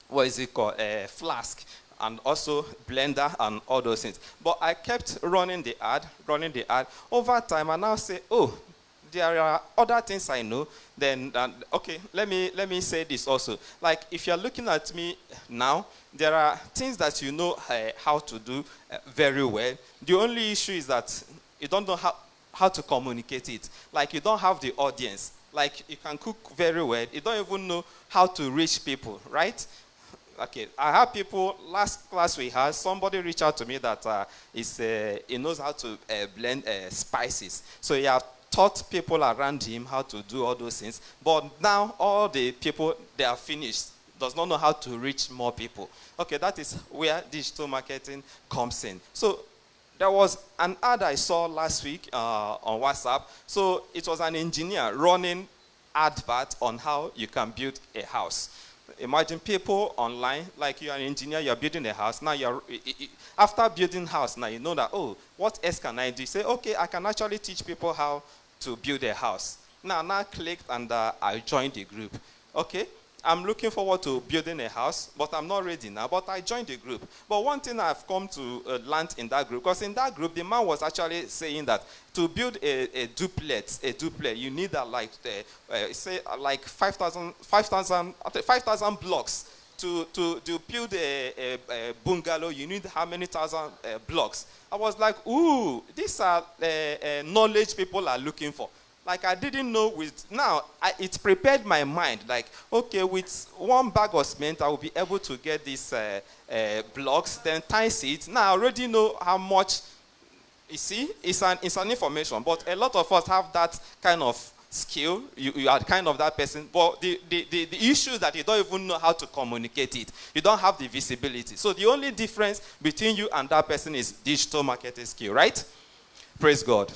what is it called? Flask, and also Blender and all those things. But I kept running the ad. Over time, I now say, oh, there are other things I know. Then, okay, let me say this also. Like, if you're looking at me now, there are things that you know how to do very well. The only issue is that you don't know how to communicate it. Like, you don't have the audience. Like, you can cook very well. You don't even know how to reach people, right? Okay, I have people, last class we had, somebody reached out to me that he knows how to blend spices. So he has taught people around him how to do all those things. But now all the people, they are finished, does not know how to reach more people. Okay, that is where digital marketing comes in. So there was an ad I saw last week on WhatsApp. So it was an engineer running advert on how you can build a house. Imagine people online, like you're an engineer, you're building a house. Now after building house, now you know that, oh, what else can I do? You say, okay, I can actually teach people how to build a house. Now clicked and I joined the group. Okay, I'm looking forward to building a house, but I'm not ready now. But I joined the group. But one thing I've come to learn in that group, because in that group, the man was actually saying that to build a duplex, you need like say like 5,000 blocks. To build a bungalow, you need how many thousand blocks? I was like, ooh, these are knowledge people are looking for. Like, I didn't know it prepared my mind. Like, okay, with one bag of cement, I will be able to get these blocks, then times it. Now, I already know how much, you see, it's an information. But a lot of us have that kind of skill. You are kind of that person. But the issue is that you don't even know how to communicate it. You don't have the visibility. So the only difference between you and that person is digital marketing skill, right? Praise God.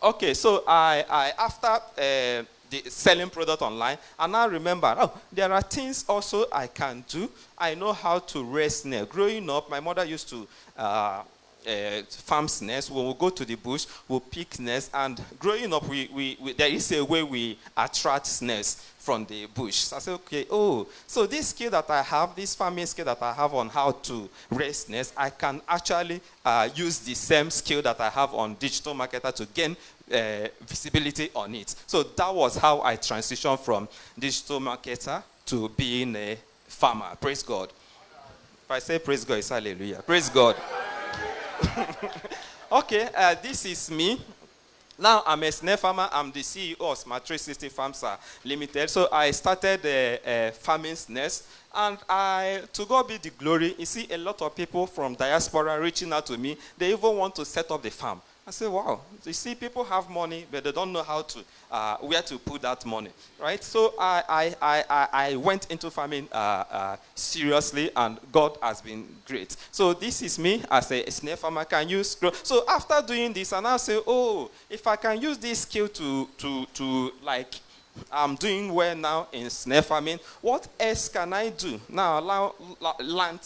Okay, so I after the selling product online, and I remember, there are things also I can do. I know how to raise snail. Growing up, my mother used to farm snares. When we go to the bush, we'll pick snares. And growing up, there is a way we attract snares from the bush. So I said, okay, so this skill that I have, this farming skill that I have on how to raise snares, I can actually use the same skill that I have on digital marketer to gain visibility on it. So that was how I transitioned from digital marketer to being a farmer. Praise God. If I say praise God, it's hallelujah. Praise God. Okay, this is me. Now I'm a snare farmer. I'm the CEO of Smart 360 Farms Limited. So I started farming snares, and to God be the glory. You see a lot of people from diaspora reaching out to me. They even want to set up the farm. I say, wow. You see, people have money, but they don't know how to, where to put that money, right? So I went into farming seriously, and God has been great. So this is me as a snare farmer. Can you scroll? So after doing this, and I say, if I can use this skill to like, I'm doing well now in snare farming, what else can I do? Now, land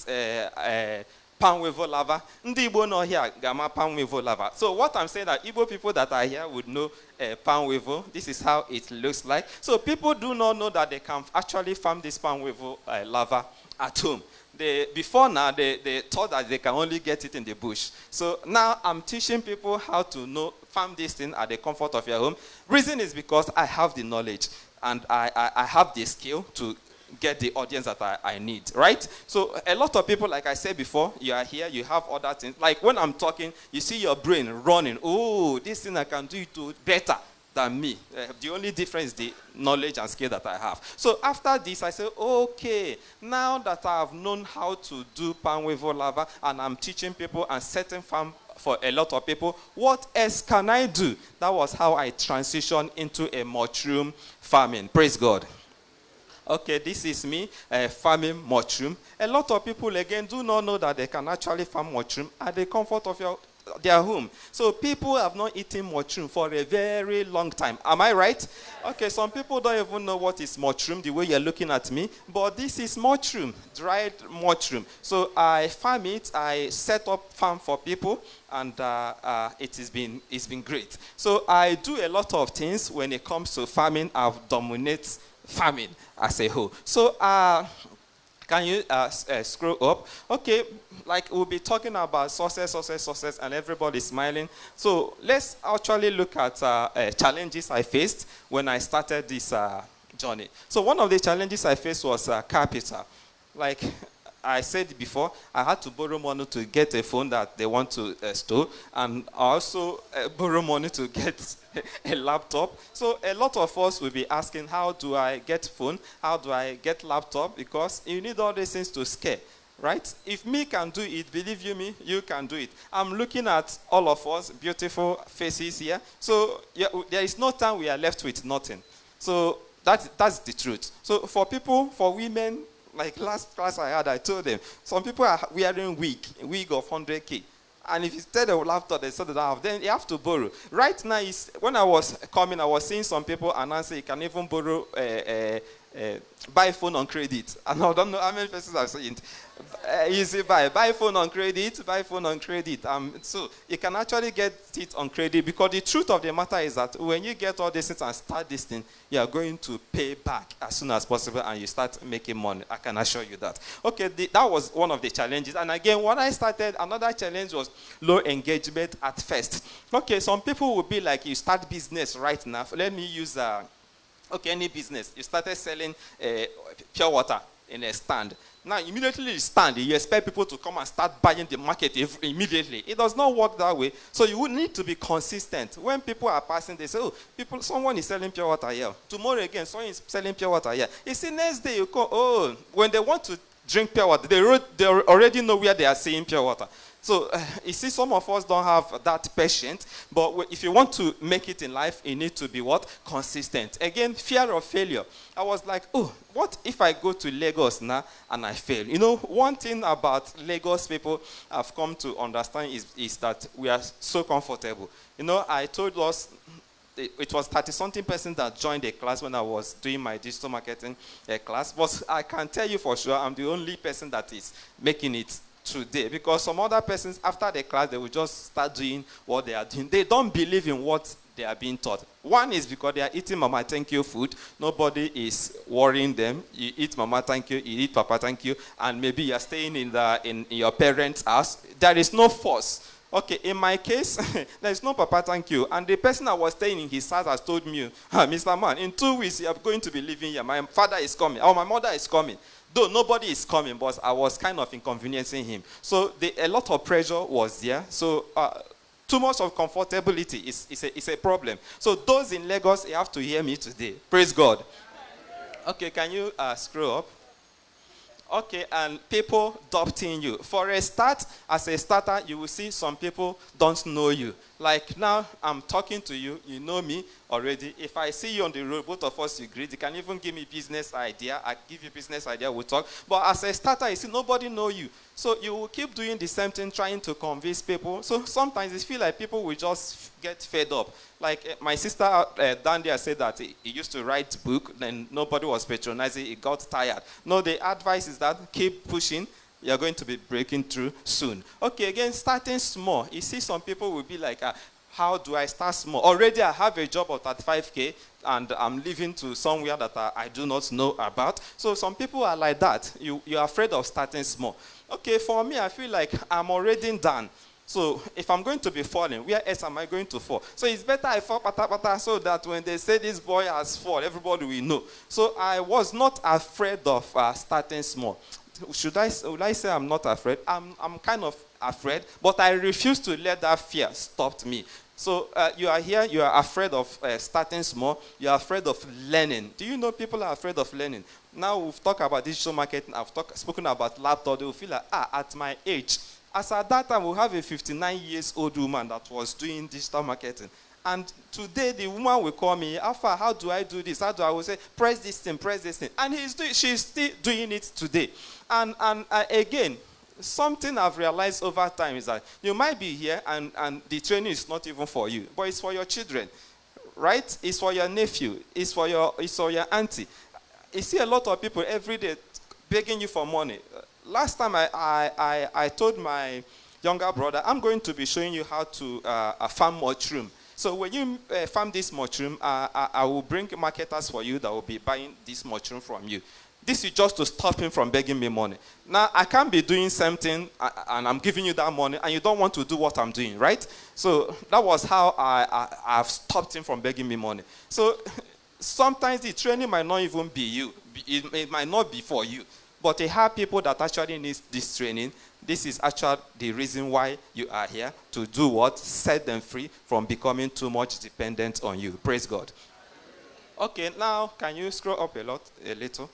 palm weevil lava. Ndi Igbo no here gama palm weevil lava. So what I'm saying that Igbo people that are here would know palm weevil. This is how it looks like. So people do not know that they can actually farm this palm weevil lava at home. Before now, they thought that they can only get it in the bush. So now I'm teaching people how to farm this thing at the comfort of your home. Reason is because I have the knowledge, and I have the skill to get the audience that I need, right? So a lot of people, like I said before, you are here, you have other things. Like when I'm talking, you see your brain running. Oh, this thing I can do it better than me. The only difference is the knowledge and skill that I have. So after this, I said, okay, now that I have known how to do palm weevil lava, and I'm teaching people and setting farm for a lot of people, what else can I do? That was how I transitioned into a mushroom farming. Praise God. Okay, this is me farming mushroom. A lot of people, again, do not know that they can actually farm mushroom at the comfort of their home. So people have not eaten mushroom for a very long time. Am I right? Okay, some people don't even know what is mushroom, the way you're looking at me. But this is mushroom, dried mushroom. So I farm it. I set up farm for people, and it's been great. So I do a lot of things when it comes to farming. I've dominated farming as a whole. So can you scroll up? Okay, like we'll be talking about success, and everybody's smiling. So let's actually look at challenges I faced when I started this journey. So one of the challenges I faced was capital. Like I said before, I had to borrow money to get a phone that they want to store, and also borrow money to get a laptop. So a lot of us will be asking, how do I get phone? How do I get laptop? Because you need all these things to scale, right? If me can do it, believe you me, you can do it. I'm looking at all of us, beautiful faces here. So yeah, there is no time we are left with nothing. So that's the truth. So for people, for women, like last class I had, I told them, some people are wearing wig of 100K. And if you tell the laptop, they said they don't have, then you have to borrow. Right now, when I was coming, I was seeing some people announce you can even borrow, buy phone on credit. And I don't know how many persons I've seen it. Easy buy phone on credit, buy phone on credit. So you can actually get it on credit, because the truth of the matter is that when you get all these things and start this thing, you are going to pay back as soon as possible, and you start making money. I can assure you that. Okay, that was one of the challenges. And again, when I started, another challenge was low engagement at first. Okay, some people will be like, you start business right now. Let me use any business. You started selling pure water in a stand. Now, immediately you stand, you expect people to come and start buying the market immediately. It does not work that way. So you would need to be consistent. When people are passing, they say, someone is selling pure water here. Tomorrow again, someone is selling pure water here. It's the next day you go, when they want to drink pure water, they already know where they are seeing pure water. So, you see, some of us don't have that patience, but if you want to make it in life, you need to be what? Consistent. Again, fear of failure. I was like, what if I go to Lagos now and I fail? You know, one thing about Lagos people I've come to understand is that we are so comfortable. You know, I told us, it was 30-something person that joined the class when I was doing my digital marketing class, but I can tell you for sure, I'm the only person that is making it today, because some other persons, after the class, they will just start doing what they are doing. They don't believe in what they are being taught. One is because they are eating Mama Thank You food. Nobody is worrying them. You eat Mama Thank You, you eat Papa Thank You, and maybe you are staying in your parents' house. There is no force. Okay, in my case, there is no Papa Thank You. And the person that was staying in his house has told me, Mr. Man, in 2 weeks you are going to be living here. My father is coming, or my mother is coming. Though nobody is coming, but I was kind of inconveniencing him. So a lot of pressure was there. So too much of comfortability is a problem. So those in Lagos, you have to hear me today. Praise God. Okay, can you scroll up? Okay, and people adopting you. For a start, as a starter, you will see some people don't know you. Like now, I'm talking to you, you know me already. If I see you on the road, both of us agree. You can even give me business idea. I give you business idea, we'll talk. But as a starter, you see, nobody know you. So you will keep doing the same thing, trying to convince people. So sometimes it feels like people will just get fed up. Like my sister down there said that he used to write book, then nobody was patronizing, he got tired. No, the advice is that keep pushing. You're going to be breaking through soon. Okay, again, starting small. You see some people will be like, how do I start small? Already I have a job of 35K and I'm living to somewhere that I do not know about. So some people are like that. You're afraid of starting small. Okay, for me, I feel like I'm already done. So if I'm going to be falling, where else am I going to fall? So it's better I fall pata, so that when they say this boy has fallen, everybody will know. So I was not afraid of starting small. Would I say I'm not afraid? I'm kind of afraid, but I refuse to let that fear stop me. So you are here, you are afraid of starting small, you are afraid of learning. Do you know people are afraid of learning? Now we've talked about digital marketing, I've spoken about laptop, they will feel like, at my age. As at that time, we have a 59-years-old woman that was doing digital marketing. And today, the woman will call me, Alpha, how do I do this? How do I will say, press this thing, press this thing. And she's still doing it today. And again, something I've realized over time is that you might be here and the training is not even for you, but it's for your children, right? It's for your nephew. It's for your auntie. You see a lot of people every day begging you for money. Last time I told my younger brother, I'm going to be showing you how to farm mushroom. So when you farm this mushroom, I will bring marketers for you that will be buying this mushroom from you. This is just to stop him from begging me money. Now, I can't be doing something and I'm giving you that money and you don't want to do what I'm doing, right? So that was how I've stopped him from begging me money. So sometimes the training might not even be you. It might not be for you. But they have people that actually need this training. This is actually the reason why you are here, to do what? Set them free from becoming too much dependent on you. Praise God. Okay, now can you scroll up a little?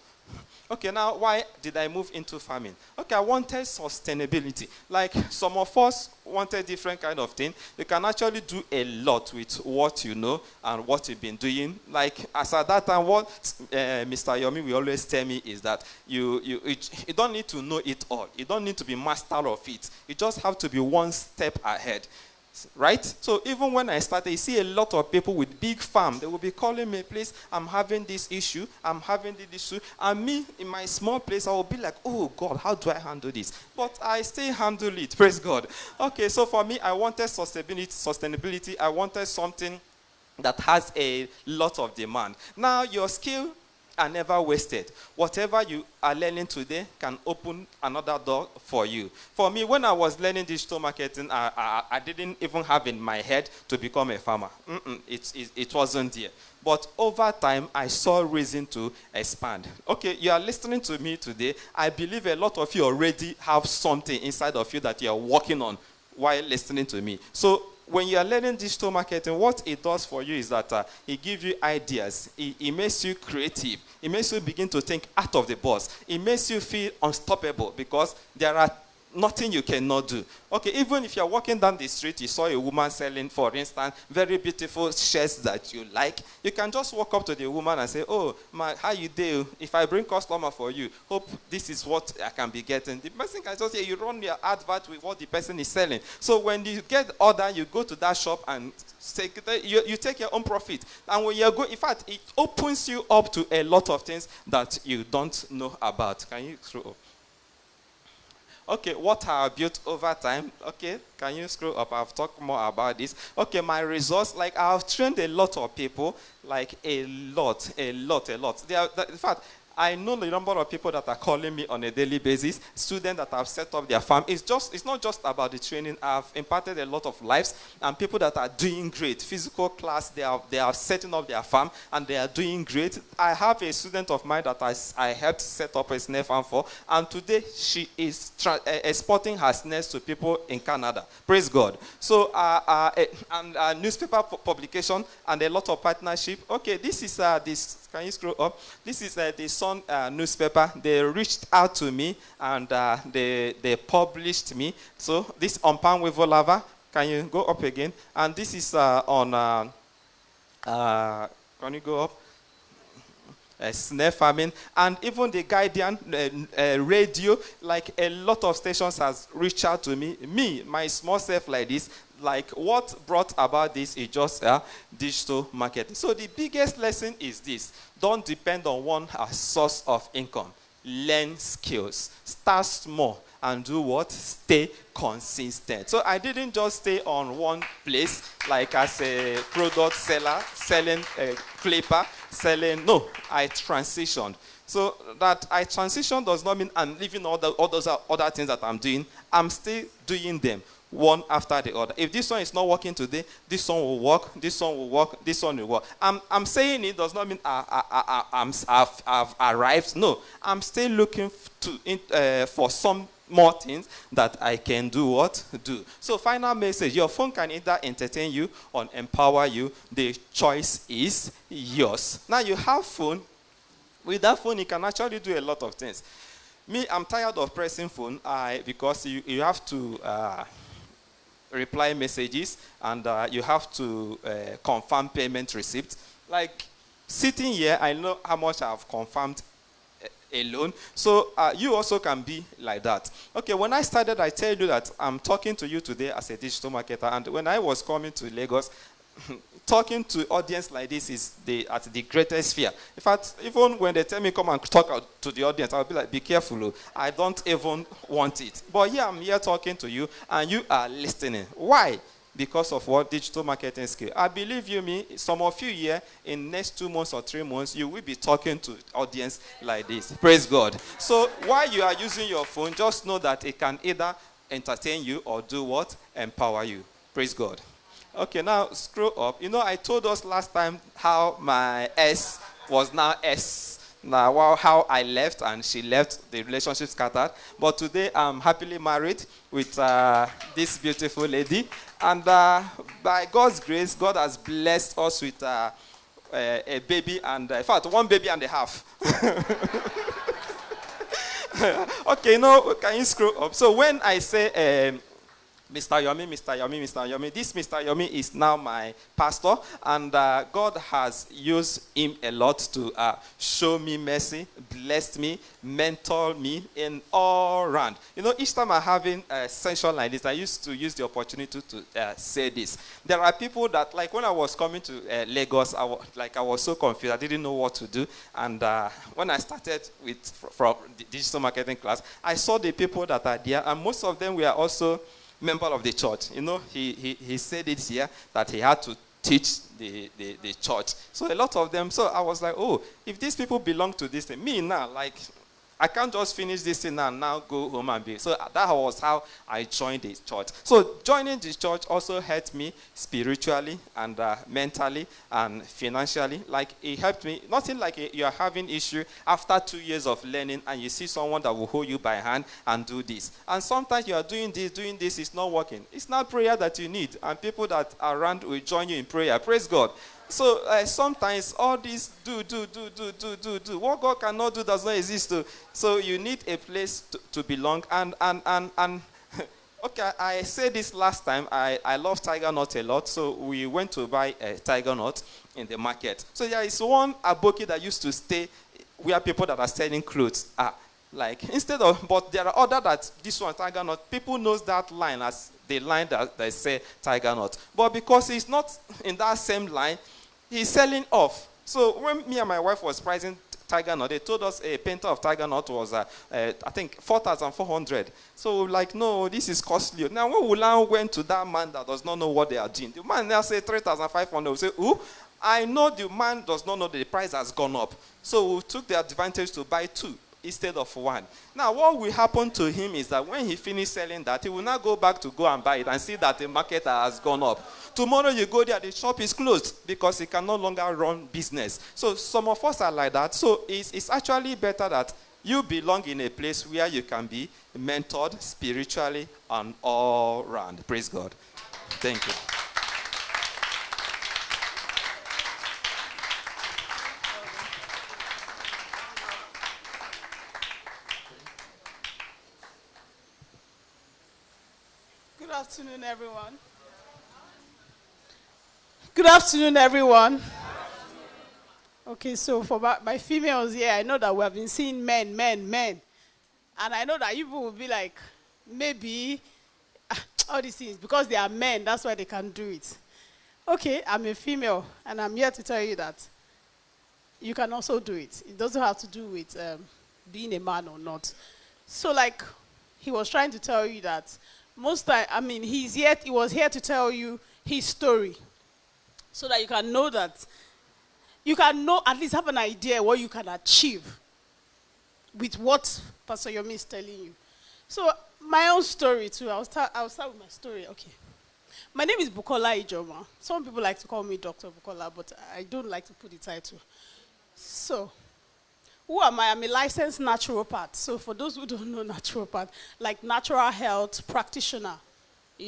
Okay, now why did I move into farming? Okay, I wanted sustainability. Like some of us wanted different kind of thing. You can actually do a lot with what you know and what you've been doing. Like as at that time, what Mr. Yomi will always tell me is that you don't need to know it all. You don't need to be master of it. You just have to be one step ahead. Right? So even when I started, you see a lot of people with big farm. They will be calling me, please, I'm having this issue. I'm having this issue. And me, in my small place, I will be like, oh, God, how do I handle this? But I still handle it. Praise God. Okay, so for me, I wanted sustainability. I wanted something that has a lot of demand. Now, your skill are never wasted. Whatever you are learning today can open another door for you. For me, when I was learning digital marketing, I didn't even have in my head to become a farmer. It wasn't there. But over time, I saw reason to expand. Okay, you are listening to me today. I believe a lot of you already have something inside of you that you are working on while listening to me. So when you are learning digital marketing, what it does for you is that it gives you ideas. It makes you creative. It makes you begin to think out of the box. It makes you feel unstoppable because there are nothing you cannot do. Okay, even if you're walking down the street, you saw a woman selling, for instance, very beautiful shirts that you like. You can just walk up to the woman and say, oh, how you do? If I bring customer for you, hope this is what I can be getting. The person can just say, you run your advert with what the person is selling. So when you get order, you go to that shop and you take your own profit. And when you go, in fact, it opens you up to a lot of things that you don't know about. Can you throw up? Okay, what I have built over time. Okay, can you scroll up? I've talked more about this. Okay, my results, like I've trained a lot of people, like a lot. In fact, I know the number of people that are calling me on a daily basis, students that have set up their farm. It's not just about the training. I've impacted a lot of lives, and people that are doing great. Physical class, they are setting up their farm, and they are doing great. I have a student of mine that I helped set up a snare farm for, and today she is exporting her snares to people in Canada. Praise God. So, and newspaper publication and a lot of partnership. Okay, this is this. Can you scroll up? This is the Sun newspaper. They reached out to me and they published me. So this on Palm Weevil Lava. Can you go up again? And this is on. Can you go up? Snare farming, and even the Guardian radio, like a lot of stations has reached out to me, my small self like this. Like what brought about this is just digital marketing. So the biggest lesson is this: don't depend on one source of income. Learn skills. Start small and do what? Stay consistent. So I didn't just stay on one place, like as a product seller, selling a clipper, no, I transitioned. So that I transitioned does not mean I'm leaving all those other things that I'm doing. I'm still doing them one after the other. If this one is not working today, this one will work, this one will work, this one will work. I'm saying it does not mean I've arrived. No, I'm still looking for some more things that I can do do. So final message, your phone can either entertain you or empower you. The choice is yours. Now you have phone. With that phone, you can actually do a lot of things. Me, I'm tired of pressing phone because you have to reply messages and you have to confirm payment receipt. Like sitting here, I know how much I've confirmed alone. So you also can be like that. Okay, when I started, I tell you that I'm talking to you today as a digital marketer. And when I was coming to Lagos, talking to audience like this is at the greatest fear. In fact, even when they tell me come and talk to the audience, I'll be like, be careful. I don't even want it. But here I'm here talking to you, and you are listening. Why? Because of what? Digital marketing skill. I believe some of you here, in next 2 months or 3 months, you will be talking to audience like this. Praise God. So while you are using your phone, just know that it can either entertain you or do what? Empower you. Praise God. Okay, now scroll up. I told us last time how my S was now S. Now, how I left and she left, the relationship scattered. But today I'm happily married with this beautiful lady. And by God's grace, God has blessed us with a baby, and in fact, 1 baby and a half. Okay, can you scroll up? So when I say Mr. Yomi, this Mr. Yomi is now my pastor, and God has used him a lot to show me mercy, bless me, mentor me in all round. Each time I'm having a session like this, I used to use the opportunity to say this. There are people that, like when I was coming to Lagos, I was so confused, I didn't know what to do, and when I started from the digital marketing class, I saw the people that are there, and most of them were also member of the church. He said it here that he had to teach the church. So a lot of them, so I was like, oh, if these people belong to this thing, me now, like, I can't just finish this thing and now go home and be. So that was how I joined the church. So joining the church also helped me spiritually and mentally and financially. Like it helped me. Nothing like you are having issue after 2 years of learning and you see someone that will hold you by hand and do this. And sometimes you are doing this, it's not working. It's not prayer that you need. And people that are around will join you in prayer. Praise God. So sometimes all this do. What God cannot do does not exist. So you need a place to belong. And okay, I said this last time. I love tiger nut a lot. So we went to buy a tiger nut in the market. So there is one aboki that used to stay where people that are selling clothes are. Like but there are other that this one tiger nut. People knows that line as the line that they say tiger nut. But because he's not in that same line, he's selling off. So when me and my wife was pricing tiger nut. They told us a painter of tiger nut was, I think, 4,400. So like, no, this is costly. Now, when we now went to that man that does not know what they are doing, the man now say 3,500. We say, ooh, I know the man does not know that the price has gone up. So we took the advantage to buy two instead of one. Now, what will happen to him is that when he finishes selling that, he will now go back to go and buy it and see that the market has gone up. Tomorrow you go there, the shop is closed because he can no longer run business. So some of us are like that. So it's actually better that you belong in a place where you can be mentored spiritually and all around. Praise God. Thank you. Good afternoon, everyone. Good afternoon, everyone. Okay, so for my females here, I know that we have been seeing men. And I know that you will be like, maybe all these things, because they are men, that's why they can do it. Okay, I'm a female, and I'm here to tell you that you can also do it. It doesn't have to do with being a man or not. So like, he was trying to tell you that most time, I mean, he was here to tell you his story, so that you can know that, you can know, at least have an idea what you can achieve with what Pastor Yomi is telling you. So my own story too, I'll start with my story. Okay. My name is Bukola Ijoma. Some people like to call me Dr. Bukola, but I don't like to put the title. So, who am I? I'm a licensed naturopath. So for those who don't know naturopath, like natural health practitioner,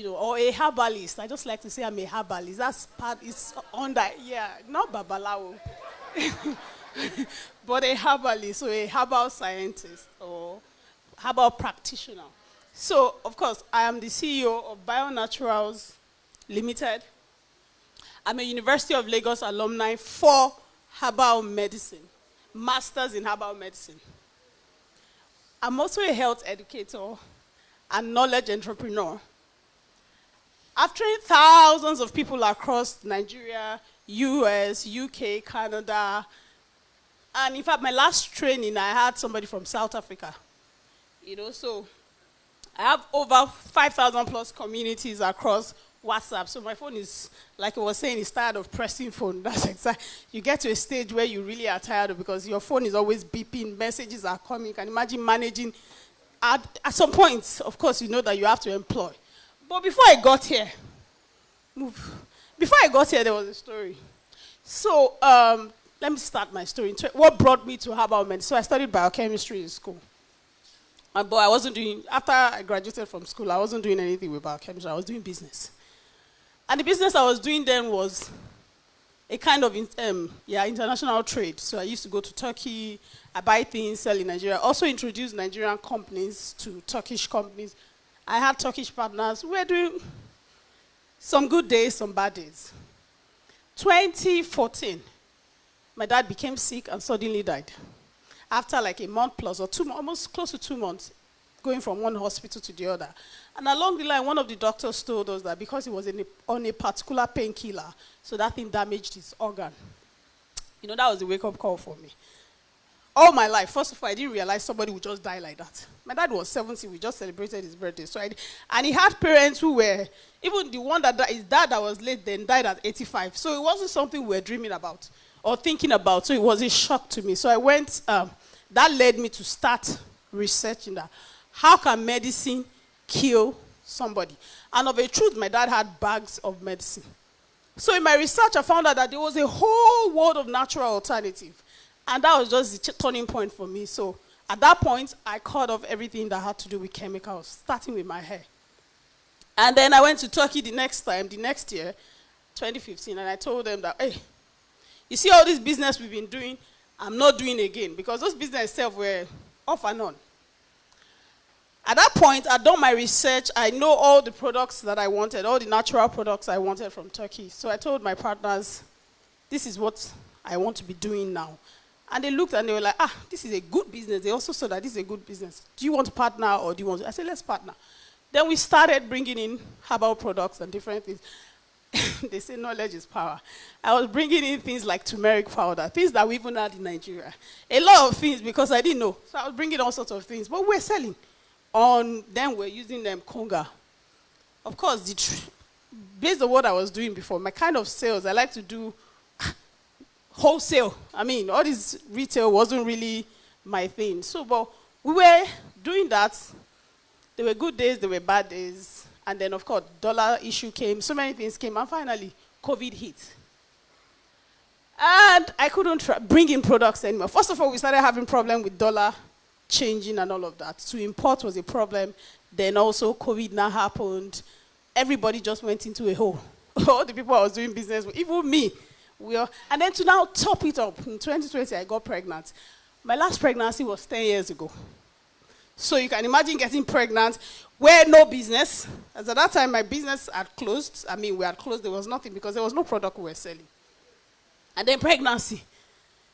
or a herbalist. I just like to say I'm a herbalist. That's part, it's under, not babalawo. But a herbalist, so a herbal scientist or herbal practitioner. So, of course, I am the CEO of BioNaturals Limited. I'm a University of Lagos alumni for herbal medicine, masters in herbal medicine. I'm also a health educator and knowledge entrepreneur. I've trained thousands of people across Nigeria, US, UK, Canada. And in fact, my last training, I had somebody from South Africa. So I have over 5,000 plus communities across WhatsApp. So my phone is, like I was saying, is tired of pressing phone. That's exactly. You get to a stage where you really are tired of, because your phone is always beeping, messages are coming. You can imagine managing. At some point, of course, you know that you have to employ. But before I got here, there was a story. So let me start my story. What brought me to herbal medicine? So I studied biochemistry in school. But I wasn't doing, after I graduated from school, I wasn't doing anything with biochemistry. I was doing business. And the business I was doing then was a kind of international trade. So I used to go to Turkey, I buy things, sell in Nigeria. Also introduce Nigerian companies to Turkish companies. I had Turkish partners. We were doing some good days, some bad days. 2014, my dad became sick and suddenly died. After like a month plus or 2 months, almost close to 2 months, going from one hospital to the other. And along the line, one of the doctors told us that because he was on a particular painkiller, so that thing damaged his organ. That was a wake-up call for me. All my life, first of all, I didn't realize somebody would just die like that. My dad was 70, we just celebrated his birthday. And he had parents who were, even the one that died, his dad that was late then died at 85. So it wasn't something we were dreaming about or thinking about. So it was a shock to me. So I went, that led me to start researching that. How can medicine kill somebody? And of a truth, my dad had bags of medicine. So in my research, I found out that there was a whole world of natural alternative. And that was just the turning point for me. So at that point, I cut off everything that had to do with chemicals, starting with my hair. And then I went to Turkey the next year, 2015, and I told them that, hey, you see all this business we've been doing, I'm not doing again, because those business itself were off and on. At that point, I'd done my research. I know all the products that I wanted, all the natural products I wanted from Turkey. So I told my partners, this is what I want to be doing now. And they looked and they were like, this is a good business. They also saw that this is a good business. Do you want to partner or do you want to? I said, let's partner. Then we started bringing in herbal products and different things. they say knowledge is power. I was bringing in things like turmeric powder, things that we even had in Nigeria. A lot of things because I didn't know. So I was bringing all sorts of things. But we're selling. Then we're using them conga. Of course, based on what I was doing before, my kind of sales, I like to do wholesale. I mean, all this retail wasn't really my thing. So, but we were doing that. There were good days, there were bad days. And then, of course, dollar issue came. So many things came. And finally, COVID hit. And I couldn't bring in products anymore. First of all, we started having problem with dollar changing and all of that. To import was a problem. Then also, COVID now happened. Everybody just went into a hole. All the people I was doing business with, even me. And then to now top it up, in 2020, I got pregnant. My last pregnancy was 10 years ago. So you can imagine getting pregnant where no business. As at that time, my business had closed. I mean, we had closed. There was nothing because there was no product we were selling. And then pregnancy.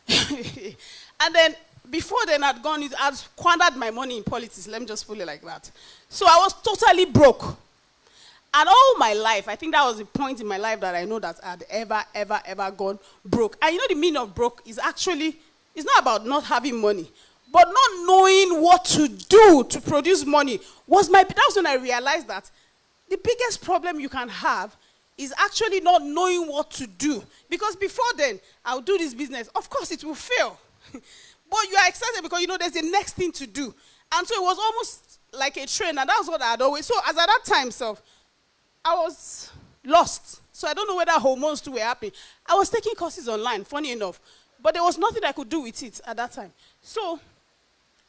And then before then, I'd squandered my money in politics. Let me just put it like that. So I was totally broke. And all my life, I think that was the point in my life that I know that I'd ever gone broke. And you know the meaning of broke is actually, it's not about not having money, but not knowing what to do to produce money. That was when I realized that the biggest problem you can have is actually not knowing what to do. Because before then, I'll do this business. Of course, it will fail. But you are excited because you know there's the next thing to do. And so it was almost like a train, and that was what I had always. So as at that time, I was lost. So I don't know whether hormones too were happening. I was taking courses online, funny enough. But there was nothing I could do with it at that time. So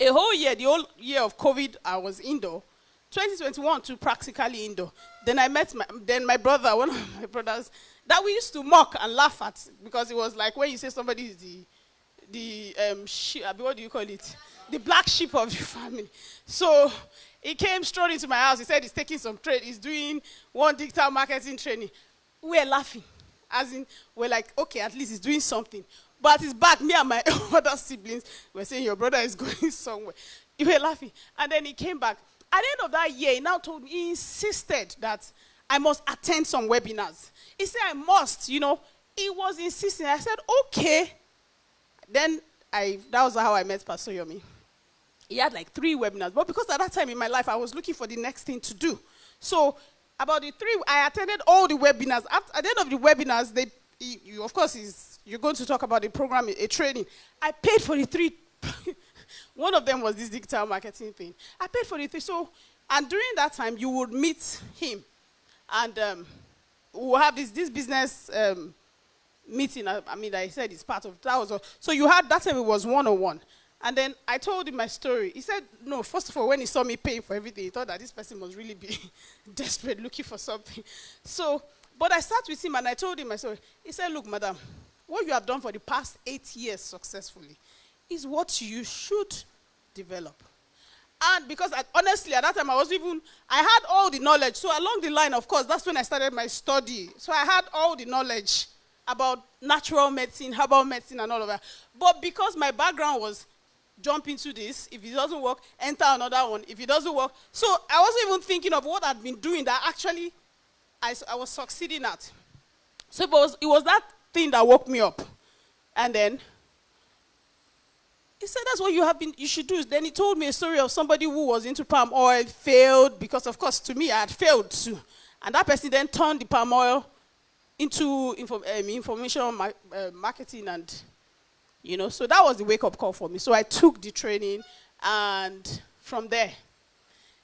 a whole year, the whole year of COVID, I was indoor. 2021 to practically indoor. Then I met my brother, one of my brothers, that we used to mock and laugh at because it was like when you say somebody is what do you call it? The black sheep of the family. So he came straight into my house. He said he's taking some trade. He's doing one digital marketing training. We were laughing. As in, we're like, okay, at least he's doing something. But at his back, me and my other siblings were saying, your brother is going somewhere. We were laughing. And then he came back. At the end of that year, he now told me, he insisted that I must attend some webinars. He said I must, He was insisting. I said, okay. Then that was how I met Pastor Yomi. He had like 3 webinars. But because at that time in my life, I was looking for the next thing to do. So about the 3, I attended all the webinars. At the end of the webinars, of course, you're going to talk about a program, a training. I paid for the 3. One of them was this digital marketing thing. I paid for the 3. So, and during that time, you would meet him. And we'll have this business meeting. I said it's part of that. So you had, that time it was one-on-one. And then I told him my story. He said, no, first of all, when he saw me paying for everything, he thought that this person must really be desperate, looking for something. So, but I sat with him and I told him my story. He said, look, madam, what you have done for the past 8 years successfully is what you should develop. And because honestly, at that time, I had all the knowledge. So along the line, of course, that's when I started my study. So I had all the knowledge about natural medicine, herbal medicine, and all of that. But because my background was jump into this, if it doesn't work, enter another one. If it doesn't work, so I wasn't even thinking of what I'd been doing that actually I was succeeding at. So it was that thing that woke me up. And then he said, that's what you should do. Then he told me a story of somebody who was into palm oil, failed, because of course to me I had failed too. And that person then turned the palm oil into information marketing, and so that was the wake-up call for me. So I took the training, and from there,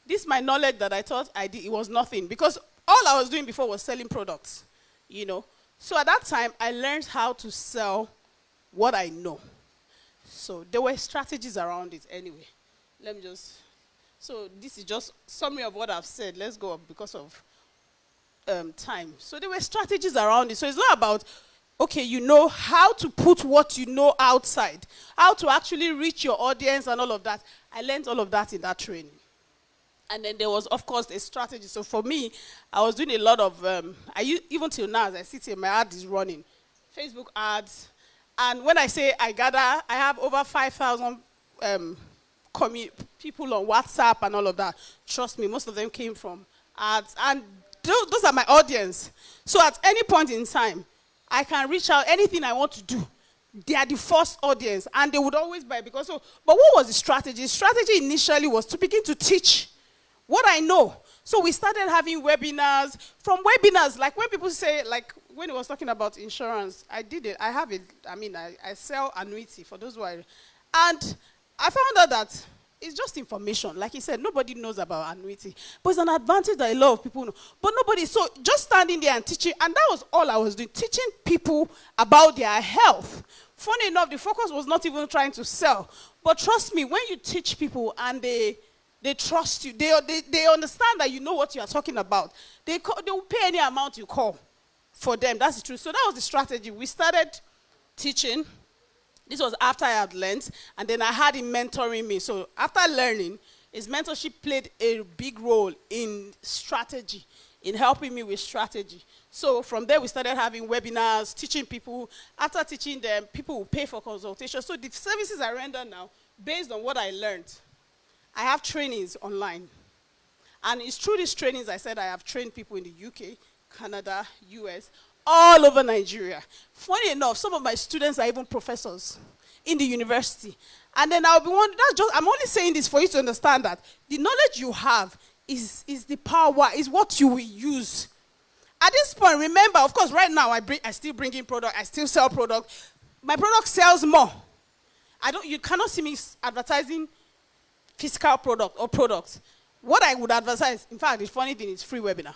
this my knowledge that I thought I did, it was nothing, because all I was doing before was selling products, So at that time, I learned how to sell what I know. So there were strategies around it anyway. So this is just summary of what I've said. Let's go up because of time. So there were strategies around it. So it's not about, okay, you know how to put what you know outside, how to actually reach your audience and all of that. I learned all of that in that training. And then there was, of course, a strategy. So for me, I was doing a lot of, even till now, as I sit here, my ad is running. Facebook ads. And when I say I have over 5,000 people on WhatsApp and all of that. Trust me, most of them came from ads. And those are my audience. So at any point in time, I can reach out anything I want to do. They are the first audience, and they would always buy because so. But what was the strategy? The strategy initially was to begin to teach what I know. So we started having webinars. From webinars, like when people say, like when he was talking about insurance, I did it. I have it. I mean, I sell annuity for those who are, and I found out that it's just information. Like he said, nobody knows about annuity. But it's an advantage that a lot of people know. But nobody, so just standing there and teaching, and that was all I was doing, teaching people about their health. Funny enough, the focus was not even trying to sell. But trust me, when you teach people and they trust you, they understand that you know what you are talking about, they will pay any amount you call for them. That's the truth. So that was the strategy. We started teaching. This was after I had learned, and then I had him mentoring me. So after learning, his mentorship played a big role in strategy, in helping me with strategy. So from there, we started having webinars, teaching people. After teaching them, people will pay for consultation. So the services I render now, based on what I learned, I have trainings online. And it's through these trainings I said I have trained people in the UK, Canada, US, all over Nigeria. Funny enough, some of my students are even professors in the university. And then I'll be wondering, I'm only saying this for you to understand that the knowledge you have is the power, is what you will use. At this point, remember, of course, right now I still bring in product, I still sell product. My product sells more. You cannot see me advertising physical product or products. What I would advertise, in fact, the funny thing is free webinar.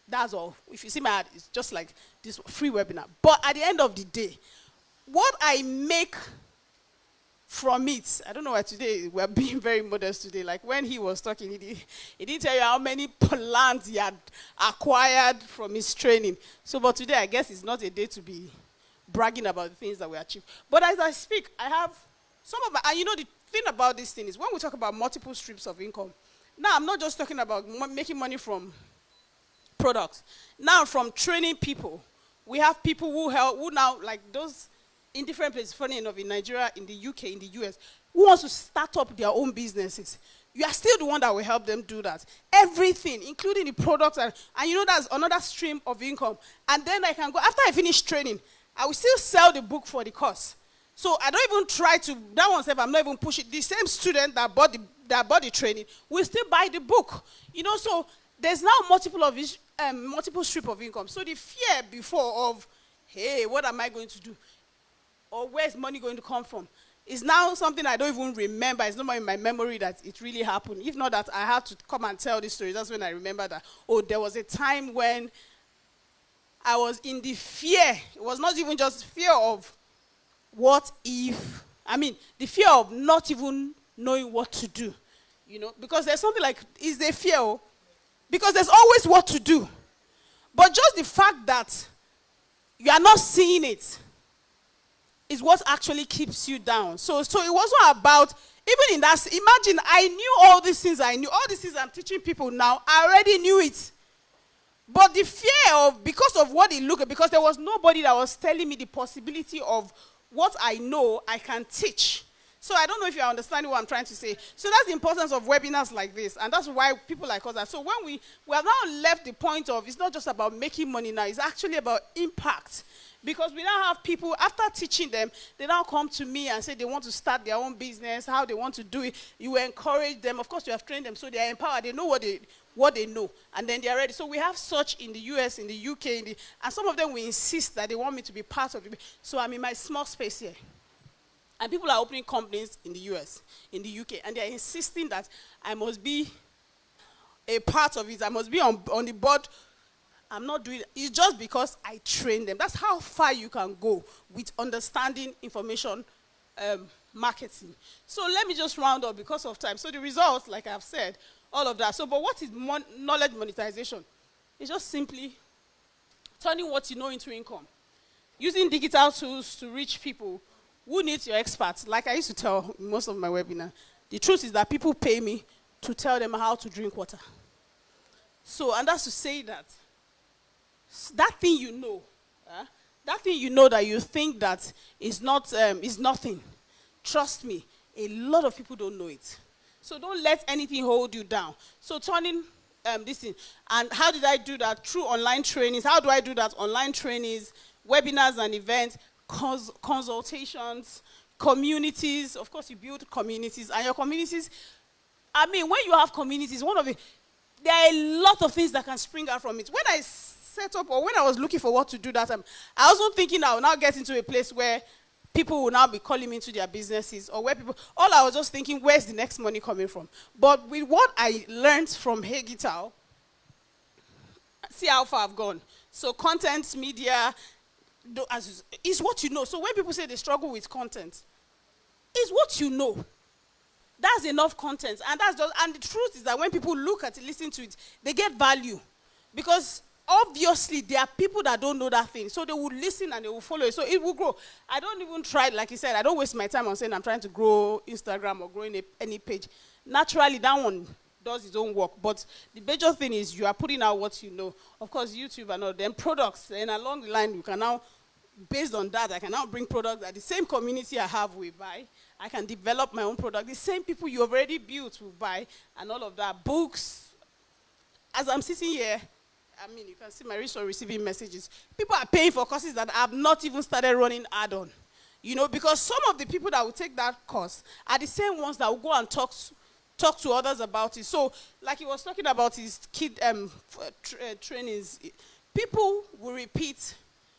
That's all. If you see my ad, it's just like this free webinar. But at the end of the day, what I make from it, I don't know why today we're being very modest today. Like when he was talking, he didn't tell you how many plants he had acquired from his training. So, but today I guess it's not a day to be bragging about the things that we achieved. But as I speak, I have some of my, and you know the thing about this thing is when we talk about multiple streams of income, now I'm not just talking about making money from products. Now from training people, we have people who now, like those in different places, funny enough, in Nigeria, in the UK, in the US, who wants to start up their own businesses. You are still the one that will help them do that. Everything, including the products, and you know that's another stream of income. And then I can go, after I finish training, I will still sell the book for the course. So I don't even try to, that one said, I'm not even pushing. The same student that bought the training will still buy the book. You know, so there's now multiple stream of income. So the fear before of, hey, what am I going to do? Or where's money going to come from? Is now something I don't even remember. It's not more in my memory that it really happened. If not that I had to come and tell this story, that's when I remember that, oh, there was a time when I was in the fear. It was not even just fear of what if, the fear of not even knowing what to do. You know, because there's something like, is there fear? Because there's always what to do. But just the fact that you are not seeing it is what actually keeps you down. So it wasn't about, even in that, imagine I knew all these things all these things I'm teaching people now, I already knew it. But the fear of, because of what it looked like, because there was nobody that was telling me the possibility of what I know I can teach. So I don't know if you're understanding what I'm trying to say. So that's the importance of webinars like this. And that's why people like us are. So when we have now left the point of, it's not just about making money now, it's actually about impact. Because we now have people, after teaching them, they now come to me and say they want to start their own business, how they want to do it. You encourage them. Of course, you have trained them, so they are empowered. They know what they know, and then they are ready. So we have such in the US, in the UK, and some of them will insist that they want me to be part of it. So I'm in my small space here. And people are opening companies in the US, in the UK, and they're insisting that I must be a part of it. I must be on the board. I'm not doing it. It's just because I train them. That's how far you can go with understanding information marketing. So let me just round up because of time. So the results, like I've said, all of that. So, but what is knowledge monetization? It's just simply turning what you know into income. Using digital tools to reach people who need your experts. Like I used to tell in most of my webinars, the truth is that people pay me to tell them how to drink water. So, and that's to say that that thing you know, that you think that is nothing. Trust me, a lot of people don't know it. So don't let anything hold you down. So turning this thing. And how did I do that? Through online trainings. How do I do that? Online trainings, webinars and events, consultations, communities. Of course, you build communities, and your communities, I mean, when you have communities, there are a lot of things that can spring out from it. When I set up, or when I was looking for what to do that time, I wasn't thinking I will now get into a place where people will now be calling me into their businesses, or where people, all I was just thinking, where's the next money coming from? But with what I learned from Hegital, see how far I've gone. So content, media, is what you know. So when people say they struggle with content, it's what you know. That's enough content. And the truth is that when people look at it, listen to it, they get value. Because obviously there are people that don't know that thing. So they will listen and they will follow it. So it will grow. I don't even try, like you said, I don't waste my time on saying I'm trying to grow Instagram or growing any page. Naturally, that one does its own work. But the major thing is you are putting out what you know. Of course, YouTube and all, then products. And along the line, you can now, based on that, I can now bring products that the same community I have will buy. I can develop my own product. The same people you already built will buy, and all of that. Books. As I'm sitting here, I mean, you can see my resource receiving messages. People are paying for courses that I have not even started running ad on. You know, because some of the people that will take that course are the same ones that will go and talk to others about it. So, like he was talking about his kid trainings, people will repeat.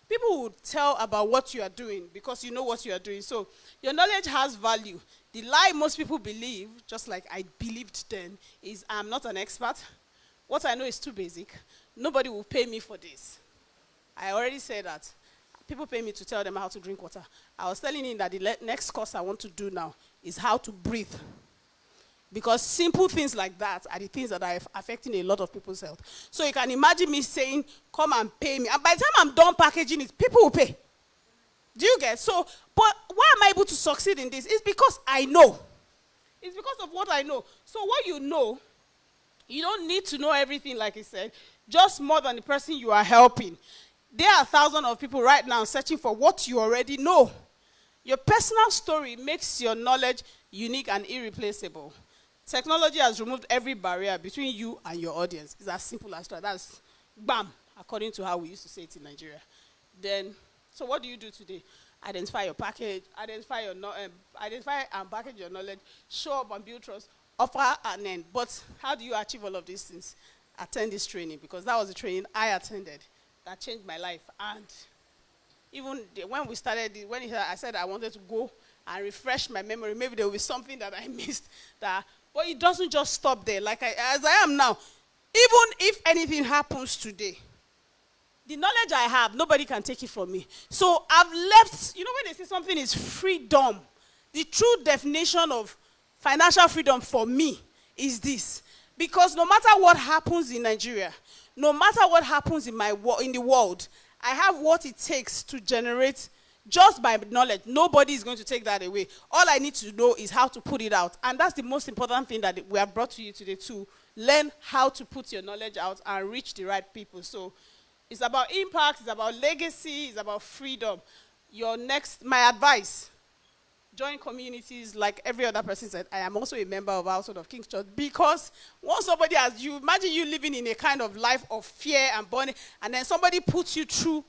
People will tell about what you are doing because you know what you are doing. So your knowledge has value. The lie most people believe, just like I believed then, is I'm not an expert. What I know is too basic. Nobody will pay me for this. I already said that. People pay me to tell them how to drink water. I was telling him that the next course I want to do now is how to breathe. Because simple things like that are the things that are affecting a lot of people's health. So you can imagine me saying, come and pay me. And by the time I'm done packaging it, people will pay. Do you get? So, but why am I able to succeed in this? It's because I know. It's because of what I know. So what you know, you don't need to know everything, like he said, just more than the person you are helping. There are thousands of people right now searching for what you already know. Your personal story makes your knowledge unique and irreplaceable. Technology has removed every barrier between you and your audience. It's as simple as that. That's bam, according to how we used to say it in Nigeria. Then, so what do you do today? Identify your package, identify and package your knowledge, show up and build trust, offer an end. But how do you achieve all of these things? Attend this training, because that was the training I attended that changed my life. And even when we started, I said I wanted to go and refresh my memory, maybe there will be something that I missed. But it doesn't just stop there. As I am now, even if anything happens today, the knowledge I have, nobody can take it from me. So I've left, you know, when they say something is freedom, the true definition of financial freedom for me is this. Because no matter what happens in Nigeria, no matter what happens in the world, I have what it takes to generate just by knowledge. Nobody is going to take that away. All I need to know is how to put it out. And that's the most important thing that we have brought to you today, to learn how to put your knowledge out and reach the right people. So it's about impact, it's about legacy, it's about freedom. My advice, join communities like every other person said. I am also a member of Household of King's Church, because once somebody imagine you living in a kind of life of fear and burning, and then somebody puts you through,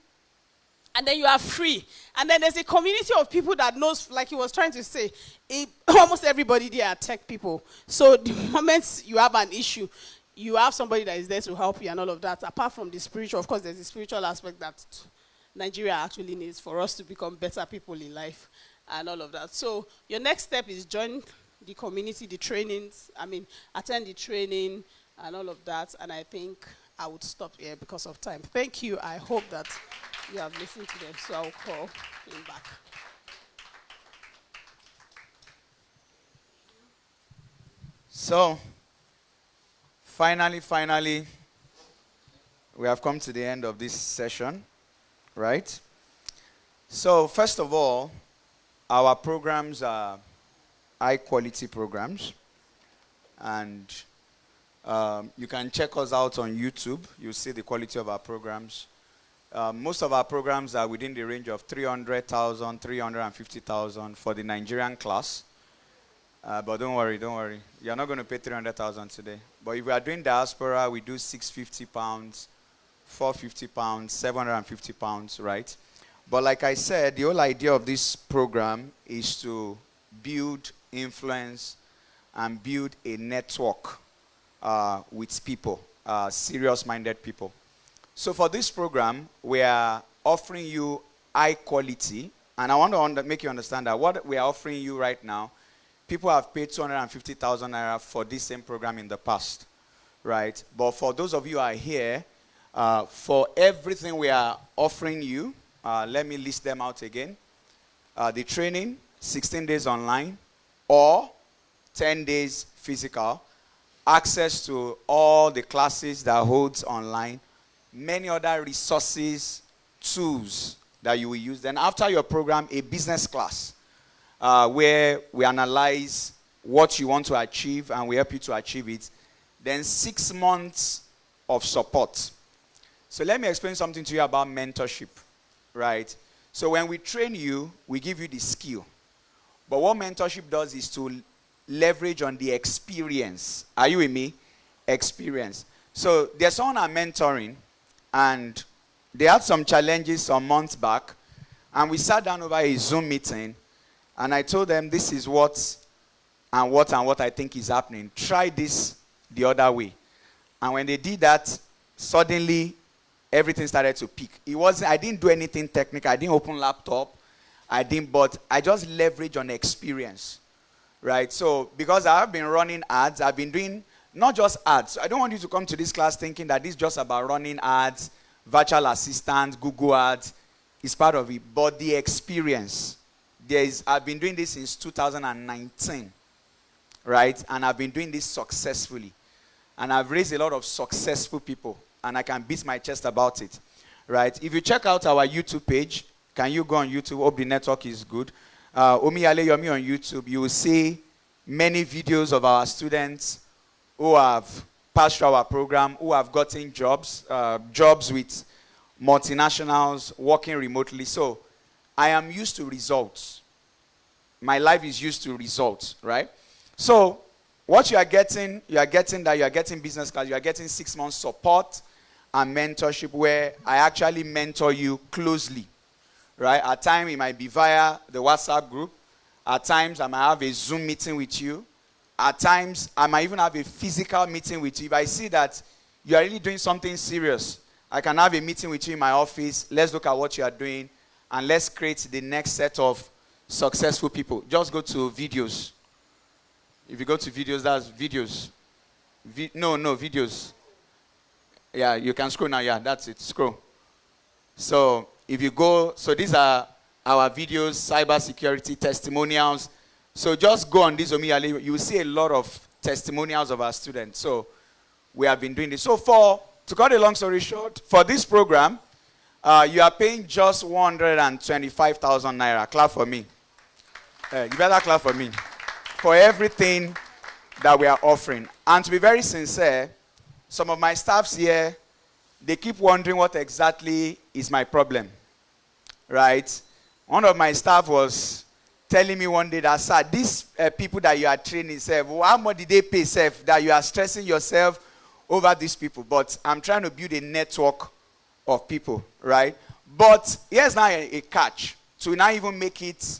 and then you are free. And then there's a community of people that knows, like he was trying to say, almost everybody there are tech people. So the moment you have an issue, you have somebody that is there to help you and all of that. Apart from the spiritual, of course, there's the spiritual aspect that Nigeria actually needs for us to become better people in life and all of that. So your next step is join the community, the trainings, attend the training and all of that. And I think I would stop here because of time. Thank you. I hope that you have listened to them, so I'll call him back. So, finally, we have come to the end of this session, right? So, first of all, our programs are high-quality programs, and you can check us out on YouTube. You'll see the quality of our programs. Most of our programs are within the range of 300,000, 350,000 for the Nigerian class. But don't worry, don't worry. You're not going to pay 300,000 today. But if we are doing diaspora, we do 650 pounds, 450 pounds, 750 pounds, right? But like I said, the whole idea of this program is to build influence and build a network with people, serious-minded people. So for this program, we are offering you high quality, and I want to make you understand that what we are offering you right now, people have paid 250,000 naira for this same program in the past, right? But for those of you who are here, for everything we are offering you, let me list them out again. The training, 16 days online, or 10 days physical, access to all the classes that holds online, many other resources, tools that you will use. Then after your program, a business class where we analyze what you want to achieve and we help you to achieve it. Then 6 months of support. So let me explain something to you about mentorship, right? So when we train you, we give you the skill. But what mentorship does is to leverage on the experience. Are you with me? Experience. So there's someone I'm mentoring, and they had some challenges some months back, and we sat down over a Zoom meeting, and I told them this is what I think is happening. Try this the other way. And when they did that, suddenly everything started to peak. I didn't do anything technical. I didn't open laptop. But I just leverage on experience. Right? So because I have been running ads, I've been doing not just ads. So I don't want you to come to this class thinking that this is just about running ads, virtual assistant, Google ads. It's part of it. But the experience. I've been doing this since 2019. Right? And I've been doing this successfully. And I've raised a lot of successful people. And I can beat my chest about it. Right? If you check out our YouTube page, can you go on YouTube? Hope the network is good. Omiyale Yomi on YouTube, you will see many videos of our students who have passed through our program, who have gotten jobs with multinationals, working remotely. So I am used to results. My life is used to results, right? So what you are getting business class, you are getting 6 months support and mentorship where I actually mentor you closely. Right? At times, it might be via the WhatsApp group. At times, I might have a Zoom meeting with you. At times, I might even have a physical meeting with you. If I see that you are really doing something serious, I can have a meeting with you in my office. Let's look at what you are doing, and let's create the next set of successful people. Just go to videos. If you go to videos, that's videos. Videos. Yeah, you can scroll now. Yeah, that's it. Scroll. So if you go, so these are our videos, cybersecurity testimonials. So just go on this Omiyale, you will see a lot of testimonials of our students. So we have been doing this. So to cut a long story short, for this program, you are paying just 125,000 naira. Clap for me. You better clap for me. For everything that we are offering. And to be very sincere, some of my staffs here, they keep wondering what exactly is my problem, right? One of my staff was telling me one day that, sir, these people that you are training, how much did they pay, that you are stressing yourself over these people? But I'm trying to build a network of people, right? But here's now a catch. To now even make it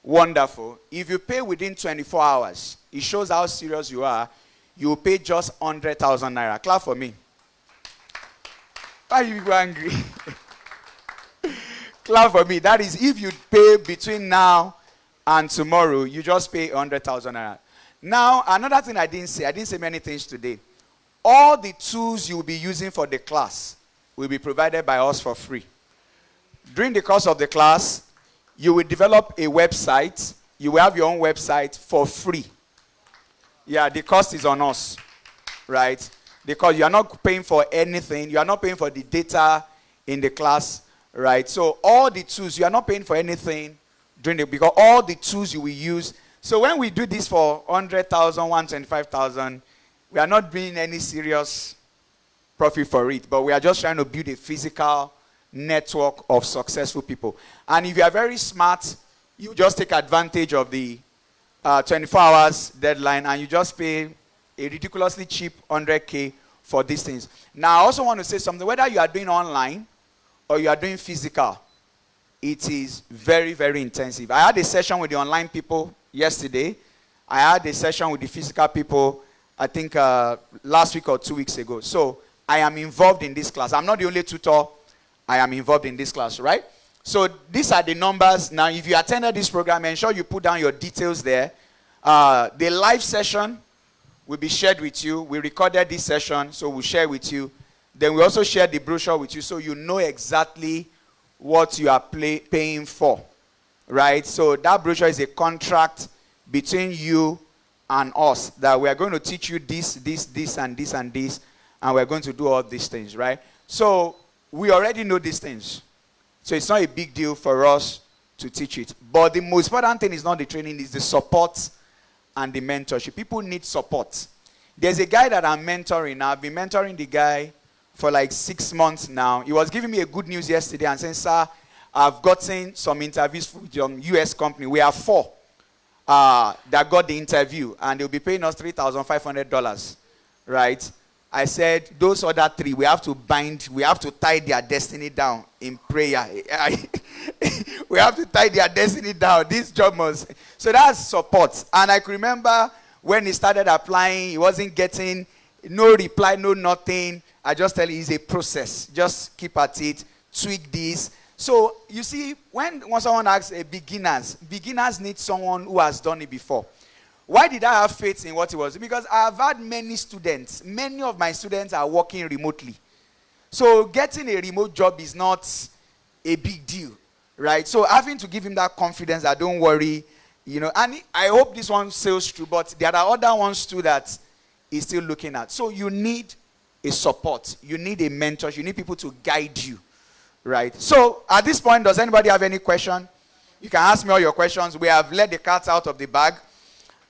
wonderful, if you pay within 24 hours, it shows how serious you are, you will pay just 100,000 naira. Clap for me. Why are you people angry? Clap for me. That is, if you pay between now and tomorrow, you just pay 100,000 naira. Now, another thing I didn't say many things today. All the tools you will be using for the class will be provided by us for free. During the course of the class, you will develop a website. You will have your own website for free. Yeah, the cost is on us, right? Because you are not paying for anything. You are not paying for the data in the class, right? So all the tools, you are not paying for anything because all the tools you will use. So when we do this for 100,000, 125,000, we are not doing any serious profit for it, but we are just trying to build a physical network of successful people. And if you are very smart, you just take advantage of the 24 hours deadline, and you just pay a ridiculously cheap 100K for these things. Now, I also want to say something. Whether you are doing online or you are doing physical, it is very, very intensive. I had a session with the online people yesterday. I had a session with the physical people, I think, last week or 2 weeks ago. So I am involved in this class. I'm not the only tutor. I am involved in this class, right? So these are the numbers. Now, if you attended this program, ensure you put down your details there. The live session will be shared with you. We recorded this session, so we'll share with you. Then we also share the brochure with you so you know exactly what you are paying for, right? So that brochure is a contract between you and us that we are going to teach you this, and this, and this, and we're going to do all these things, right? So we already know these things. So it's not a big deal for us to teach it. But the most important thing is not the training, it's the support and the mentorship. People need support. There's a guy that I'm mentoring now. I've been mentoring the guy for like 6 months now. He was giving me a good news yesterday and saying, sir, I've gotten some interviews from US company. We have 4 that got the interview, and they'll be paying us $3,500, right? I said, those other 3, we have to tie their destiny down in prayer. We have to tie their destiny down. This job must. So that's support. And I can remember when he started applying, he wasn't getting no reply, no nothing. I just tell you, it's a process. Just keep at it, tweak this. So you see, when someone asks beginners need someone who has done it before. Why did I have faith in what it was? Because I have had many students. Many of my students are working remotely. So getting a remote job is not a big deal, right? So having to give him that confidence that don't worry, you know, and I hope this one sails through, but there are other ones too that he's still looking at. So you need a support. You need a mentor. You need people to guide you, right? So at this point, does anybody have any question? You can ask me all your questions. We have let the cat out of the bag.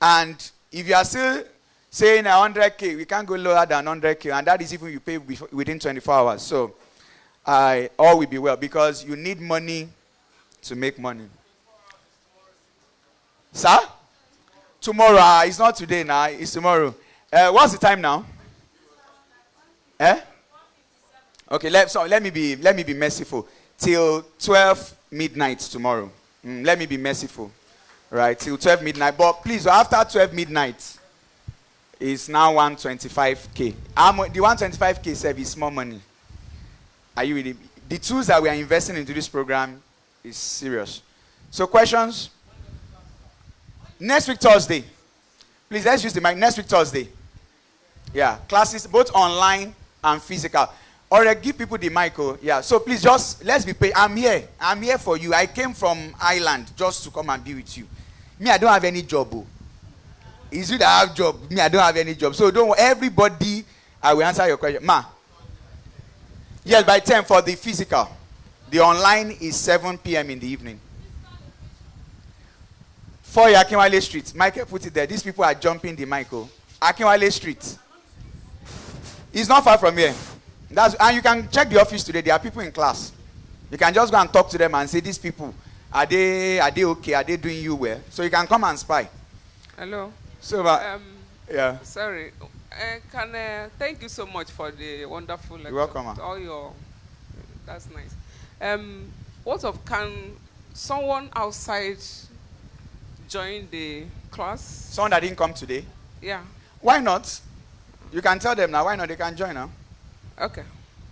And if you are still saying 100K, we can't go lower than 100K. And that is if you pay within 24 hours. So all will be well, because you need money to make money. Sir? Tomorrow. It's not today now. It's tomorrow. What's the time now? Okay, let me be merciful. Till 12 midnight tomorrow. Let me be merciful. Right, till 12 midnight. But please, after 12 midnight, it's now 125K. The 125K service is more money. Are you really? The tools that we are investing into this program is serious. So questions? Next week, Thursday. Please, let's use the mic. Next week, Thursday. Yeah, classes both online and physical. Or give people the mic. Oh, yeah. So please, just let's be paid. I'm here. I'm here for you. I came from Ireland just to come and be with you. Me, I don't have any job. Oh. It's you that have job. Me, I don't have any job. So don't worry. Everybody, I will answer your question. Ma. Yes, by 10 for the physical. The online is 7 p.m. in the evening. 4 Akinwale Street. Michael put it there. These people are jumping the mic. Oh. Akinwale Street. It's not far from here. And you can check the office today. There are people in class. You can just go and talk to them and say, these people, are they okay? Are they doing you well? So you can come and spy. Hello. So, yeah. Sorry. Thank you so much for the wonderful lecture. You're welcome. That's nice. Can someone outside join the class? Someone that didn't come today? Yeah. Why not? You can tell them now. Why not? They can join now. Okay.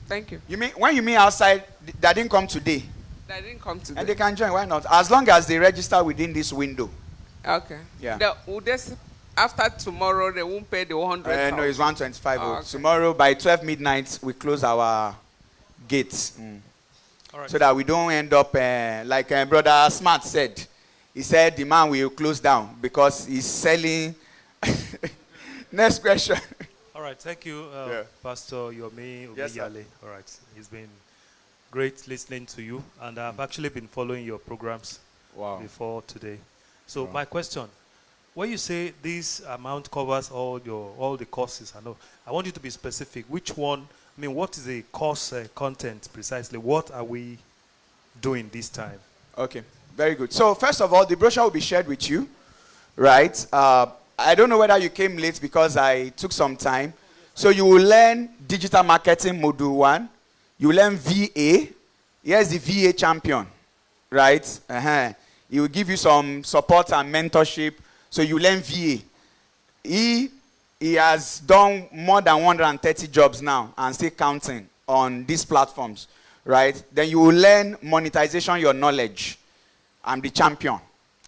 Thank you. When you mean outside, that didn't come today? That didn't come today. And they can join. Why not? As long as they register within this window. Okay. Yeah. After tomorrow, they won't pay the 100. No, it's 125. Okay. Tomorrow by 12 midnight, we close our gates. All right. So that we don't end up like Brother Smart said. He said the man will close down because he's selling. Next question. All right, thank you, Pastor Yomi Yes, Yale. All right, it's been great listening to you, and I've actually been following your programs before today. So my question, when you say this amount covers all the courses, I want you to be specific. Which one? I mean, what is the course content precisely? What are we doing this time? Okay, very good. So first of all, the brochure will be shared with you. right? I don't know whether you came late because I took some time. So you will learn digital marketing module 1. You learn VA. Here's the VA champion, right? He will give you some support and mentorship. So you learn VA. He has done more than 130 jobs now and still counting on these platforms, right? Then you will learn monetization your knowledge. I'm the champion,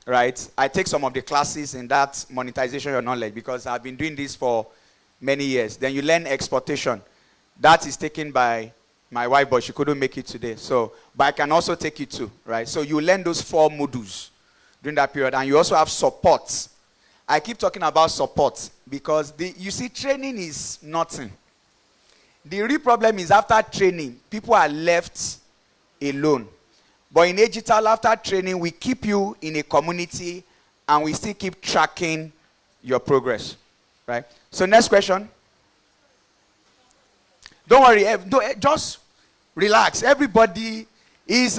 right? I take some of the classes in that monetization your knowledge because I've been doing this for many years. Then you learn exportation. That is taken by my wife, but she couldn't make it today. So, but I can also take it too, right? So you learn those 4 modules during that period. And you also have support. I keep talking about support because you see, training is nothing. The real problem is after training, people are left alone. But in digital, after training, we keep you in a community and we still keep tracking your progress, right? So next question. Don't worry, just relax. Everybody is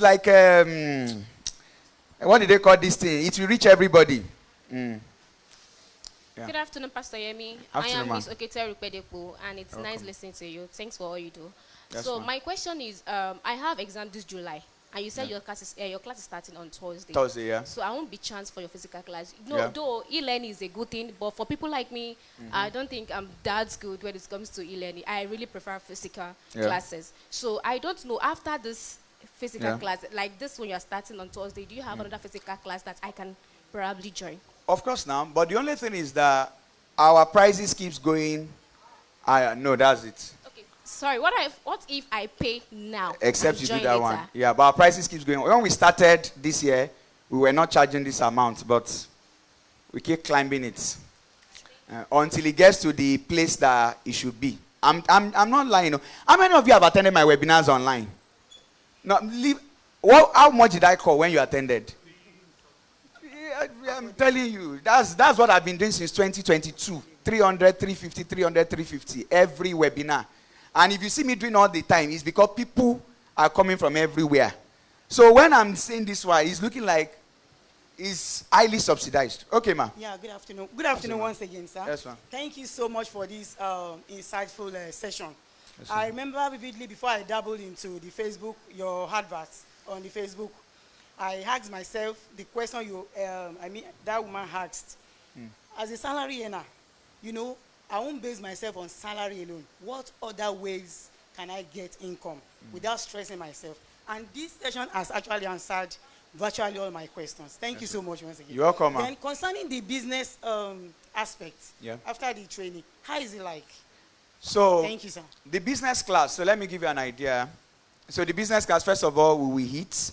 like, what do they call this thing? It will reach everybody. Yeah. Good afternoon, Pastor Yemi. I am Miss Okete Rupedepo, and it's nice listening to you. Thanks for all you do. Yes, so my question is, I have exam this July, and you said your class is starting on Thursday. Thursday, yeah. So I won't be chance for your physical class. Though e-learning is a good thing, but for people like me, I don't think I'm that good when it comes to e-learning. I really prefer physical classes. So I don't know, after this physical class, like this one you're starting on Thursday, do you have another physical class that I can probably join? Of course now, but the only thing is that our prices keeps going. No, that's it. Okay, sorry. What if I pay now? Except you do that later? one. Yeah, but our prices keeps going. When we started this year, we were not charging this amount, but we keep climbing it until it gets to the place that it should be. I'm not lying. No. How many of you have attended my webinars online? No, how much did I call when you attended? I'm telling you, that's what I've been doing since 2022. 300, 350, 300, 350 every webinar. And if you see me doing all the time, it's because people are coming from everywhere. So when I'm saying this one, it's looking like it's highly subsidized. Okay, ma'am. Yeah, good afternoon. Good afternoon once again, sir. Yes, ma'am. Thank you so much for this insightful session. Yes, I remember vividly before I dabbled into the Facebook, your adverts on the Facebook, I asked myself the question that woman asked. As a salary earner, I won't base myself on salary alone. What other ways can I get income without stressing myself? And this session has actually answered virtually all my questions. Thank you so much once again. You're welcome, ma'am. Then concerning the business aspect, after the training, how is it like? So, thank you, sir. The business class, so let me give you an idea. So the business class, first of all, we will hit,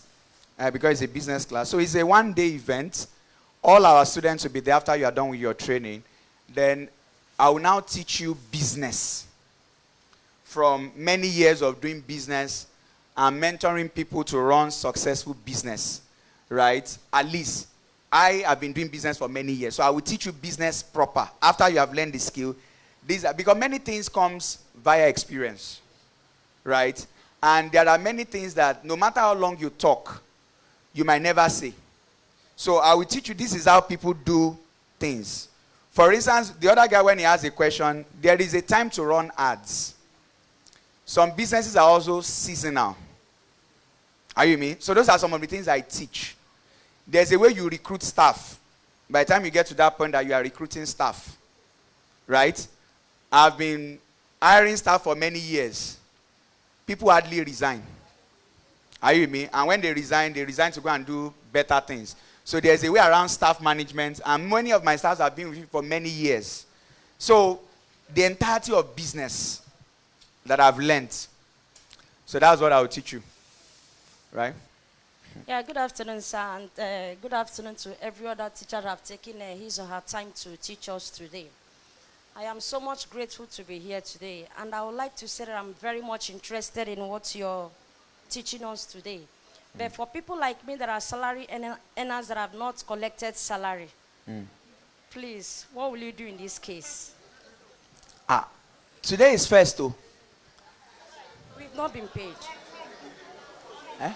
because it's a business class. So it's a one-day event. All our students will be there after you are done with your training. Then I will now teach you business. From many years of doing business and mentoring people to run successful business, right? At least I have been doing business for many years. So I will teach you business proper. After you have learned the skill, because many things comes via experience, right? And there are many things that no matter how long you talk, you might never say. So I will teach you this is how people do things. For instance, the other guy, when he has a question, there is a time to run ads. Some businesses are also seasonal. Are you with me? So those are some of the things I teach. There's a way you recruit staff. By the time you get to that point that you are recruiting staff, right? I've been hiring staff for many years. People hardly resign. Are you with me? And when they resign to go and do better things. So there's a way around staff management, and many of my staffs have been with me for many years. So the entirety of business that I've learned. So that's what I will teach you. Right? Yeah, good afternoon, sir, and good afternoon to every other teacher that have taken his or her time to teach us today. I am so much grateful to be here today, and I would like to say that I'm very much interested in what you're teaching us today. But for people like me that are salary earners that have not collected salary, please, what will you do in this case? Today is first, though. We've not been paid. Eh?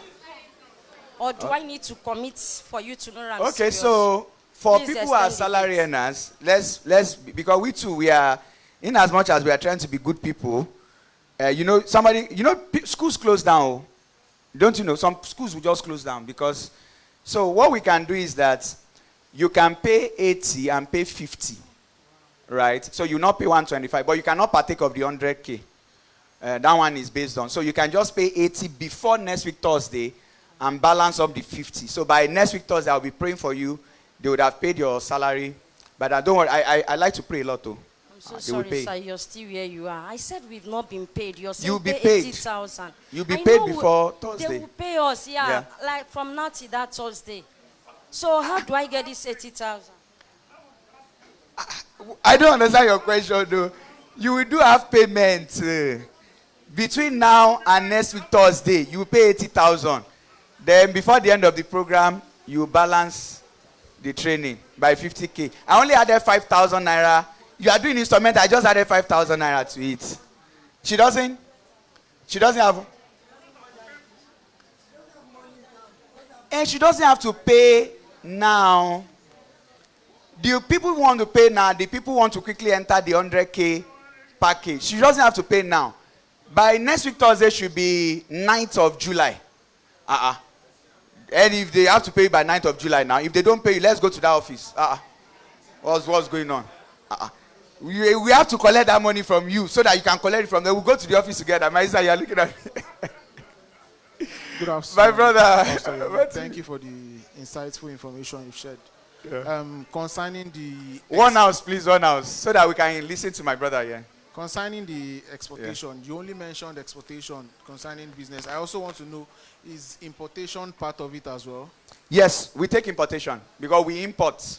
Or do I need to commit for you to know that I'm Okay, serious? so For Please people who are extend the salary date. earners, let's because we too, we are, in as much as we are trying to be good people, schools close down. Oh. Don't you know? Some schools will just close down because, so what we can do is that you can pay 80 and pay 50, right? So you not pay 125, but you cannot partake of the 100K. That one is based on. So you can just pay 80 before next week Thursday and balance up the 50. So by next week Thursday, I'll be praying for you. They would have paid your salary. But don't worry, I like to pray a lot too. I'm so They sorry, will pay. sir. You're still where you are. I said we've not been paid. You're saying You'll be pay paid. 80,000. You'll be I paid know before They Thursday. will pay us, yeah, like from now till that Thursday. So how do I get this 80,000? I don't understand your question though. You will do half payment. Between now and next week Thursday, you will pay 80,000. Then before the end of the program, you balance the training by 50K. I only added 5,000 naira. You are doing installment, I just added 5,000 naira to it. She doesn't have, and she doesn't have to pay now. The people who want to pay now, the people who want to quickly enter the 100K package. She doesn't have to pay now. By next week Thursday should be 9th of July. And if they have to pay by 9th of July now, if they don't pay you, let's go to that office. What's going on? We have to collect that money from you so that you can collect it from them. We'll go to the office together. Maisa, you're looking at me. Good afternoon. My brother. Pastor, thank you for the insightful information you've shared. Yeah. Concerning the... One house, please, one house, so that we can listen to my brother here. Concerning the exportation, you only mentioned exportation concerning business. I also want to know, is importation part of it as well? Yes, we take importation because we import.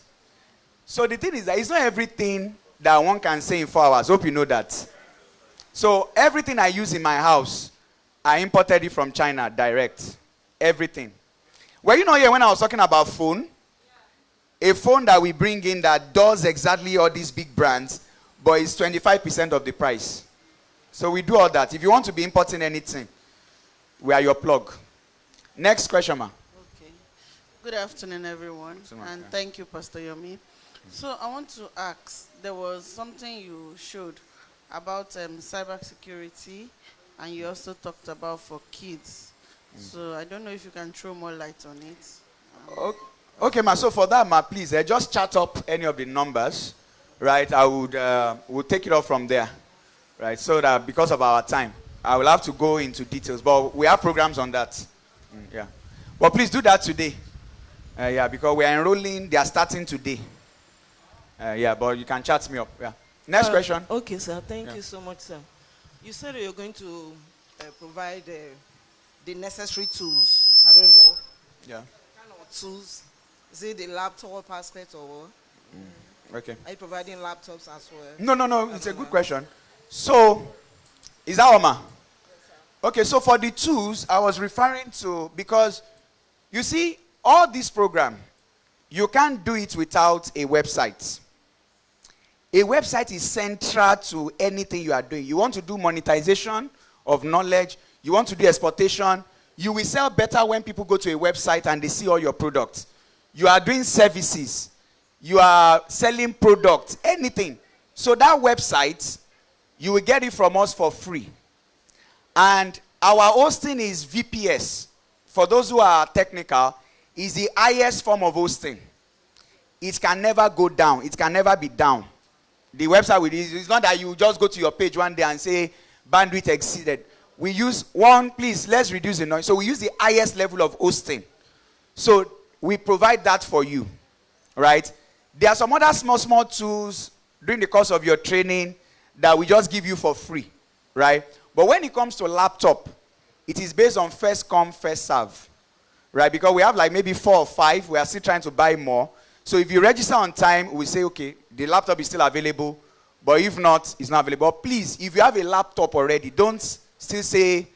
So the thing is that it's not everything that one can say in 4 hours. Hope you know that. So everything I use in my house, I imported it from China direct. Everything. Were you not here when I was talking about phone? A phone that we bring in that does exactly all these big brands, but it's 25% of the price. So we do all that. If you want to be importing anything, we are your plug. Next question, ma. Okay. Good afternoon, everyone. And thank you, Pastor Yomi. So I want to ask, there was something you showed about cybersecurity, and you also talked about for kids. So I don't know if you can throw more light on it. Okay, ma. So for that, ma, please, just chat up any of the numbers, right? I would we'll take it off from there, right? So that because of our time, I will have to go into details, but we have programs on that. Yeah. But please do that today. Yeah, because we are enrolling. They are starting today. Yeah, but you can chat me up. Yeah. Next question. Okay, sir. Thank you so much, sir. You said you're going to provide the necessary tools. I don't know. Yeah. What kind of tools? Is it the laptop aspect or what? Okay. Are you providing laptops as well? No. It's a good question. So, is that Oma? Okay, so for the tools, I was referring to, because you see, all this program, you can't do it without a website. A website is central to anything you are doing. You want to do monetization of knowledge, you want to do exportation, you will sell better when people go to a website and they see all your products. You are doing services, you are selling products, anything. So that website, you will get it from us for free. And our hosting is VPS. For those who are technical, is the highest form of hosting. It can never go down. It can never be down. The website with it, it's not that you just go to your page one day and say bandwidth exceeded. We use please, let's reduce the noise. So we use the highest level of hosting. So we provide that for you, right? There are some other small tools during the course of your training that we just give you for free, right? But when it comes to laptop, it is based on first come, first serve, right? Because we have like maybe 4 or 5. We are still trying to buy more. So if you register on time, we say, okay, the laptop is still available. But if not, it's not available. Please, if you have a laptop already, don't still say,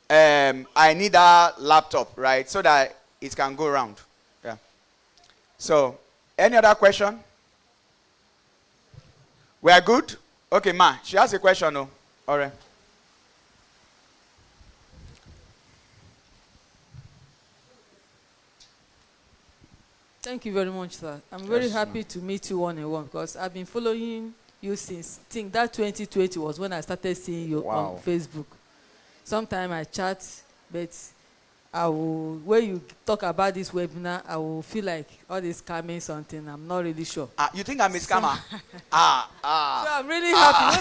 I need a laptop, right? So that it can go around. Yeah. So, any other question? We are good? Okay, ma, she has a question, no? All right. Thank you very much, sir. I'm very happy to meet you one-on-one because I've been following you since, I think that 2020 was when I started seeing you on Facebook. Sometimes I chat, but when you talk about this webinar, I will feel like all this scamming something. I'm not really sure. You think I'm a scammer? So I'm really happy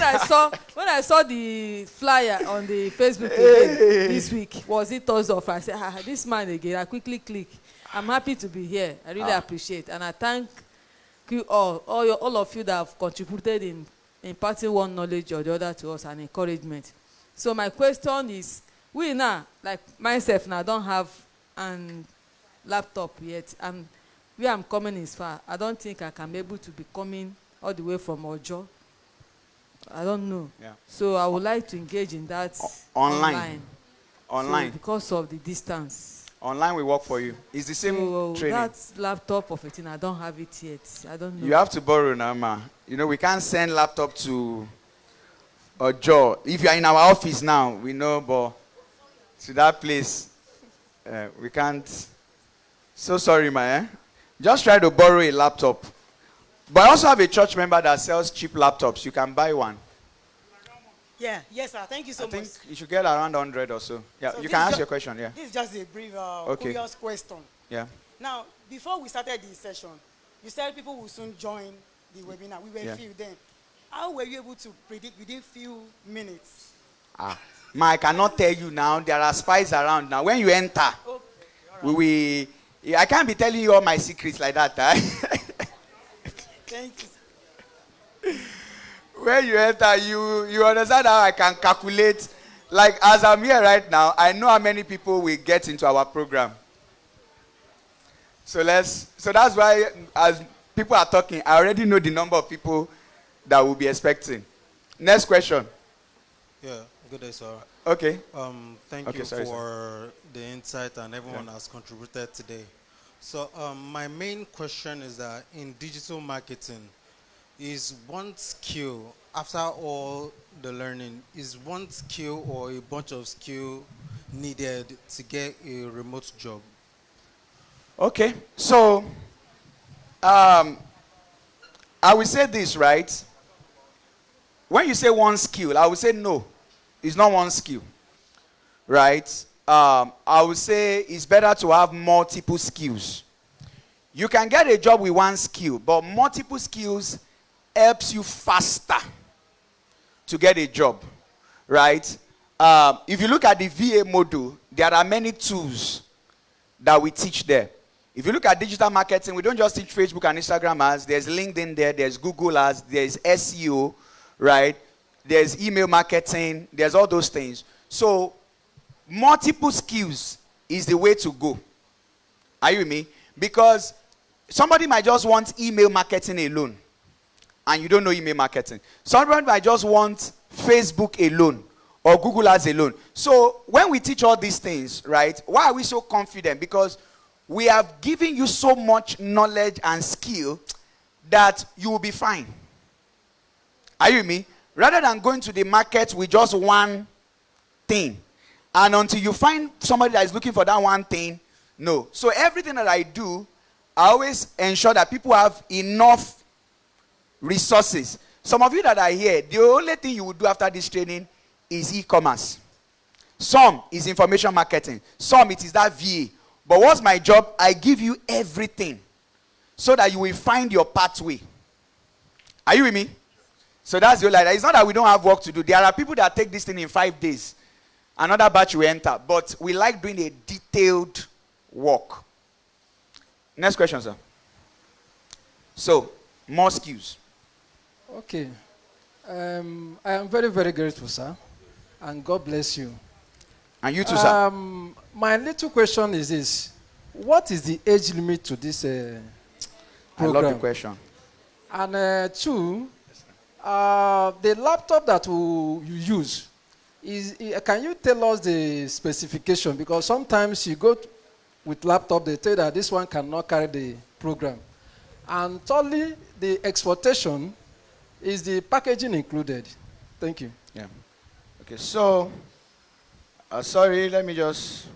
when I saw the flyer on the Facebook again this week. Was it Thursday or Friday? I said, this man again. I quickly click. I'm happy to be here. I really appreciate, and I thank you all of you that have contributed in imparting one knowledge or the other to us and encouragement. So my question is, we now, like myself now, don't have an laptop yet, and where I'm coming is far. I don't think I can be able to be coming all the way from Ojo. I don't know. Yeah. So I would like to engage in that online. So because of the distance. Online will work for you. It's the same training. That laptop of 18, I don't have it yet. I don't know. You have to borrow now, ma. You know, we can't send laptop to Ojo. If you are in our office now, we know, but to that place, we can't. So sorry, ma. Just try to borrow a laptop. But I also have a church member that sells cheap laptops. You can buy one. Yeah, yes, sir. Thank you so much. I think you should get around 100 or so. Yeah, So you this can is ask ju- your question, yeah. This is just a brief, curious question. Yeah. Now, before we started the session, you said people will soon join the webinar. We were few then. How were you able to predict within few minutes? Ma, I cannot tell you now. There are spies around now. When you enter, I can't be telling you all my secrets like that. Thank you. When you enter, you understand how I can calculate. Like, as I'm here right now, I know how many people will get into our program. So that's why, as people are talking, I already know the number of people that we'll be expecting. Next question. Yeah, good day, sir. Okay. Thank you for the insight, and everyone has contributed today. So my main question is that in digital marketing, is one skill, after all the learning, is one skill or a bunch of skill needed to get a remote job? Okay, so I will say this, right? When you say one skill, I will say no, it's not one skill, right? I would say it's better to have multiple skills. You can get a job with one skill, but multiple skills helps you faster to get a job, right? If you look at the VA module, there are many tools that we teach there. If you look at digital marketing, we don't just teach Facebook and Instagram ads. There's LinkedIn there, there's Google ads, there's SEO, right? There's email marketing, there's all those things. So multiple skills is the way to go. Are you with me? Because somebody might just want email marketing alone, and you don't know email marketing. Somebody might just want Facebook alone or Google ads alone. So when we teach all these things, right, why are we so confident? Because we have given you so much knowledge and skill that you will be fine. Are you with me? Rather than going to the market with just one thing, and until you find somebody that is looking for that one thing, no. So everything that I do, I always ensure that people have enough resources. Some of you that are here, the only thing you will do after this training is e-commerce. Some is information marketing. Some it is that VA. But what's my job? I give you everything so that you will find your pathway. Are you with me? So that's the whole idea. It's not that we don't have work to do. There are people that take this thing in 5 days. Another batch will enter. But we like doing a detailed work. Next question, sir. So, more skills. Okay. I am very, very grateful, sir. And God bless you. And you too, sir. My little question is this. What is the age limit to this program? I love the question. And two, the laptop that you use, can you tell us the specification? Because sometimes you go with laptop, they tell you that this one cannot carry the program. And thirdly, the exportation, is the packaging included? Thank you. Yeah. Okay, so, sorry, let me just,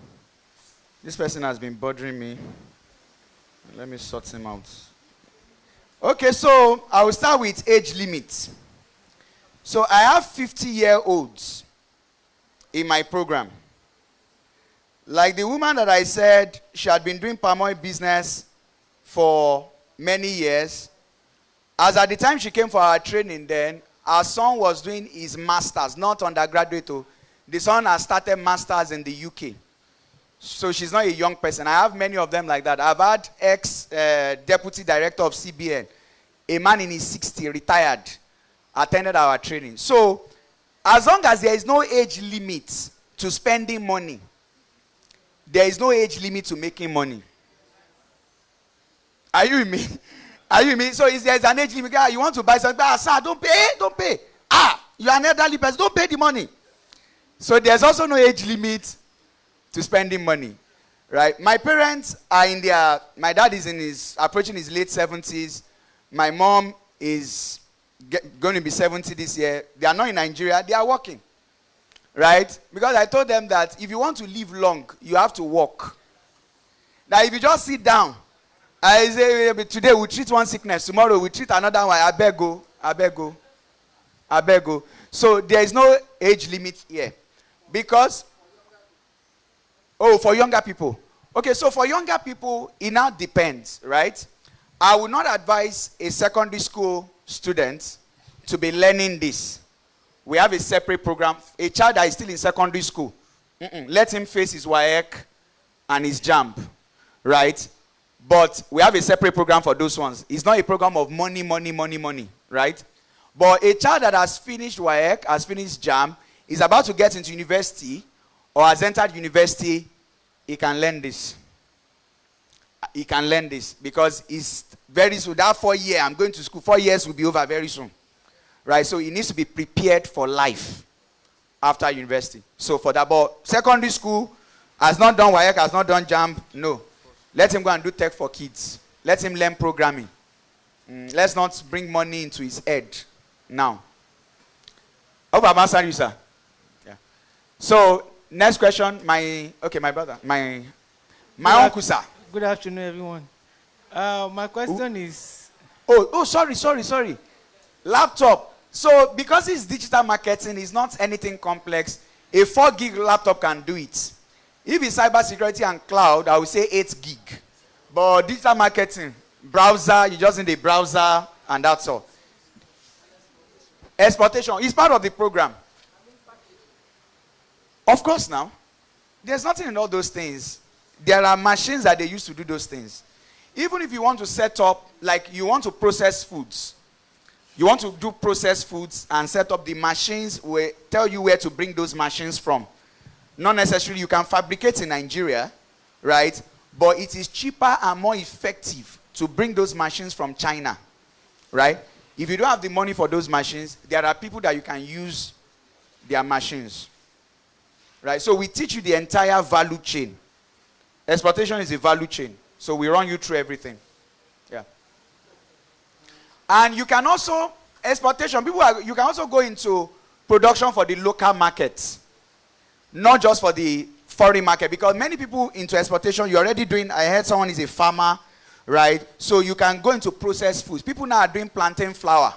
this person has been bothering me. Let me sort him out. Okay, so I will start with age limit. So I have 50-year-olds in my program. Like the woman that I said, she had been doing palm oil business for many years. As at the time she came for our training then, our son was doing his master's, not undergraduate. The son has started master's in the UK. So she's not a young person. I have many of them like that. I've had ex-deputy director of CBN, a man in his 60s, retired, attended our training. So as long as there is no age limit to spending money, there is no age limit to making money. Are you with me? Are you with me? So if there's an age limit, you want to buy something, sir, don't pay. You're an elderly person, don't pay the money. So there's also no age limit to spending money, right? My parents are my dad is approaching his late 70s. My mom is going to be 70 this year. They are not in Nigeria, they are working, right? Because I told them that if you want to live long, you have to work. Now, if you just sit down, I say, today we treat one sickness, tomorrow we treat another one. I beg go. So there is no age limit here. Because, for younger people. Okay, so for younger people, it now depends, right? I would not advise a secondary school student to be learning this. We have a separate program. A child that is still in secondary school, let him face his WAEC and his JAMB, right? But we have a separate program for those ones. It's not a program of money, right? But a child that has finished WAEC, has finished JAMB, is about to get into university, or has entered university, he can learn this. He can learn this because it's very soon. That 4 year, I'm going to school, 4 years will be over very soon. Right? So he needs to be prepared for life after university. So for that, but secondary school, has not done WAEC, has not done JAMB, no. Let him go and do tech for kids. Let him learn programming. Let's not bring money into his head now. Hope I'm answering you, sir. Yeah. So, next question, my brother, my uncle, sir. Good afternoon, everyone. My question is... Sorry. Laptop. So, because it's digital marketing, it's not anything complex. A 4 gig laptop can do it. If it's cybersecurity and cloud, I would say 8 gig. But digital marketing, browser, you just need a browser, and that's all. Exportation is part of the program. Of course now. There's nothing in all those things. There are machines that they use to do those things. Even if you want to set up, like you want to process foods, you want to do processed foods and set up the machines, will tell you where to bring those machines from. Not necessarily you can fabricate in Nigeria, right? But it is cheaper and more effective to bring those machines from China, right? If you don't have the money for those machines, there are people that you can use their machines, right? So we teach you the entire value chain. Exportation is a value chain. So we run you through everything. Yeah. And you can also, exportation, you can also go into production for the local markets. Not just for the foreign market. Because many people into exportation, you're already doing, I heard someone is a farmer, right? So you can go into processed foods. People now are doing plantain flour,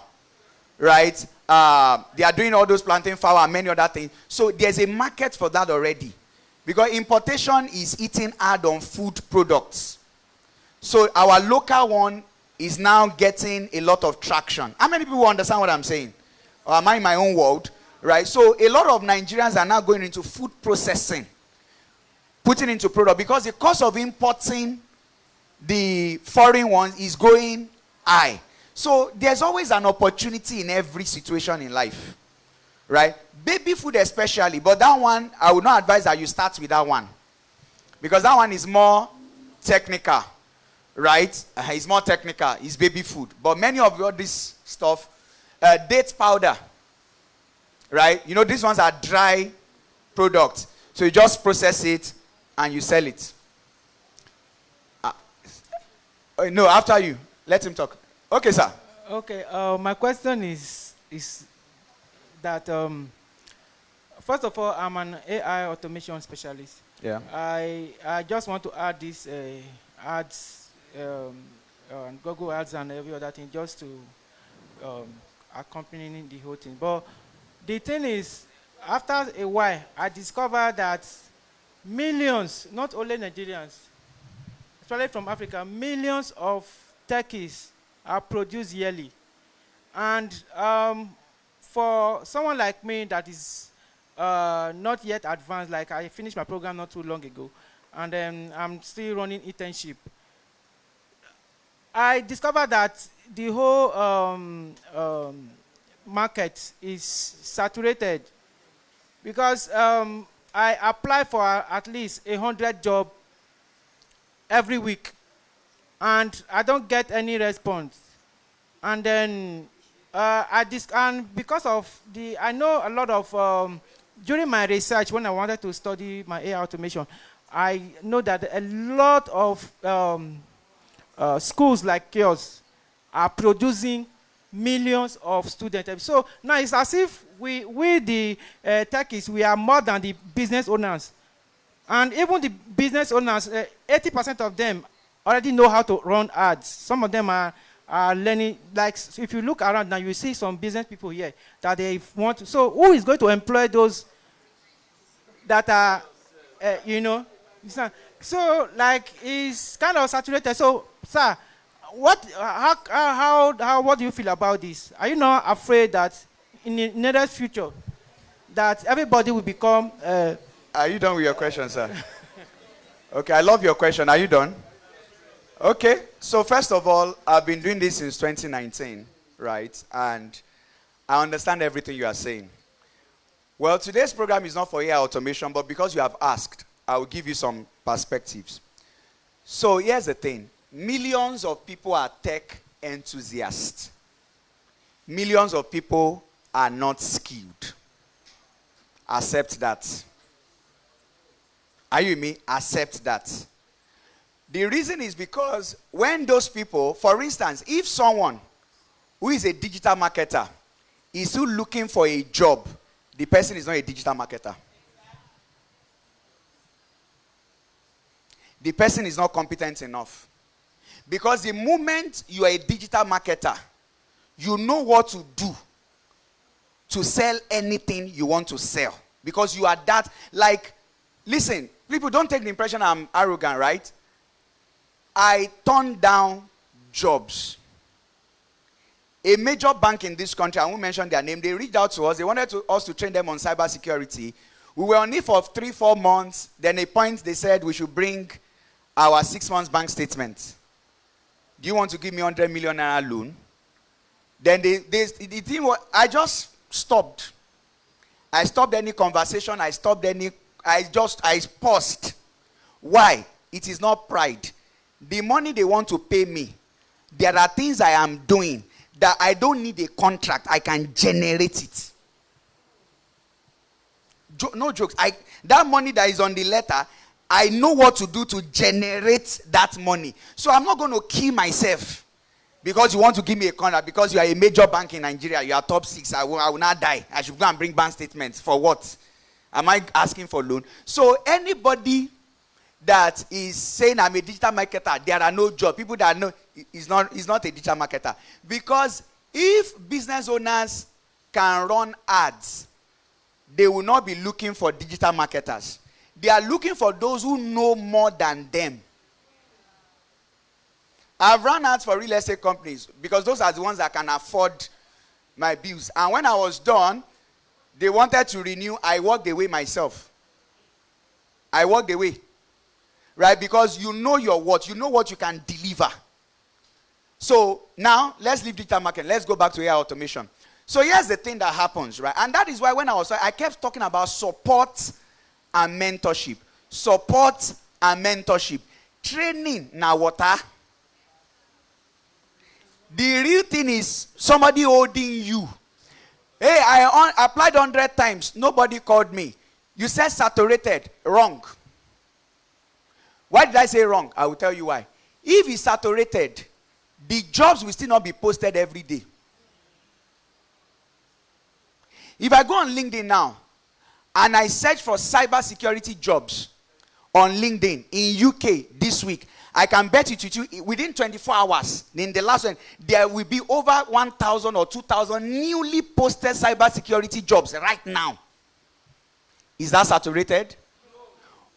right? They are doing all those plantain flour and many other things. So there's a market for that already. Because importation is eating hard on food products. So our local one is now getting a lot of traction. How many people understand what I'm saying? Or am I in my own world? Right? So a lot of Nigerians are now going into food processing, putting into product, because the cost of importing the foreign ones is going high. So there's always an opportunity in every situation in life. Right? Baby food especially, but that one, I would not advise that you start with that one. Because that one is more technical. Right? It's more technical. It's baby food. But many of all this stuff, date powder. Right? You know, these ones are dry products. So you just process it and you sell it. No, after you. Let him talk. Okay, sir. Okay, my question is that, first of all, I'm an AI automation specialist. Yeah. I just want to add this ads Google Ads and every other thing just to accompany the whole thing. But the thing is, after a while, I discovered that millions, not only Nigerians, especially from Africa, millions of techies are produced yearly. And for someone like me that is not yet advanced, like I finished my program not too long ago, and then I'm still running internship, I discovered that the whole market is saturated because I apply for at least 100 jobs every week, and I don't get any response. And then and because of I know a lot of during my research when I wanted to study my AI automation, I know that a lot of schools like yours are producing millions of students. So now it's as if we the techies, we are more than the business owners. And even the business owners, 80% of them already know how to run ads. Some of them are learning, like if you look around now, you see some business people here that they want to, so who is going to employ those that are, you know, so like it's kind of saturated. So, sir, what do you feel about this? Are you not afraid that in the near future that everybody will become? Are you done with your question, sir? Okay, I love your question. Are you done? Okay, so first of all, I've been doing this since 2019, right? And I understand everything you are saying. Well, today's program is not for AI automation, but because you have asked, I will give you some perspectives. So here's the thing. Millions of people are tech enthusiasts. Millions of people are not skilled. Accept that. Are you with me? Accept that. The reason is because when those people, for instance, if someone who is a digital marketer is still looking for a job, the person is not a digital marketer. The person is not competent enough. Because the moment you are a digital marketer, you know what to do to sell anything you want to sell. Because you are that, like, listen, people don't take the impression I'm arrogant, right? I turned down jobs. A major bank in this country, I won't mention their name, they reached out to us. They wanted us to train them on cybersecurity. We were on it for 3-4 months. Then a point they said we should bring our 6 months bank statement. Do you want to give me 100 million naira loan? Then the thing was, I just stopped. I stopped any conversation. I paused. Why? It is not pride. The money they want to pay me, there are things I am doing that I don't need a contract. I can generate it. No jokes. That money that is on the letter, I know what to do to generate that money. So I'm not going to kill myself because you want to give me a contract, because you are a major bank in Nigeria. You are top 6. I will not die. I should go and bring bank statements. For what? Am I asking for loan? So anybody that is saying I'm a digital marketer, there are no jobs. People that know is not a digital marketer. Because if business owners can run ads, they will not be looking for digital marketers. They are looking for those who know more than them. I've run ads for real estate companies because those are the ones that can afford my bills. And when I was done, they wanted to renew. I walked away myself. I walked away. Right? Because you know your worth. You know what you can deliver. So now, let's leave digital marketing. Let's go back to AI automation. So here's the thing that happens, right? And that is why when I kept talking about support and mentorship. Support and mentorship. Training now water. The real thing is somebody holding you. Hey, I applied 100 times. Nobody called me. You said saturated. Wrong. Why did I say wrong? I will tell you why. If it's saturated, the jobs will still not be posted every day. If I go on LinkedIn now and I search for cybersecurity jobs, on LinkedIn in UK this week, I can bet you within 24 hours, in the last one, there will be over 1,000 or 2,000 newly posted cybersecurity jobs right now. Is that saturated?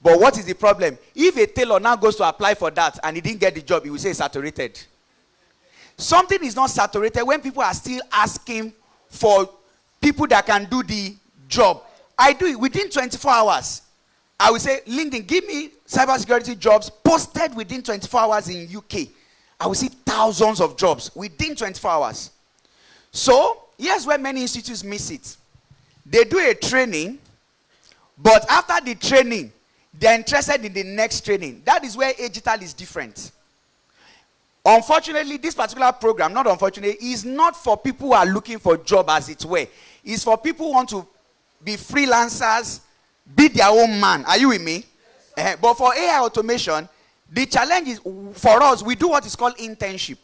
But what is the problem? If a tailor now goes to apply for that and he didn't get the job, he will say it's saturated. Something is not saturated when people are still asking for people that can do the job. I do it within 24 hours. I will say, LinkedIn, give me cybersecurity jobs posted within 24 hours in UK. I will see thousands of jobs within 24 hours. So, here's where many institutes miss it. They do a training, but after the training, they're interested in the next training. That is where Agital is different. Unfortunately, this particular program, not unfortunately, is not for people who are looking for a job as it were. It's for people who want to be freelancers, be their own man. Are you with me? But for AI automation, the challenge is, for us, we do what is called internship.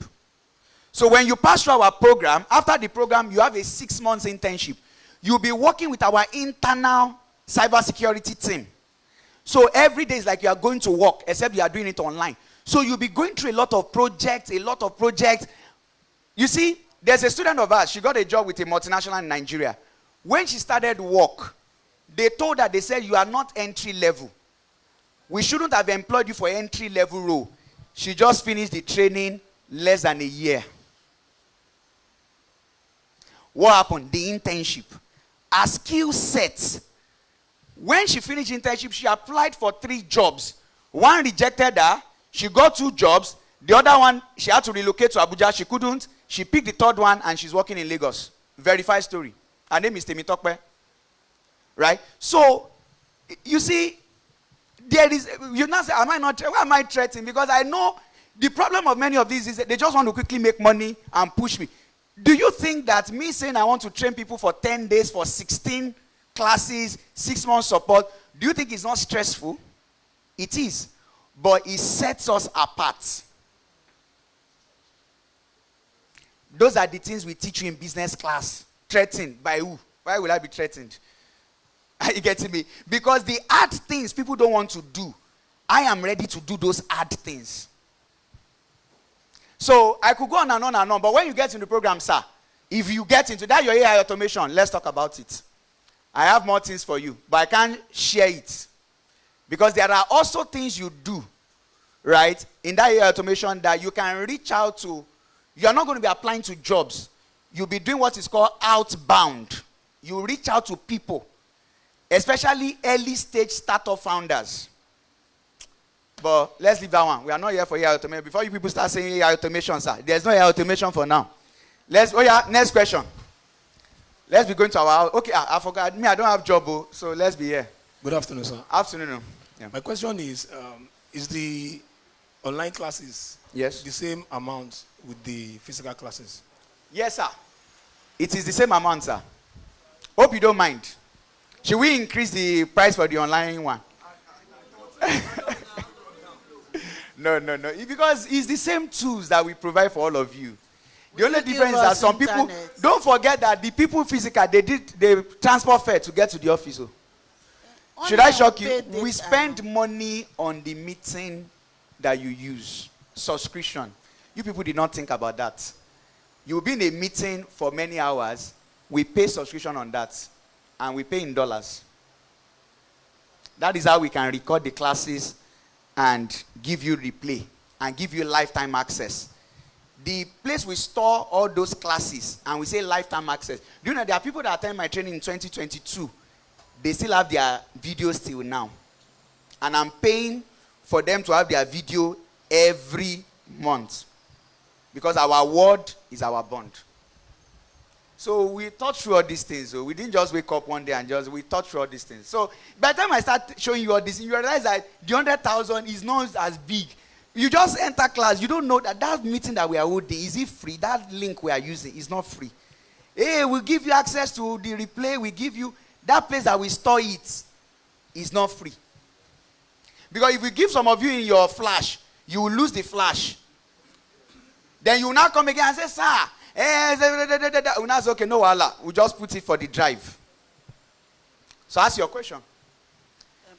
So when you pass through our program, after the program, you have a 6 months internship. You'll be working with our internal cybersecurity team. So every day is like you are going to work, except you are doing it online. So you'll be going through a lot of projects. You see, there's a student of ours, she got a job with a multinational in Nigeria. When she started work, they told her, they said, you are not entry level. We shouldn't have employed you for entry level role. She just finished the training less than a year. What happened? The internship. Her skill sets. When she finished internship, she applied for 3 jobs. One rejected her. She got 2 jobs. The other one, she had to relocate to Abuja. She couldn't. She picked the 3rd one, and she's working in Lagos. Verified story. Her name is Temitokpe. Right? So, you see, there is, you now say, why am I threatening? Because I know the problem of many of these is that they just want to quickly make money and push me. Do you think that me saying I want to train people for 10 days, for 16 classes, 6 months support, do you think it's not stressful? It is. But it sets us apart. Those are the things we teach you in business class. Threatened by who? Why will I be threatened? Are you getting me? Because the hard things people don't want to do, I am ready to do those hard things. So I could go on and on and on, but when you get in the program, sir, if you get into that, your AI automation, let's talk about it. I have more things for you, but I can't share it. Because there are also things you do, right, in that AI automation that you can reach out to. You are not going to be applying to jobs. You'll be doing what is called outbound. You reach out to people, especially early stage startup founders. But let's leave that one. We are not here for AI automation. Before you people start saying AI automation, sir, there's no AI automation for now. Next question. Let's be going to our, okay, I forgot. Me, I don't have job, so let's be here. Good afternoon, sir. Afternoon. Yeah. My question is the online classes the same amount with the physical classes? Yes, sir. It is the same amount, sir. Hope you don't mind. Should we increase the price for the online one? No. Because it's the same tools that we provide for all of you. The only difference is that some people, don't forget that the people physical, they transport fare to get to the office. So. Should I shock you? We spend money on the meeting that you use. Subscription. You people did not think about that. You'll be in a meeting for many hours. We pay subscription on that. And we pay in dollars. That is how we can record the classes and give you replay and give you lifetime access. The place we store all those classes and we say lifetime access. Do you know there are people that attend my training in 2022? They still have their videos till now. And I'm paying for them to have their video every month. Because our word is our bond. So we thought through all these things. So we didn't just wake up one day and we thought through all these things. So by the time I start showing you all this, you realize that the 100,000 is not as big. You just enter class. You don't know that meeting that we are holding, is it free? That link we are using is not free. Hey, we'll give you access to the replay. We give you that place that we store it is not free. Because if we give some of you in your flash, you will lose the flash. Then you will now come again and say, sir, we now say, okay, no, Allah. We'll just put it for the drive. So ask your question.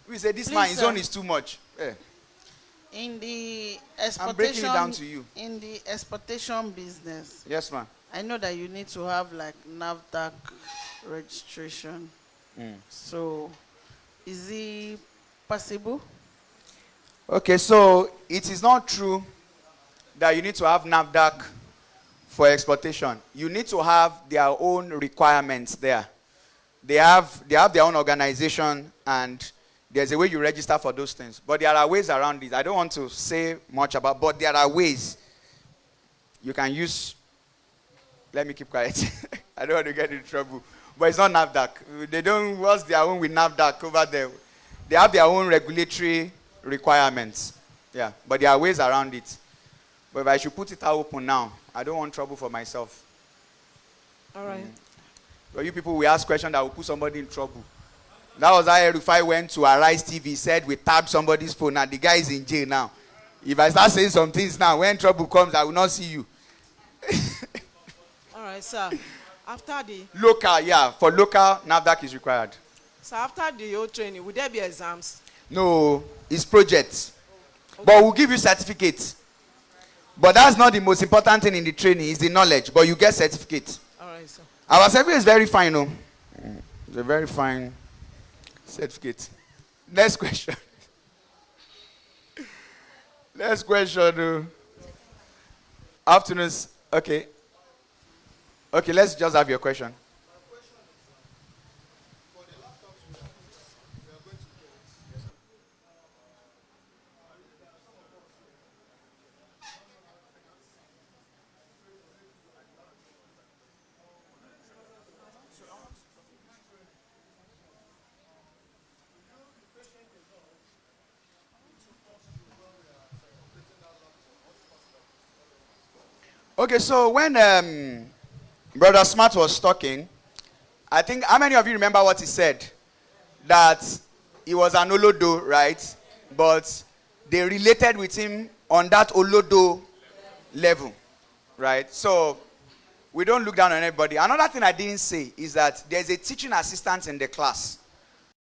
We say this man, his own is too much. Yeah. In the I'm breaking it down exportation, to you. in the exportation business, Yes, ma'am. I know that you need to have like NAFDAC registration. So, is it possible? Okay, so it is not true that you need to have NAFDAC for exportation. You need to have their own requirements there. They have their own organization, and there's a way you register for those things. But there are ways around it. I don't want to say much about, but there are ways you can use. Let me keep quiet. I don't want to get in trouble. But it's not NAFDAC. They don't, what's their own with NAFDAC over there? They have their own regulatory requirements. Yeah, but there are ways around it. But if I should put it out open now, I don't want trouble for myself. All right. But you people will ask questions that will put somebody in trouble. That was how Erufai went to Arise TV, said we tapped somebody's phone, and the guy is in jail now. If I start saying some things now, when trouble comes, I will not see you. All right, sir. After the Local, yeah. For local, NAFDAC is required. so after the whole training, will there be exams? No, it's projects. Okay. But we'll give you certificates. But that's not the most important thing in the training, it's the knowledge. But you get certificates. All right, sir. Our certificate is very fine, no? It's a very fine certificate. Next question. Next question. Afternoons. Okay. Okay, let's just have your question. Okay, so when Brother Smart was talking, I think, how many of you remember what he said? That he was an Olodo, right? But they related with him on that Olodo level, right? So we don't look down on anybody. Another thing I didn't say is that there's a teaching assistant in the class.